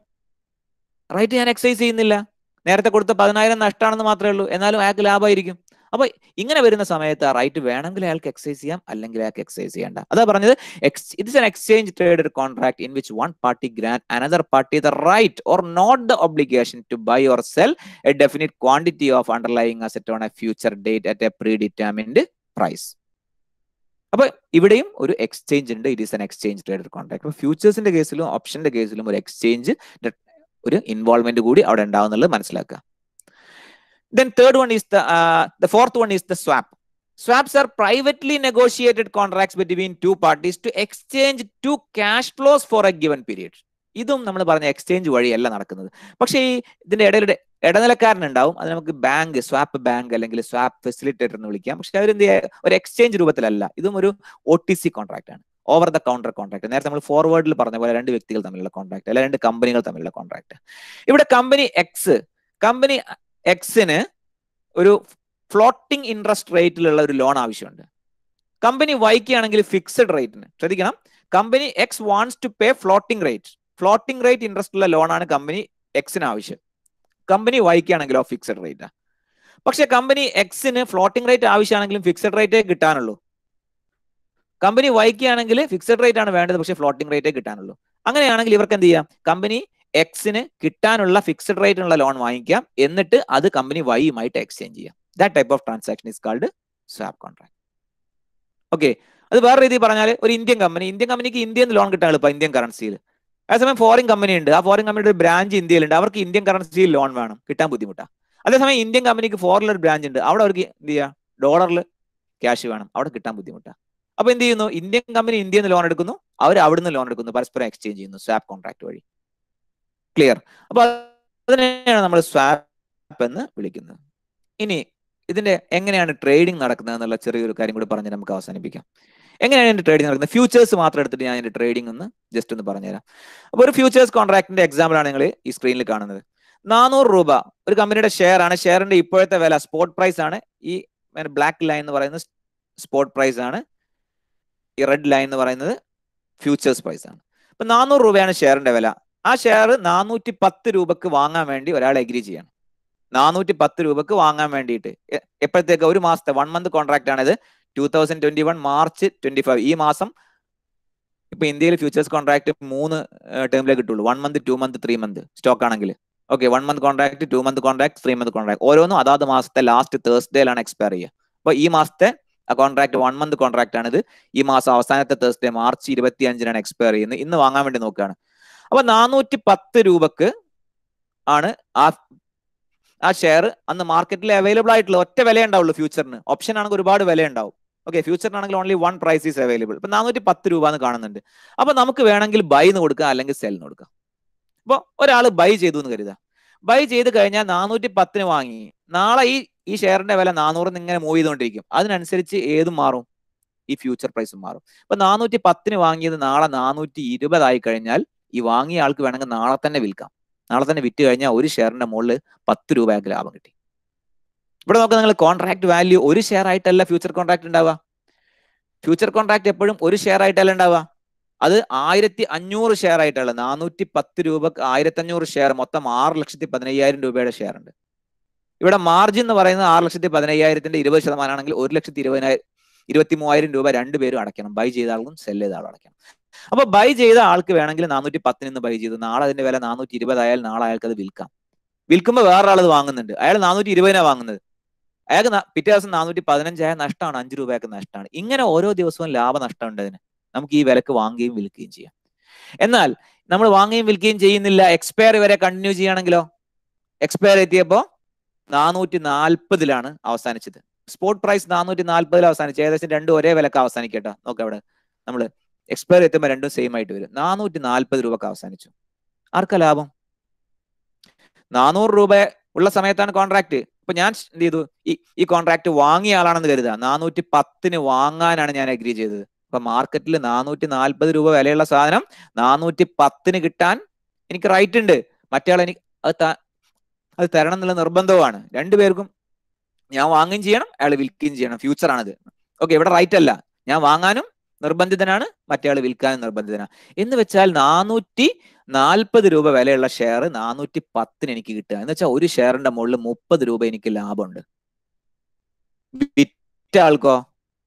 റൈറ്റ് ഞാൻ എക്സസൈസ് ചെയ്യുന്നില്ല, നേരത്തെ കൊടുത്ത 10,000 നഷ്ടമാണെന്ന് മാത്രമേ ഉള്ളൂ, എന്നാലും അയാൾക്ക് ലാഭമായിരിക്കും. അപ്പൊ ഇങ്ങനെ വരുന്ന സമയത്ത് ആ റൈറ്റ് വേണമെങ്കിൽ അയാൾക്ക് എക്സസൈസ് ചെയ്യാം, അല്ലെങ്കിൽ അയാൾക്ക് എക്സസൈസ് ചെയ്യേണ്ട. അതാ പറഞ്ഞത്, it is an exchange traded contract in which one party grant another party the right or not the obligation to buy or sell a definite quantity of underlying asset on a future date at a predetermined price. അപ്പൊ ഇവിടെയും ഒരു exchange ഉണ്ട്. It is an exchange traded contract. അപ്പൊ ഫ്യൂച്ചേഴ്സിന്റെ കേസിലും ഓപ്ഷന്റെ കേസിലും ഒരു exchange, ഒരു ഇൻവോൾവ്മെന്റ് കൂടി അവിടെ ഉണ്ടാവുന്നുള്ളത് മനസ്സിലാക്കുക. Then the fourth one is the swap. Swaps are privately negotiated contracts between two parties to exchange two cash flows for a given period. ഇതും നമ്മൾ പറഞ്ഞ എക്സ്ചേഞ്ച് വഴിയല്ല നടക്കുന്നത്. പക്ഷേ ഈ ഇതിന്റെ ഇടനിലക്കാരനുണ്ടാവും, അത് നമുക്ക് ബാങ്ക്, സ്വാപ്പ് ബാങ്ക് അല്ലെങ്കിൽ സ്വാപ്പ് ഫെസിലിറ്റേറ്റർ എന്ന് വിളിക്കാം. പക്ഷെ അവരെന്ത് ചെയ്യുക, ഒരു എക്സ്ചേഞ്ച് രൂപത്തിലല്ല. ഇതും ഒരു OTC കോൺട്രാക്ട് ആണ്, ഓവർ ദ കൗണ്ടർ കോൺട്രാക്ട്. നേരത്തെ നമ്മൾ ഫോർവേഡിൽ പറഞ്ഞ പോലെ 2 വ്യക്തികൾ തമ്മിലുള്ള കോൺട്രാക്ട് അല്ല, 2 കമ്പനികൾ തമ്മിലുള്ള കോൺട്രാക്ട്. ഇവിടെ കമ്പനി എക്സിന് ഒരു ഫ്ലോട്ടിംഗ് ഇൻട്രസ്റ്റ് റേറ്റിലുള്ള ഒരു ലോൺ ആവശ്യമുണ്ട്. കമ്പനി വൈക്ക് ആണെങ്കിൽ ഫിക്സഡ് റേറ്റിന്. ശ്രദ്ധിക്കണം, company X wants to pay floating rate interest ഉള്ള ലോണാണ് കമ്പനി എക്സിന് ആവശ്യം. കമ്പനി വൈക്ക് ആണെങ്കിലോ ഫിക്സഡ് റേറ്റാ. പക്ഷെ കമ്പനി എക്സിന് ഫ്ലോട്ടിംഗ് റേറ്റ് ആവശ്യമാണെങ്കിലും ഫിക്സഡ് റേറ്റേ കിട്ടാനുള്ളൂ. കമ്പനി വൈക്ക് ആണെങ്കിൽ ഫിക്സഡ് റേറ്റ് ആണ് വേണ്ടത്, പക്ഷെ ഫ്ലോട്ടിംഗ് റേറ്റേ കിട്ടാനുള്ളൂ. അങ്ങനെയാണെങ്കിൽ ഇവർക്ക് എന്ത് ചെയ്യാം, കമ്പനി എക്സിന് കിട്ടാനുള്ള ഫിക്സഡ് റേറ്റിനുള്ള ലോൺ വാങ്ങിക്കാം, എന്നിട്ട് അത് കമ്പനി വൈയുമായിട്ട് എക്സ്ചേഞ്ച് ചെയ്യാം. That type of transaction is called swap contract. Okay, അത് വേറെ രീതിയിൽ പറഞ്ഞാൽ ഒരു ഇന്ത്യൻ കമ്പനിക്ക് ഇന്ത്യയിൽ നിന്ന് ലോൺ കിട്ടാൻ എളുപ്പം, ഇന്ത്യൻ കറൻസിയിൽ. അതേസമയം ഫോറിൻ കമ്പനി ഉണ്ട്, ആ ഫോറിൻ കമ്പനിയുടെ ഒരു ബ്രാഞ്ച് ഇന്ത്യയിലുണ്ട്, അവർക്ക് ഇന്ത്യൻ കറൻസിയിൽ ലോൺ വേണം, കിട്ടാൻ ബുദ്ധിമുട്ടാണ്. അതേസമയം ഇന്ത്യൻ കമ്പനിക്ക് ഫോറിലൊരു ബ്രാഞ്ച് ഉണ്ട്, അവിടെ അവർക്ക് എന്ത് ചെയ്യുക, ഡോളറിൽ ക്യാഷ് വേണം, അവിടെ കിട്ടാൻ ബുദ്ധിമുട്ടാണ്. അപ്പൊ എന്ത് ചെയ്യുന്നു, ഇന്ത്യൻ കമ്പനി ഇന്ത്യയിൽ നിന്ന് ലോൺ എടുക്കുന്നു, അവർ അവിടുന്ന് ലോൺ എടുക്കുന്നു, പരസ്പരം എക്സ്ചേഞ്ച് ചെയ്യുന്നു സ്വാപ്പ് കോൺട്രാക്ട് വഴി. ക്ലിയർ? അപ്പൊ അതിനെയാണ് നമ്മൾ സ്വാപ്പ് എന്ന് വിളിക്കുന്നത്. ഇനി ഇതിന്റെ എങ്ങനെയാണ് ട്രേഡിംഗ് നടക്കുന്നത് എന്നുള്ള ചെറിയൊരു കാര്യം കൂടി പറഞ്ഞ് നമുക്ക് അവസാനിപ്പിക്കാം. എങ്ങനെയാണ് ഇതിന്റെ ട്രേഡിംഗ് നടക്കുന്നത്? ഫ്യൂച്ചേഴ്സ് മാത്രം എടുത്തിട്ട് ഞാൻ ഇതിന്റെ ട്രേഡിംഗ് ജസ്റ്റ് ഒന്ന് പറഞ്ഞുതരാം. അപ്പോൾ ഒരു ഫ്യൂച്ചേഴ്സ് കോൺട്രാക്ടിന്റെ എക്സാമ്പിൾ ആണ് നിങ്ങൾ ഈ സ്ക്രീനിൽ കാണുന്നത്. 400 രൂപ ഒരു കമ്പനിയുടെ ഷെയർ ആണ്. ഷെയറിന്റെ ഇപ്പോഴത്തെ വില സ്പോട്ട് പ്രൈസ് ആണ്. ഈ ബ്ലാക്ക് ലൈൻ എന്ന് പറയുന്നത് സ്പോട്ട് പ്രൈസ് ആണ്, ഈ റെഡ് ലൈൻ എന്ന് പറയുന്നത് ഫ്യൂച്ചേഴ്സ് പ്രൈസ് ആണ്. അപ്പൊ 400 രൂപയാണ് ഷെയറിന്റെ വില. ആ ഷെയർ 410 രൂപക്ക് വാങ്ങാൻ വേണ്ടി ഒരാൾ എഗ്രി ചെയ്യണം. 410 രൂപക്ക് വാങ്ങാൻ വേണ്ടിയിട്ട് എപ്പോഴത്തേക്ക്, ഒരു മാസത്തെ 1 മന്ത് കോൺട്രാക്ട് ആണിത്. 2021 മാർച്ച് 25 ഈ മാസം. ഇപ്പൊ ഇന്ത്യയിൽ ഫ്യൂച്ചേഴ്സ് കോൺട്രാക്ട് 3 ടേമിലേ കിട്ടുള്ളൂ. 1 മന്ത്, 2 മന്ത്, 3 മന്ത് സ്റ്റോക്ക് ആണെങ്കിൽ. Okay, 1 month contract, 2 month contract, 3 month contract, ഓരോന്നും അതാത് മാസത്തെ ലാസ്റ്റ് തേഴ്സ്ഡേയിലാണ് എക്സ്പയർ ചെയ്യുക. അപ്പൊ ഈ മാസത്തെ കോൺട്രാക്ട് 1 മന്ത് കോൺട്രാക്ട് ആണിത്. ഈ മാസം അവസാനത്തെ തേഴ്സ്ഡേ മാർച്ച് 25-നാണ് എക്സ്പയർ ചെയ്യുന്നത്. ഇന്ന് വാങ്ങാൻ വേണ്ടി നോക്കുകയാണ്. അപ്പൊ 410 രൂപക്ക് ആണ് ആ ഷെയർ അന്ന് മാർക്കറ്റിൽ അവൈലബിൾ ആയിട്ടുള്ള ഒറ്റ വില ഉണ്ടാവുള്ളൂ ഫ്യൂച്ചറിന്. ഓപ്ഷൻ ആണെങ്കിൽ ഒരുപാട് വില ഉണ്ടാവും. ഓക്കെ, ഫ്യൂച്ചറിനാണെങ്കിൽ only one price is available. ഇപ്പൊ 410 രൂപ എന്ന് കാണുന്നുണ്ട്. അപ്പൊ നമുക്ക് വേണമെങ്കിൽ ബൈ എന്ന് കൊടുക്കാം അല്ലെങ്കിൽ സെൽ എന്ന് കൊടുക്കാം. അപ്പോൾ ഒരാൾ ബൈ ചെയ്തു എന്ന് കരുതാം. ബൈ ചെയ്ത് കഴിഞ്ഞാൽ 410 വാങ്ങി. നാളെ ഈ ഷെയറിന്റെ വില 400 ഇങ്ങനെ മൂവ് ചെയ്തുകൊണ്ടിരിക്കും. അതിനനുസരിച്ച് ഏതും മാറും, ഈ ഫ്യൂച്ചർ പ്രൈസും മാറും. ഇപ്പൊ 410 വാങ്ങിയത് നാളെ 420 ആയി കഴിഞ്ഞാൽ ഈ വാങ്ങിയ ആൾക്ക് വേണമെങ്കിൽ നാളെ തന്നെ വിൽക്കാം. നാളെ തന്നെ വിറ്റ് കഴിഞ്ഞാൽ ഒരു ഷെയറിന്റെ മുകളിൽ 10 രൂപയ്ക്ക് ലാഭം കിട്ടി. ഇവിടെ നോക്കുക, നിങ്ങൾ കോൺട്രാക്ട് വാല്യൂ ഒരു ഷെയർ ആയിട്ടല്ല ഫ്യൂച്ചർ കോൺട്രാക്ട് ഉണ്ടാവുക. ഫ്യൂച്ചർ കോൺട്രാക്ട് എപ്പോഴും ഒരു ഷെയർ ആയിട്ടല്ല ഉണ്ടാവുക. അത് 1500 ഷെയർ ആയിട്ടുള്ള 410 രൂപക്ക് 1500 ഷെയർ, മൊത്തം 6,15,000 രൂപയുടെ ഷെയർ ഉണ്ട്. ഇവിടെ മാർജിൻ എന്ന് പറയുന്നത് 6,15,000-ന്റെ 20% ആണെങ്കിൽ 1,23,000 രൂപ രണ്ടുപേരും അടയ്ക്കണം. ബൈ ചെയ്ത ആളും സെൽ ചെയ്ത ആളും അടയ്ക്കണം. അപ്പൊ ബൈ ചെയ്ത ആൾക്ക് വേണമെങ്കിൽ 410 നിന്ന് ബൈ ചെയ്തു, നാളെ അതിന്റെ വില 420 ആയാൽ നാളെ അയാൾക്ക് അത് വിൽക്കാം. വിൽക്കുമ്പോൾ വേറൊരാൾ അത് വാങ്ങുന്നുണ്ട്, അയാൾ 420 വാങ്ങുന്നത്, അയാൾക്ക് പിറ്റേ ദിവസം 415 ആയ നഷ്ടമാണ്, 5 രൂപയൊക്കെ നഷ്ടമാണ്. ഇങ്ങനെ ഓരോ ദിവസവും ലാഭനഷ്ടം ഉണ്ട് അതിന്. നമുക്ക് ഈ വിലക്ക് വാങ്ങുകയും വിൽക്കുകയും ചെയ്യാം. എന്നാൽ നമ്മൾ വാങ്ങുകയും വിൽക്കുകയും ചെയ്യുന്നില്ല, എക്സ്പയർ വരെ കണ്ടിന്യൂ ചെയ്യുകയാണെങ്കിലോ, എക്സ്പയർ എത്തിയപ്പോൾ 440-ലാണ് അവസാനിച്ചത്. സ്പോട്ട് പ്രൈസ് 440 അവസാനിച്ചു. ഏകദേശം രണ്ടും ഒരേ വിലക്ക് അവസാനിക്കട്ടോ. നോക്കാം, അവിടെ നമ്മൾ എക്സ്പയർ എത്തുമ്പോൾ രണ്ടും സെയിം ആയിട്ട് വരും. 440 രൂപക്ക് അവസാനിച്ചു. ആർക്കാ ലാഭം? 400 രൂപ ഉള്ള സമയത്താണ് കോൺട്രാക്ട്. ഇപ്പൊ ഞാൻ എന്ത് ചെയ്തു, ഈ കോൺട്രാക്ട് വാങ്ങിയ ആളാണെന്ന് കരുതുക, 410 വാങ്ങാനാണ് ഞാൻ അഗ്രി ചെയ്തത്. അപ്പൊ മാർക്കറ്റിൽ 440 രൂപ വിലയുള്ള സാധനം 410 കിട്ടാൻ എനിക്ക് റൈറ്റ് ഉണ്ട്. മറ്റേ ആൾ എനിക്ക് അത് തരണം എന്നുള്ള നിർബന്ധവുമാണ്. രണ്ടുപേർക്കും ഞാൻ വാങ്ങുകയും ചെയ്യണം, അയാൾ വിൽക്കുകയും ചെയ്യണം. ഫ്യൂച്ചർ ആണിത്. ഓക്കെ, ഇവിടെ റൈറ്റ് അല്ല, ഞാൻ വാങ്ങാനും നിർബന്ധിതനാണ്, മറ്റേ ആൾ വിൽക്കാനും നിർബന്ധിതനാണ്. എന്ന് വെച്ചാൽ 440 രൂപ വിലയുള്ള ഷെയർ 410 എനിക്ക് കിട്ടുക എന്ന് വെച്ചാൽ ഒരു ഷെയറിന്റെ മുകളിൽ 30 രൂപ എനിക്ക് ലാഭമുണ്ട്. വിറ്റ ആൾക്കോ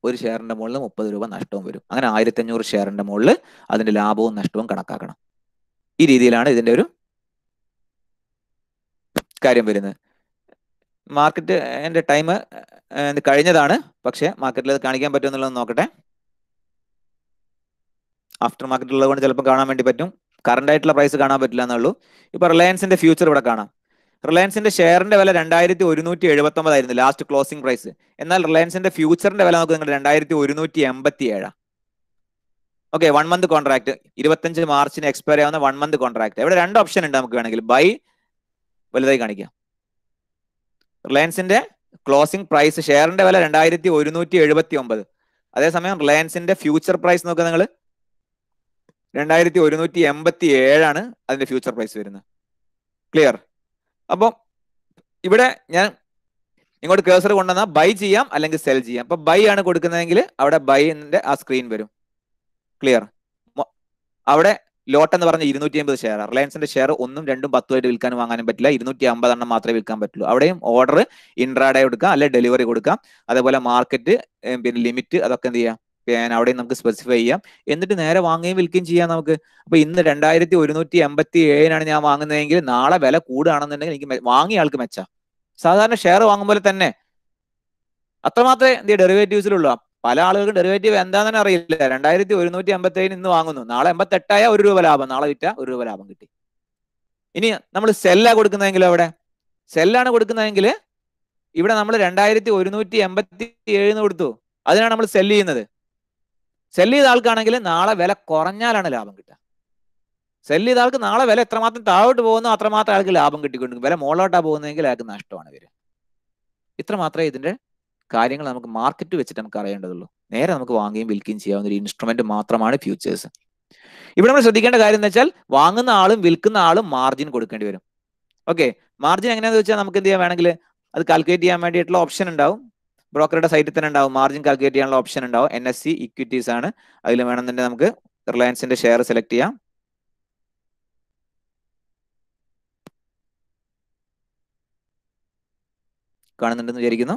ഒരു ഷെയറിന്റെ മുകളിൽ 30 രൂപ നഷ്ടവും വരും. അങ്ങനെ 1500 ഷെയറിന്റെ മുകളിൽ അതിന്റെ ലാഭവും നഷ്ടവും കണക്കാക്കണം. ഈ രീതിയിലാണ് ഇതിന്റെ ഒരു കാര്യം വരുന്നത്. മാർക്കറ്റ് എന്റെ ടൈം കഴിഞ്ഞതാണ്, പക്ഷെ മാർക്കറ്റിൽ അത് കാണിക്കാൻ പറ്റുമെന്നുള്ളത് നോക്കട്ടെ. ആഫ്റ്റർ മാർക്കറ്റ് ഉള്ളത് കൊണ്ട് ചിലപ്പോൾ കാണാൻ വേണ്ടി പറ്റും, കറന്റ് ആയിട്ടുള്ള പ്രൈസ് കാണാൻ പറ്റില്ല എന്നുള്ളൂ. ഇപ്പൊ റിലയൻസിന്റെ ഫ്യൂച്ചർ ഇവിടെ കാണാം. റിലയൻസിന്റെ ഷെയറിന്റെ വില 2179 ആയിരുന്നു ലാസ്റ്റ് ക്ലോസിംഗ് പ്രൈസ്. എന്നാൽ റിലയൻസിന്റെ ഫ്യൂച്ചറിന്റെ വില നോക്കുക, നിങ്ങൾ 2187. ഓക്കെ, 1 മന്ത് കോൺട്രാക്ട്, 25 മാർച്ചിന് എക്സ്പയർ ആവുന്ന 1 മന്ത് കോൺട്രാക്ട്. ഇവിടെ രണ്ട് ഓപ്ഷൻ ഉണ്ട്, നമുക്ക് വേണമെങ്കിൽ ബൈ വലുതായി കാണിക്കാം. റിലയൻസിന്റെ ക്ലോസിംഗ് പ്രൈസ് ഷെയറിന്റെ വില 2179. അതേസമയം റിലയൻസിന്റെ ഫ്യൂച്ചർ പ്രൈസ് നോക്കുക നിങ്ങൾ, 2187 അതിന്റെ ഫ്യൂച്ചർ പ്രൈസ് വരുന്നത്. ക്ലിയർ? അപ്പം ഇവിടെ ഞാൻ ഇങ്ങോട്ട് കേസർ കൊണ്ടുവന്നാൽ ബൈ ചെയ്യാം അല്ലെങ്കിൽ സെൽ ചെയ്യാം. അപ്പൊ ബൈ ആണ് കൊടുക്കുന്നതെങ്കിൽ അവിടെ ബൈന്റെ ആ സ്ക്രീൻ വരും. ക്ലിയർ? അവിടെ ലോട്ട് എന്ന് പറഞ്ഞ 250 ഷെയർ. റിലയൻസിന്റെ ഷെയർ 1, 2, 10 ആയിട്ട് വിൽക്കാനും വാങ്ങാനും പറ്റില്ല. 250 മാത്രമേ വിൽക്കാൻ പറ്റുള്ളൂ. അവിടെയും ഓർഡർ ഇൻട്രാഡേ കൊടുക്കാം, അല്ലെ ഡെലിവറി കൊടുക്കാം. അതേപോലെ മാർക്കറ്റ് പിന്നെ ലിമിറ്റ് അതൊക്കെ എന്ത് ചെയ്യാം, പിന്നെ അവിടെയും നമുക്ക് സ്പെസിഫൈ ചെയ്യാം. എന്നിട്ട് നേരെ വാങ്ങുകയും വിൽക്കുകയും ചെയ്യാം നമുക്ക്. അപ്പൊ ഇന്ന് 2187 ഞാൻ വാങ്ങുന്നതെങ്കിൽ നാളെ വില കൂടുകയാണെന്നുണ്ടെങ്കിൽ എനിക്ക് വാങ്ങിയ ആൾക്ക് മെച്ച. സാധാരണ ഷെയർ വാങ്ങുമ്പോൾ തന്നെ അത്രമാത്രമേ എന്ത് ഡെറിവേറ്റീവ്സിലുള്ളൂ. പല ആളുകൾക്കും ഡെറിവേറ്റീവ് എന്താണെന്ന് തന്നെ അറിയില്ല. 2187 ഇന്ന് വാങ്ങുന്നു, നാളെ 88 1 രൂപ ലാഭം, നാളെ വിറ്റ 1 രൂപ ലാഭം കിട്ടി. ഇനി നമ്മൾ സെല്ലാ കൊടുക്കുന്നതെങ്കിലോ, അവിടെ സെല്ലാണ് കൊടുക്കുന്നതെങ്കിൽ ഇവിടെ നമ്മൾ 2187 കൊടുത്തു, അതിനാണ് നമ്മൾ സെല് ചെയ്യുന്നത്. സെല് ചെയ്ത ആൾക്കാണെങ്കിൽ നാളെ വില കുറഞ്ഞാലാണ് ലാഭം കിട്ടുക. സെല് ചെയ്ത ആൾക്ക് നാളെ വില എത്രമാത്രം താഴോട്ട് പോകുന്നു അത്രമാത്രം ആൾക്ക് ലാഭം കിട്ടിക്കൊണ്ടിരിക്കും. വില മുകളിലോട്ടാ പോകുന്നതെങ്കിൽ അയാൾക്ക് നഷ്ടമാണ് വരിക. ഇത്ര മാത്രമേ ഇതിന്റെ കാര്യങ്ങൾ നമുക്ക് മാർക്കറ്റ് വെച്ചിട്ട് നമുക്ക് അറിയേണ്ടതുള്ളൂ. നേരെ നമുക്ക് വാങ്ങുകയും വിൽക്കുകയും ചെയ്യാവുന്ന ഒരു ഇൻസ്ട്രുമെന്റ് മാത്രമാണ് ഫ്യൂച്ചേഴ്സ്. ഇവിടെ നമ്മൾ ശ്രദ്ധിക്കേണ്ട കാര്യം എന്ന് വെച്ചാൽ വാങ്ങുന്ന ആളും വിൽക്കുന്ന ആളും മാർജിൻ കൊടുക്കേണ്ടി വരും. ഓക്കെ, മാർജിൻ എങ്ങനെയാണെന്ന് വെച്ചാൽ നമുക്ക് എന്ത് ചെയ്യാൻ വേണമെങ്കിൽ അത് കാൽക്കുലേറ്റ് ചെയ്യാൻ വേണ്ടിയിട്ടുള്ള ഓപ്ഷൻ ഉണ്ടാവും. ബ്രോക്കറുടെ സൈറ്റിൽ തന്നെ ഉണ്ടാവും, മാർജിൻ കാൽക്കുലേറ്റ് ചെയ്യാനുള്ള ഓപ്ഷൻ ഉണ്ടാവും. NSE ഇക്വിറ്റീസ് ആണ്. അതിൽ വേണമെന്നുണ്ടെങ്കിൽ നമുക്ക് റിലയൻസിന്റെ ഷെയർ സെലക്ട് ചെയ്യാം. കാണുന്നുണ്ടെന്ന് വിചാരിക്കുന്നു.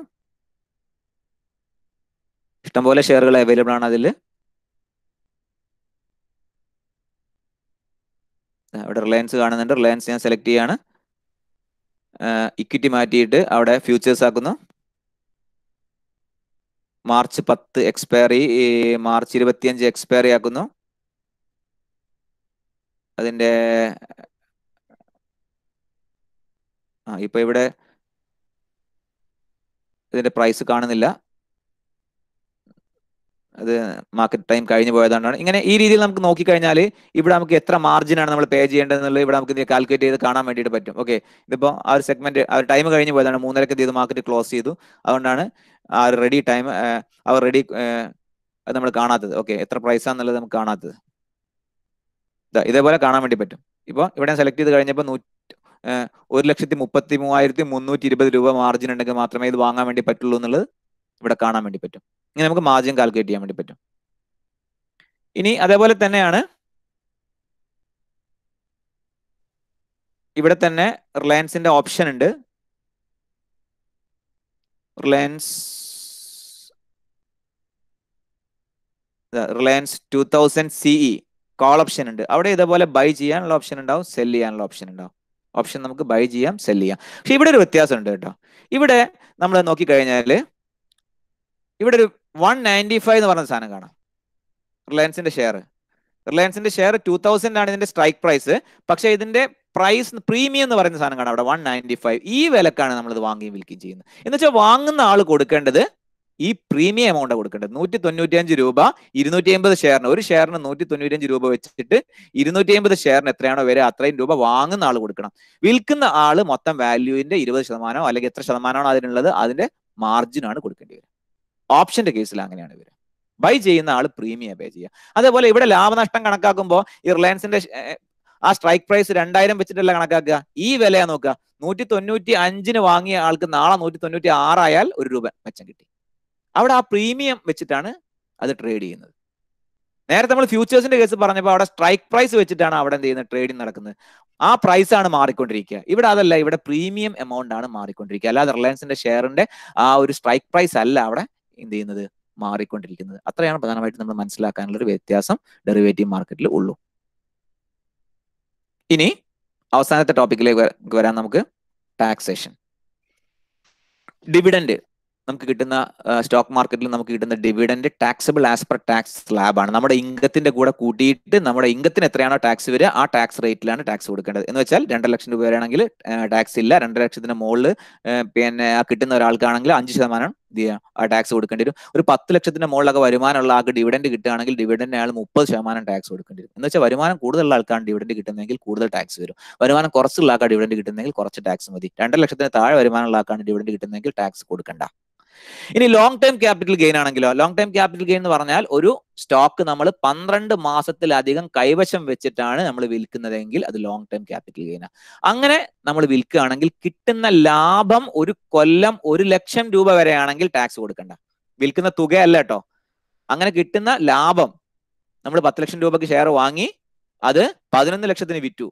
ഇഷ്ടംപോലെ ഷെയറുകൾ അവൈലബിൾ ആണ് അതിൽ. അവിടെ റിലയൻസ് കാണുന്നുണ്ട്. റിലയൻസ് ഞാൻ സെലക്ട് ചെയ്യാണ്. ഇക്വിറ്റി മാറ്റിയിട്ട് അവിടെ ഫ്യൂച്ചേഴ്സ് ആക്കുന്നു. മാർച്ച് 10 എക്സ്പയറി, മാർച്ച് 25 എക്സ്പയറി ആക്കുന്നു. അതിന്റെ ഇപ്പൊ ഇവിടെ ഇതിന്റെ പ്രൈസ് കാണുന്നില്ല, അത് മാർക്കറ്റ് ടൈം കഴിഞ്ഞു പോയതുകൊണ്ടാണ്. ഇങ്ങനെ ഈ രീതിയിൽ നമുക്ക് നോക്കിക്കഴിഞ്ഞാൽ ഇവിടെ നമുക്ക് എത്ര മാർജിനാണ് നമ്മൾ പേ ചെയ്യേണ്ടതെന്നുള്ളത് ഇവിടെ നമുക്ക് കാൽക്കുലേറ്റ് ചെയ്ത് കാണാൻ വേണ്ടിയിട്ട് പറ്റും. ഓക്കെ, ഇതിപ്പോൾ ആ ഒരു സെഗ്മെന്റ് ആ ഒരു ടൈം കഴിഞ്ഞു പോയതാണ്, 3:30 ചെയ്ത് മാർക്കറ്റ് ക്ലോസ് ചെയ്തു. അതുകൊണ്ടാണ് ആ ഒരു റെഡി ടൈം റെഡി അത് നമ്മൾ കാണാത്തത്. ഓക്കെ, എത്ര പ്രൈസാന്നുള്ളത് നമുക്ക് കാണാത്തത്. ഇതേപോലെ കാണാൻ വേണ്ടി പറ്റും. ഇപ്പോൾ ഇവിടെ സെലക്ട് ചെയ്ത് കഴിഞ്ഞപ്പോൾ 1,33,320 രൂപ മാർജിൻ ഉണ്ടെങ്കിൽ മാത്രമേ ഇത് വാങ്ങാൻ വേണ്ടി പറ്റുള്ളൂ എന്നുള്ളത് ഇവിടെ കാണാൻ വേണ്ടി പറ്റും. ഇങ്ങനെ നമുക്ക് മാർജിൻ കാൽക്കുലേറ്റ് ചെയ്യാൻ വേണ്ടി പറ്റും. ഇനി അതേപോലെ തന്നെയാണ് ഇവിടെ തന്നെ റിലയൻസിന്റെ ഓപ്ഷൻ ഉണ്ട്. റിലയൻസ് 2000 CE കോൾ ഓപ്ഷൻ ഉണ്ട്. അവിടെ ഇതേപോലെ ബൈ ചെയ്യാനുള്ള ഓപ്ഷൻ ഉണ്ടാവും, സെല് ചെയ്യാനുള്ള ഓപ്ഷൻ ഉണ്ടാവും. ഓപ്ഷൻ നമുക്ക് ബൈ ചെയ്യാം, സെല് ചെയ്യാം. പക്ഷെ ഇവിടെ ഒരു വ്യത്യാസം ഉണ്ട് കേട്ടോ. ഇവിടെ നമ്മൾ നോക്കിക്കഴിഞ്ഞാൽ ഇവിടെ ഒരു 195 എന്ന് പറഞ്ഞ സാധനം കാണാം. റിലയൻസിന്റെ ഷെയർ 2000 ആണ് ഇതിന്റെ സ്ട്രൈക്ക് പ്രൈസ്. പക്ഷെ ഇതിന്റെ പ്രൈസ് പ്രീമിയം എന്ന് പറയുന്ന സാധനം കാണാം അവിടെ 195. ഈ വിലക്കാണ് നമ്മൾ ഇത് വാങ്ങുകയും വിൽക്കുകയും ചെയ്യുന്നത്. എന്ന് വെച്ചാൽ വാങ്ങുന്ന ആൾ കൊടുക്കേണ്ടത് ഈ പ്രീമിയം എമൗണ്ട് കൊടുക്കേണ്ടത് 195 രൂപ. 250 ഷെയറിന്, ഒരു ഷെയറിന് 195 രൂപ വെച്ചിട്ട് 250 ഷെയറിന് എത്രയാണോ വരെ അത്രയും രൂപ വാങ്ങുന്ന ആൾ കൊടുക്കണം. വിൽക്കുന്ന ആള് മൊത്തം വാല്യൂവിന്റെ 20% അല്ലെങ്കിൽ എത്ര ശതമാനമാണോ അതിനുള്ളത് അതിന്റെ മാർജിനാണ് കൊടുക്കേണ്ടി വരിക. ഓപ്ഷന്റെ കേസിൽ അങ്ങനെയാണ് വരിക. ബൈ ചെയ്യുന്ന ആൾ പ്രീമിയം പേ ചെയ്യുക. അതേപോലെ ഇവിടെ ലാഭനഷ്ടം കണക്കാക്കുമ്പോൾ ഈ റിലയൻസിന്റെ ആ സ്ട്രൈക്ക് പ്രൈസ് 2000 വെച്ചിട്ടല്ല കണക്കാക്കുക, ഈ വിലയാ നോക്കുക. 195 വാങ്ങിയ ആൾക്ക് നാളെ 196 ആയാൽ 1 രൂപ മെച്ചം കിട്ടി. അവിടെ ആ പ്രീമിയം വെച്ചിട്ടാണ് അത് ട്രേഡ് ചെയ്യുന്നത്. നേരത്തെ നമ്മൾ ഫ്യൂച്ചേഴ്സിന്റെ കേസ് പറഞ്ഞപ്പോൾ അവിടെ സ്ട്രൈക്ക് പ്രൈസ് വെച്ചിട്ടാണ് അവിടെ എന്ത് ചെയ്യുന്നത്, ട്രേഡിംഗ് നടക്കുന്നത്. ആ പ്രൈസ് ആണ് മാറിക്കൊണ്ടിരിക്കുക. ഇവിടെ അതല്ല, ഇവിടെ പ്രീമിയം എമൗണ്ട് ആണ് മാറിക്കൊണ്ടിരിക്കുക. അല്ലാതെ റിലയൻസിന്റെ ഷെയറിന്റെ ആ ഒരു സ്ട്രൈക്ക് പ്രൈസ് അല്ല അവിടെ എന്ത് ചെയ്യുന്നത്, മാറിക്കൊണ്ടിരിക്കുന്നത്. അത്രയാണ് പ്രധാനമായിട്ട് നമ്മൾ മനസ്സിലാക്കാനുള്ള ഒരു വ്യത്യാസം ഡെറിവേറ്റീവ് മാർക്കറ്റിൽ ഉള്ളൂ. ഇനി അവസാനത്തെ ടോപ്പിക്കിലേക്ക് വരാൻ നമുക്ക് ടാക്സേഷൻ. ഡിവിഡൻഡ് നമുക്ക് കിട്ടുന്ന സ്റ്റോക്ക് മാർക്കറ്റിൽ നമുക്ക് കിട്ടുന്ന dividend taxable as per tax slab ആണ്. നമ്മുടെ ഇൻകത്തിന്റെ കൂടെ കൂട്ടിയിട്ട് നമ്മുടെ ഇൻകത്തിന് എത്രയാണോ ടാക്സ് വരിക ആ ടാക്സ് റേറ്റിലാണ് ടാക്സ് കൊടുക്കേണ്ടത്. എന്ന് വെച്ചാൽ 2 ലക്ഷം രൂപ വരെയാണെങ്കിൽ ടാക്സ് ഇല്ല. 2 ലക്ഷത്തിന് മുകളിൽ പിന്നെ കിട്ടുന്ന ഒരാൾക്കാണെങ്കിൽ 5% ആ ടാക്സ് കൊടുക്കേണ്ടി വരും. ഒരു 10 ലക്ഷത്തിന്റെ മുകളിലൊക്കെ വരുമാനമുള്ള ആൾക്ക് ഡിവിഡൻഡ് കിട്ടുകയാണെങ്കിൽ ഡിവിഡൻഡ് അയാൾ 30% ടാക്സ് കൊടുക്കേണ്ടി വരും. എന്ന് വെച്ചാൽ വരുമാനം കൂടുതലുള്ള ആൾക്കാണ് ഡിവിഡൻഡ് കിട്ടുന്നതെങ്കിൽ കൂടുതൽ ടാക്സ് വരും. വരുമാനം കുറച്ചുള്ള ആൾക്കാണ് ഡിവിഡൻഡ് കിട്ടുന്നതെങ്കിൽ കുറച്ച് ടാക്സ് മതി. 2 ലക്ഷത്തിന് താഴെ വരുമാനമുള്ള ആൾക്കാണ് ഡിവിഡൻഡ് കിട്ടുന്നതെങ്കിൽ ടാക്സ് കൊടുക്കണ്ട. ഇനി ലോങ് ടേം ക്യാപിറ്റൽ ഗെയിൻ ആണെങ്കിലോ, ലോങ് ടേം ക്യാപിറ്റൽ ഗെയിൻ എന്ന് പറഞ്ഞാൽ ഒരു സ്റ്റോക്ക് നമ്മൾ 12 മാസത്തിലധികം കൈവശം വെച്ചിട്ടാണ് നമ്മൾ വിൽക്കുന്നതെങ്കിൽ അത് ലോങ് ടേം ക്യാപിറ്റൽ ഗെയിനാണ്. അങ്ങനെ നമ്മൾ വിൽക്കുകയാണെങ്കിൽ കിട്ടുന്ന ലാഭം ഒരു കൊല്ലം 1 ലക്ഷം രൂപ വരെയാണെങ്കിൽ ടാക്സ് കൊടുക്കണ്ട. വിൽക്കുന്ന തുകയല്ല കേട്ടോ, അങ്ങനെ കിട്ടുന്ന ലാഭം. നമ്മൾ 10 ലക്ഷം രൂപയ്ക്ക് ഷെയർ വാങ്ങി അത് 11 ലക്ഷത്തിന് വിറ്റു,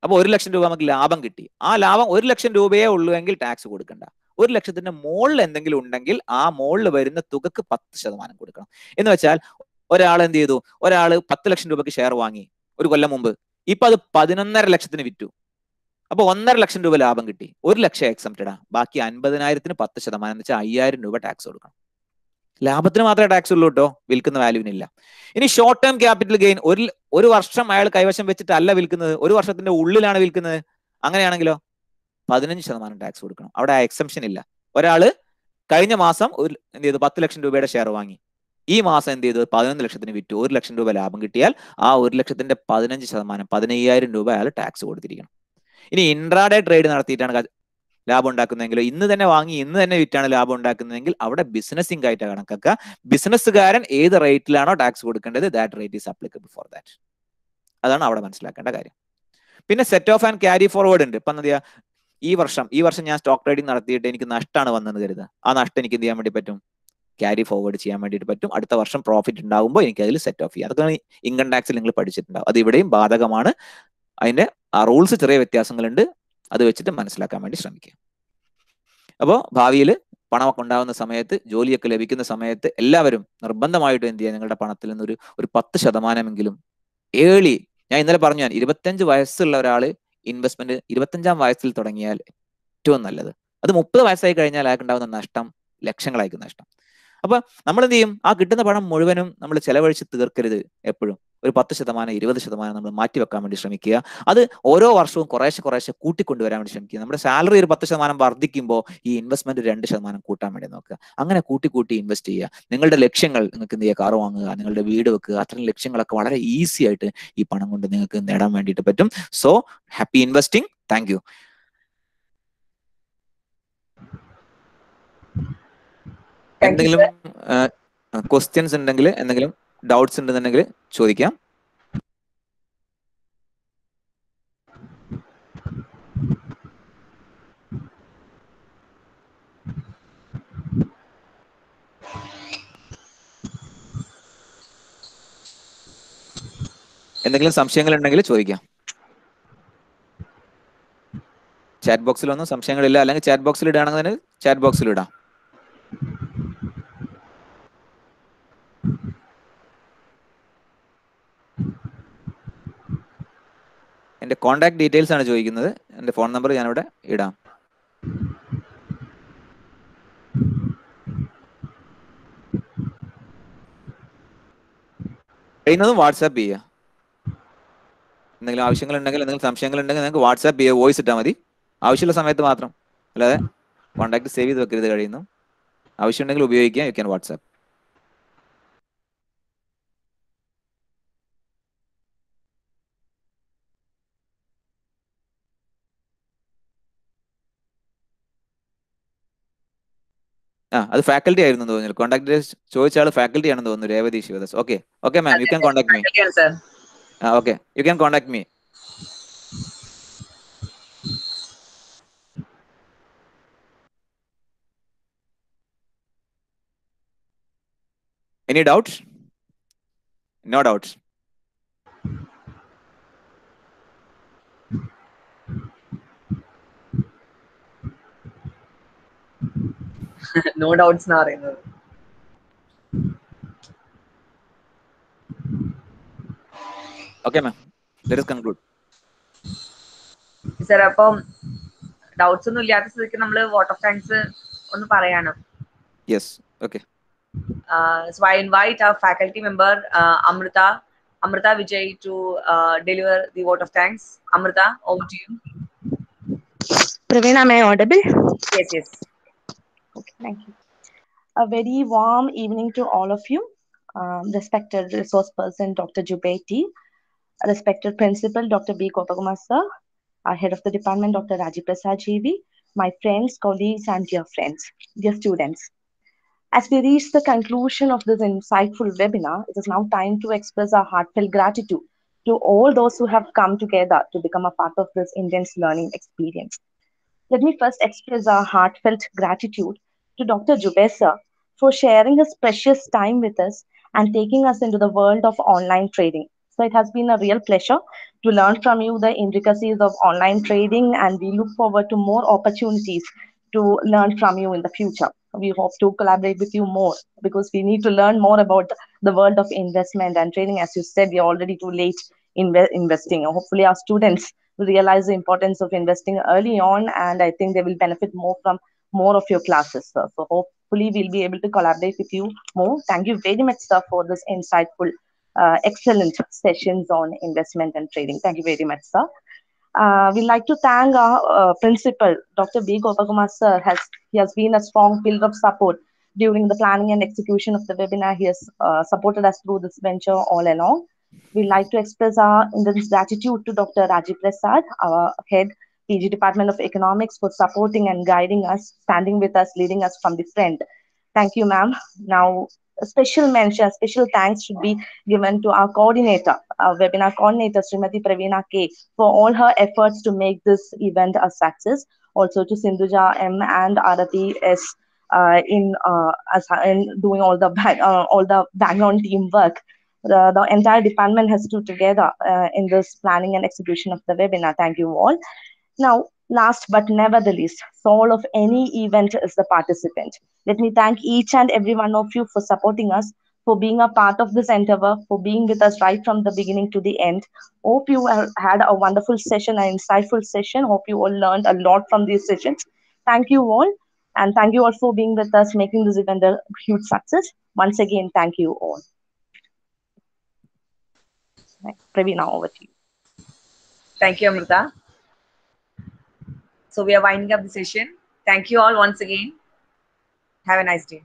അപ്പോൾ 1 ലക്ഷം രൂപ നമുക്ക് ലാഭം കിട്ടി. ആ ലാഭം 1 ലക്ഷം രൂപയേ ഉള്ളൂ എങ്കിൽ ടാക്സ് കൊടുക്കണ്ട. 1 ലക്ഷത്തിന്റെ മുകളിൽ എന്തെങ്കിലും ഉണ്ടെങ്കിൽ ആ മുകളിൽ വരുന്ന തുകക്ക് 10% കൊടുക്കണം. എന്ന് വെച്ചാൽ ഒരാൾ എന്ത് ചെയ്തു, ഒരാൾ 10 ലക്ഷം രൂപയ്ക്ക് ഷെയർ വാങ്ങി ഒരു കൊല്ലം മുമ്പ്, ഇപ്പൊ അത് 11.5 ലക്ഷത്തിന് വിറ്റു, അപ്പൊ 1.5 ലക്ഷം രൂപ ലാഭം കിട്ടി. 1 ലക്ഷം എക്സംപ്റ്റഡാ, ബാക്കി 50,000ന് 10% എന്ന് വെച്ചാൽ 5,000 രൂപ ടാക്സ് കൊടുക്കണം. ലാഭത്തിന് മാത്രമേ ടാക്സ് ഉള്ളൂ കേട്ടോ, വിൽക്കുന്ന വാല്യൂവിനില്ല. ഇനി ഷോർട്ട് ടേം ക്യാപിറ്റൽ ഗെയിൻ, ഒരു വർഷം അയാൾ കൈവശം വെച്ചിട്ടല്ല വിൽക്കുന്നത്, 1 വർഷത്തിന്റെ ഉള്ളിലാണ് വിൽക്കുന്നത്. അങ്ങനെയാണെങ്കിലോ 15% ടാക്സ് കൊടുക്കണം. അവിടെ ആ എക്സംഷൻ ഇല്ല. ഒരാള് കഴിഞ്ഞ മാസം എന്ത് ചെയ്തു, 10 ലക്ഷം രൂപയുടെ ഷെയർ വാങ്ങി, ഈ മാസം എന്ത് ചെയ്തു 11 ലക്ഷത്തിന് വിറ്റു, 1 ലക്ഷം രൂപ ലാഭം കിട്ടിയാൽ ആ 1 ലക്ഷത്തിന്റെ 15% 15,000 രൂപ അയാൾ ടാക്സ് കൊടുത്തിരിക്കണം. ഇനി ഇൻട്രാഡേ ട്രേഡ് നടത്തിയിട്ടാണ് ലാഭം ഉണ്ടാക്കുന്നതെങ്കിലോ, ഇന്ന് തന്നെ വാങ്ങി ഇന്ന് തന്നെ വിറ്റാണ് ലാഭം ഉണ്ടാക്കുന്നതെങ്കിൽ അവിടെ ബിസിനസ്സിംഗ് ആയിട്ട് കണക്കാക്കുക. ബിസിനസ്സുകാരൻ ഏത് റേറ്റിലാണോ ടാക്സ് കൊടുക്കേണ്ടത് that rate is applicable for that. അതാണ് അവിടെ മനസ്സിലാക്കേണ്ട കാര്യം. പിന്നെ set of and carry forward ഉണ്ട്. ഇപ്പം എന്താ, ഈ വർഷം ഞാൻ സ്റ്റോക്ക് ട്രേഡിംഗ് നടത്തിയിട്ട് എനിക്ക് നഷ്ടമാണ് വന്നെന്ന് കരുതുക. ആ നഷ്ടം എനിക്ക് എന്ത് ചെയ്യാൻ വേണ്ടി പറ്റും, ക്യാരി ഫോർവേഡ് ചെയ്യാൻ വേണ്ടിയിട്ട് പറ്റും. അടുത്ത വർഷം പ്രോഫിറ്റ് ഉണ്ടാകുമ്പോൾ എനിക്ക് അതിൽ സെറ്റ് ഓഫ് ചെയ്യാം. അതൊക്കെ ഇൻകം ടാക്സിൽ നിങ്ങൾ പഠിച്ചിട്ടുണ്ടാവും. അത് ഇവിടെയും ബാധകമാണ്. അതിന്റെ ആ റൂൾസ് ചെറിയ വ്യത്യാസങ്ങളുണ്ട്, അത് വെച്ചിട്ട് മനസ്സിലാക്കാൻ വേണ്ടി ശ്രമിക്കുക. അപ്പോൾ ഭാവിയിൽ പണമൊക്കെ ഉണ്ടാകുന്ന സമയത്ത്, ജോലിയൊക്കെ ലഭിക്കുന്ന സമയത്ത് എല്ലാവരും നിർബന്ധമായിട്ടും എന്ത് ചെയ്യുക, നിങ്ങളുടെ പണത്തിൽ നിന്ന് ഒരു 10% ഏർലി, ഞാൻ ഇന്നലെ പറഞ്ഞു, 25 വയസ്സുള്ള ഒരാൾ ഇൻവെസ്റ്റ്മെന്റ് 25-ാം വയസ്സിൽ തുടങ്ങിയാൽ ഏറ്റവും നല്ലത്. അത് 30 വയസ്സായി കഴിഞ്ഞാൽ അയാൾക്ക് ഉണ്ടാകുന്ന നഷ്ടം ലക്ഷങ്ങളായിരിക്കും നഷ്ടം. അപ്പൊ നമ്മൾ എന്ത് ചെയ്യും? ആ കിട്ടുന്ന പണം മുഴുവനും നമ്മൾ ചെലവഴിച്ച് തീർക്കരുത്. എപ്പോഴും ഒരു 10%, 20% നമ്മൾ മാറ്റിവെക്കാൻ വേണ്ടി ശ്രമിക്കുക. അത് ഓരോ വർഷവും കുറേശ്ശെ കുറേശ്ശെ കൂട്ടിക്കൊണ്ടുവരാൻ വേണ്ടി ശ്രമിക്കുക. നമ്മുടെ സാലറി ഒരു 10% വർദ്ധിക്കുമ്പോൾ ഈ ഇൻവെസ്റ്റ്മെന്റ് 2% കൂട്ടാൻ വേണ്ടി നോക്കുക. അങ്ങനെ കൂട്ടി കൂട്ടി ഇൻവെസ്റ്റ് ചെയ്യുക. നിങ്ങളുടെ ലക്ഷ്യങ്ങൾ, നിങ്ങൾക്ക് എന്ത് ചെയ്യുക? കാർ വാങ്ങുക, നിങ്ങളുടെ വീട് വെക്കുക, അത്തരം ലക്ഷ്യങ്ങളൊക്കെ വളരെ ഈസി ആയിട്ട് ഈ പണം കൊണ്ട് നിങ്ങൾക്ക് നേടാൻ വേണ്ടിയിട്ട് പറ്റും. So happy investing. Thank you. എന്തെങ്കിലും ക്വസ്റ്റ്യൻസ് ഉണ്ടെങ്കിൽ, എന്തെങ്കിലും ഡൗട്ട്സ് ഉണ്ടെന്നുണ്ടെങ്കിൽ ചോദിക്കാം. എന്തെങ്കിലും സംശയങ്ങൾ ഉണ്ടെങ്കിൽ ചോദിക്കാം. ചാറ്റ് ബോക്സിലൊന്നും സംശയങ്ങളില്ല, അല്ലെങ്കിൽ ചാറ്റ് ബോക്സിൽ ഇടുകയാണെങ്കിൽ ചാറ്റ് ബോക്സിൽ ഇടാം. എൻ്റെ കോൺടാക്ട് ഡീറ്റെയിൽസ് ആണ് ചോദിക്കുന്നത്. എൻ്റെ ഫോൺ നമ്പർ ഞാനിവിടെ ഇടാം. കഴിയുന്നതും വാട്സാപ്പ് ചെയ്യുക. എന്തെങ്കിലും ആവശ്യങ്ങൾ ഉണ്ടെങ്കിൽ, എന്തെങ്കിലും സംശയങ്ങൾ ഉണ്ടെങ്കിൽ നിങ്ങൾക്ക് വാട്സാപ്പ് ചെയ്യുക, വോയിസ് ഇട്ടാൽ മതി. ആവശ്യമുള്ള സമയത്ത് മാത്രം, അല്ലാതെ കോൺടാക്ട് സേവ് ചെയ്ത് വെക്കരുത്. കഴിയുന്നു ആവശ്യമുണ്ടെങ്കിൽ ഉപയോഗിക്കുക. You can WhatsApp. അത് ഫാക്കൽറ്റി ആയിരുന്നു തോന്നുന്നു. കോൺടാക്ട് ചോദിച്ച ആൾ ഫാക്കൽറ്റി ആണെന്ന് തോന്നുന്നു, Revathi Sivadas. Okay okay ma'am, you can contact me. Okay, you can contact me. Any doubts? No doubts. No doubts na പറയുന്നത്. Okay ma'am, let us conclude. Sir, അപ്പം doubts ഒന്നും ഇല്ലാത്ത സ്ഥിതിക്ക് നമ്മൾ വോട്ട് ഓഫ് താങ്ക്സ് ഒന്ന് പറയാണ്. Yes, okay. So I invite our faculty member Amrita Vijay to deliver the vote of thanks. Amrita, over to you. Praveena, am I audible? Yes, yes. Okay, thank you. A very warm evening to all of you. Respected resource person Dr. Jubaiti, respected principal Dr. B. Gopakumar sir, our head of the department Dr. Rajiv Prasad GV, my friends, colleagues, and dear friends, dear students. As we reach the conclusion of this insightful webinar, it is now time to express our heartfelt gratitude to all those who have come together to become a part of this intense learning experience. Let me first express our heartfelt gratitude to Dr. Jubair for sharing his precious time with us and taking us into the world of online trading. So it has been a real pleasure to learn from you the intricacies of online trading, and we look forward to more opportunities to learn from you in the future. We hope to collaborate with you more because we need to learn more about the world of investment and trading. As you said, we are already too late in investing. Hopefully, our students realize the importance of investing early on, and I think they will benefit more from more of your classes, sir. So hopefully we'll be able to collaborate with you more. Thank you very much, sir, for this insightful, excellent sessions on investment and trading. Thank you very much, sir. We'd like to thank our principal, Dr. B. Gopakumar sir. He has been a strong pillar of support during the planning and execution of the webinar. He has supported us through this venture all along. We'd like to express our intense gratitude to Dr. Rajiv Prasad, our head, PG Department of Economics, for supporting and guiding us, standing with us, leading us from the front. Thank you, ma'am. Now, a special mention, special thanks should be given to our coordinator, our webinar coordinator, Srimati Praveena K, for all her efforts to make this event a success. Also to Sindhuja M and Arati S in doing all the background teamwork. The entire department has stood together in this planning and execution of the webinar. Thank you all. Now, last but never the least, soul of any event is the participant. Let me thank each and every one of you for supporting us, for being a part of this endeavor, for being with us right from the beginning to the end. Hope you had a wonderful session, an insightful session. Hope you all learned a lot from these sessions. Thank you all. And thank you all for being with us, making this event a huge success. Once again, thank you all. Praveen, now over to you. Thank you, Amrita. So we are winding up the session. Thank you all once again. Have a nice day.